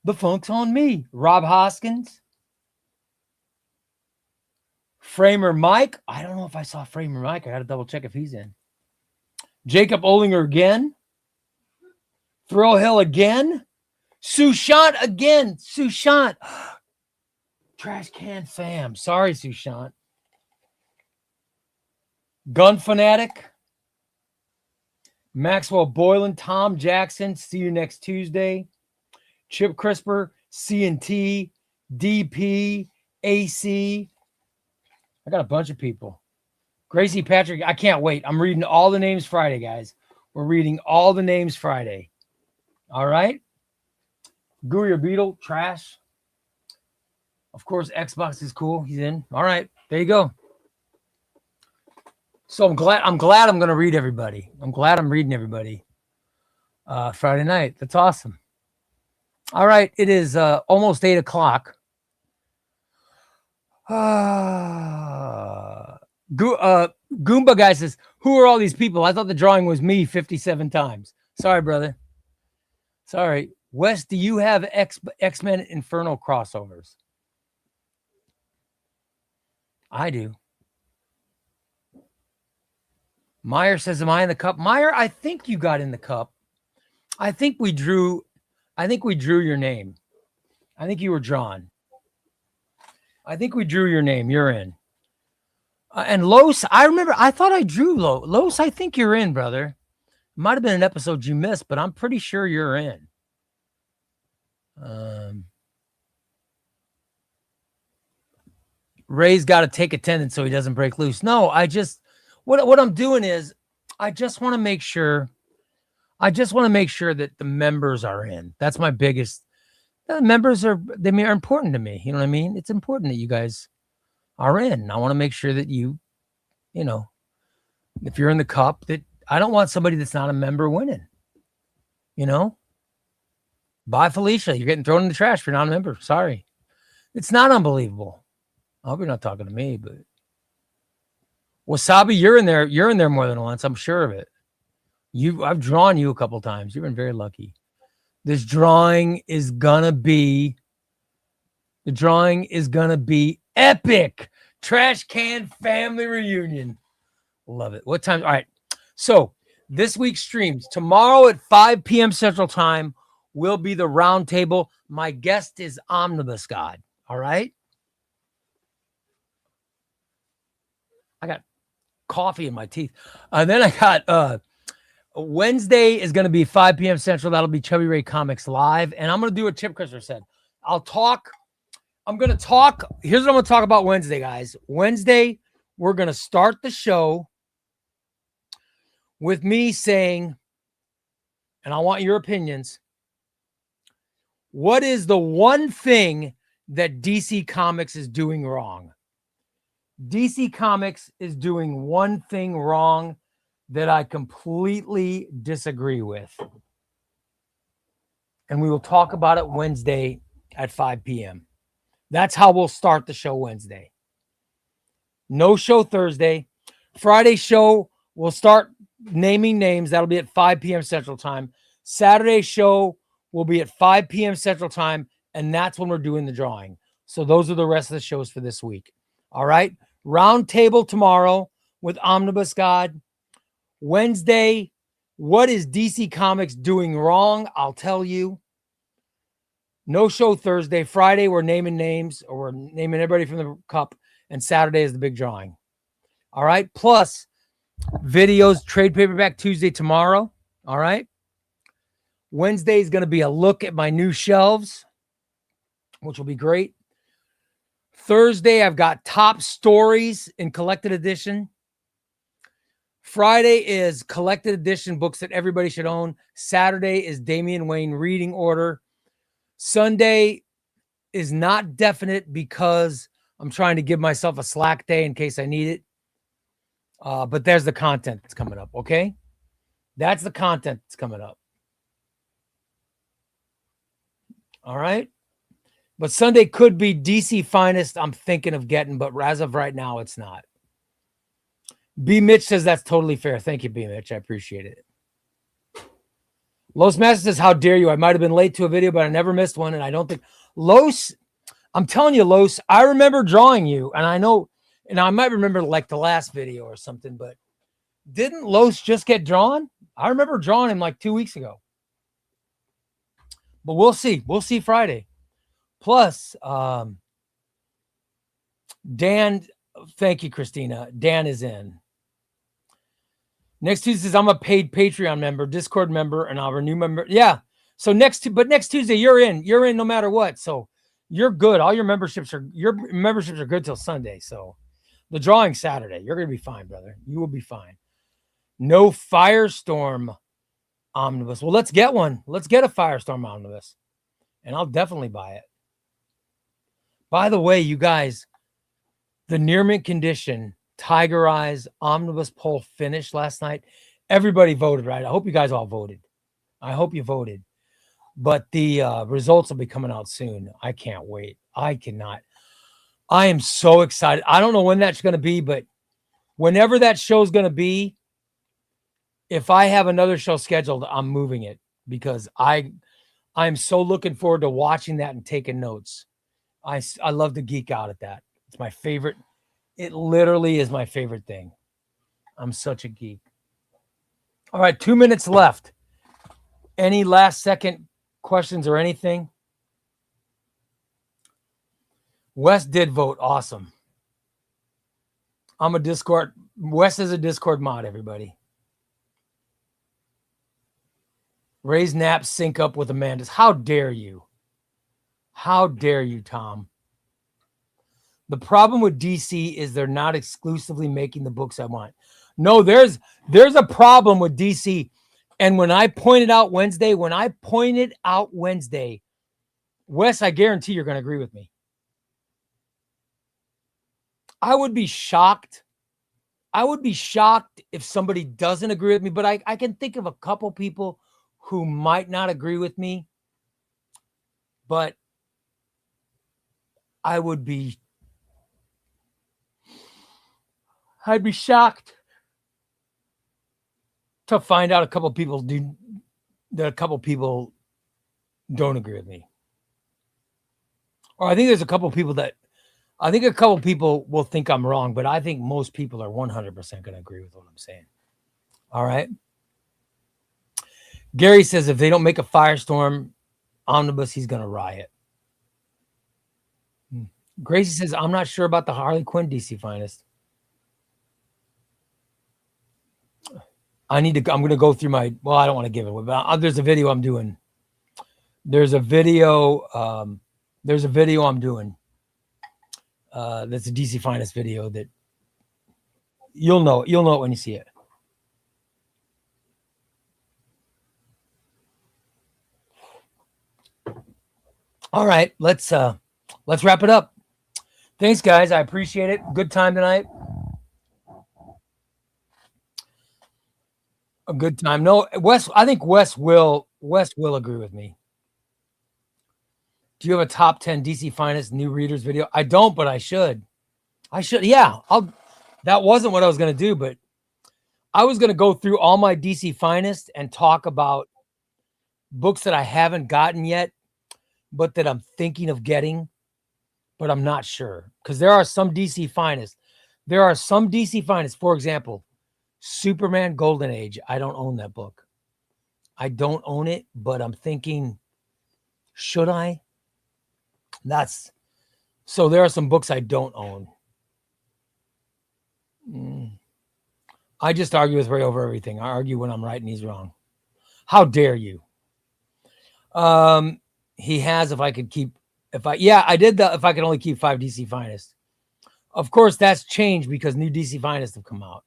The Funk's on me. Rob Hoskins. Framer Mike. I don't know if I saw Framer Mike. I got to double check if he's in. Jacob Olinger again. Thrill Hill again. Sushant again. Sushant. Trash can fam. Sorry, Sushant. Gun Fanatic. Maxwell Boylan. Tom Jackson. See you next Tuesday. Chip Crisper. C&T. DP. AC. I got a bunch of people. Gracie Patrick. I can't wait. I'm reading all the names Friday, guys. We're reading all the names Friday. All right. Gooey Beetle, trash. Of course, Xbox is cool. He's in. All right. There you go. So I'm glad I'm going to read everybody. I'm glad I'm reading everybody. Friday night. That's awesome. All right. It is almost 8:00. Goomba guy says, who are all these people? I thought the drawing was me 57 times. Sorry, brother. Sorry. Wes, do you have X-Men Inferno crossovers? I do. Meyer says, am I in the cup? Meyer, I think you got in the cup. I think we drew your name. I think you were drawn. I think we drew your name. You're in. And Los, I remember, I thought I drew Los. I think you're in, brother. Might have been an episode you missed, but I'm pretty sure you're in. Ray's got to take attendance so he doesn't break loose. No, what I'm doing is I just want to make sure that the members are in. That's my biggest. The members are important to me. You know what I mean? It's important that you guys are in. I want to make sure that you know, if you're in the cup, that I don't want somebody that's not a member winning. You know? Bye, Felicia. You're getting thrown in the trash if you're not a member. Sorry. It's not unbelievable. I hope you're not talking to me, but Wasabi, you're in there. You're in there more than once. I'm sure of it. I've drawn you a couple times. You've been very lucky. This drawing is gonna be epic. Trash can family reunion. Love it. What time? All right. So this week's streams tomorrow at 5 p.m. Central Time will be the round table. My guest is Omnibus God. All right. I got coffee in my teeth. And then I got Wednesday is going to be 5 p.m. Central. That'll be Chubbyray Comics Live. And I'm going to do what Chip Christopher said. I'm going to talk. Here's what I'm going to talk about Wednesday, guys. Wednesday, we're going to start the show with me saying, and I want your opinions, what is the one thing that DC Comics is doing wrong? DC Comics is doing one thing wrong that I completely disagree with. And we will talk about it Wednesday at 5 p.m. That's how we'll start the show Wednesday. No show Thursday. Friday show, we'll start naming names. That'll be at 5 p.m. Central Time. Saturday show will be at 5 p.m. Central Time, and that's when we're doing the drawing. So those are the rest of the shows for this week. All right? Round table tomorrow with Omnibus God. Wednesday, what is DC Comics doing wrong? I'll tell you. No show Thursday. Friday, we're naming names, or we're naming everybody from the cup. And Saturday is the big drawing. All right? Plus, videos, trade paperback Tuesday tomorrow. All right? Wednesday is going to be a look at my new shelves, which will be great. Thursday, I've got top stories in collected edition. Friday is collected edition books that everybody should own. Saturday is Damian Wayne reading order. Sunday is not definite because I'm trying to give myself a slack day in case I need it. But there's the content that's coming up, okay? That's the content that's coming up. All right? But Sunday could be DC Finest I'm thinking of getting, but as of right now, it's not. B. Mitch says that's totally fair. Thank you, B. Mitch. I appreciate it. Los Master says, how dare you? I might have been late to a video, but I never missed one. And I don't think Los, I'm telling you, Los, I remember drawing you. And I know, and I might remember like the last video or something, but didn't Los just get drawn? I remember drawing him like 2 weeks ago. But we'll see. We'll see Friday. Plus, Dan, thank you, Christina. Dan is in. Next Tuesday says I'm a paid Patreon member, Discord member, and I'll renew member. Yeah. So next Tuesday you're in. You're in no matter what. So you're good. All your memberships are good till Sunday. So the drawing Saturday, you're gonna be fine, brother. You will be fine. No Firestorm Omnibus. Well, let's get one. Let's get a Firestorm Omnibus, and I'll definitely buy it. By the way, you guys, the near mint condition Tiger Eyes omnibus poll finished last night. Everybody voted, right? I hope you guys all voted. I hope you voted. But the results will be coming out soon. I can't wait. I cannot. I am so excited. I don't know when that's going to be, but whenever that show's going to be, if I have another show scheduled, I'm moving it because I'm so looking forward to watching that and taking notes. I love to geek out at that. It's my favorite. It literally is my favorite thing. I'm such a geek. All right, 2 minutes left. Any last second questions or anything? Wes did vote. Awesome. I'm a Discord. Wes is a Discord mod, everybody. Ray's naps sync up with Amanda's. How dare you? How dare you, Tom? The problem with DC is they're not exclusively making the books I want. No, there's a problem with DC. And when I pointed out Wednesday, Wes, I guarantee you're going to agree with me. I would be shocked. I would be shocked if somebody doesn't agree with me, but I can think of a couple people who might not agree with me, but I'd be shocked to find out a couple people don't agree with me. Or I think there's a couple people will think I'm wrong, but I think most people are 100% going to agree with what I'm saying. All right. Gary says if they don't make a Firestorm omnibus, he's going to riot. Gracie says, I'm not sure about the Harley Quinn DC Finest. I'm going to go through I don't want to give it away, but there's a video I'm doing. There's a video I'm doing. That's a DC Finest video that you'll know it when you see it. All right, let's wrap it up. Thanks, guys. I appreciate it. Good time tonight. A good time. No, Wes. I think Wes will agree with me. Do you have a top 10 DC Finest new readers video? I don't, but I should. Yeah, that wasn't what I was going to do, but I was going to go through all my DC Finest and talk about books that I haven't gotten yet, but that I'm thinking of getting, but I'm not sure. Because there are some DC Finest. For example, Superman Golden Age. I don't own that book. I don't own it, but I'm thinking, should I? So there are some books I don't own. I just argue with Ray over everything. I argue when I'm right and he's wrong. How dare you? He has, I did if I could only keep 5 DC Finest. Of course, that's changed because new DC Finest have come out.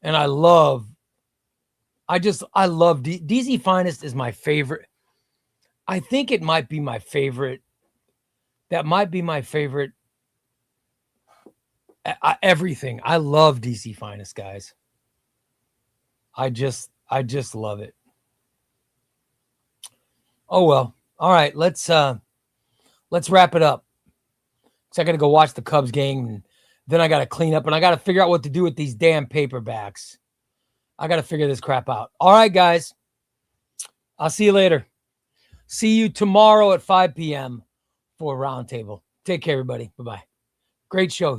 And I love DC Finest is my favorite. I think it might be my favorite. That might be my favorite. Everything. I love DC Finest, guys. I just love it. Oh well. All right, let's wrap it up. So I got to go watch the Cubs game, and then I got to clean up, and I got to figure out what to do with these damn paperbacks. I got to figure this crap out. All right, guys. I'll see you later. See you tomorrow at 5 p.m. for a roundtable. Take care, everybody. Bye-bye. Great show.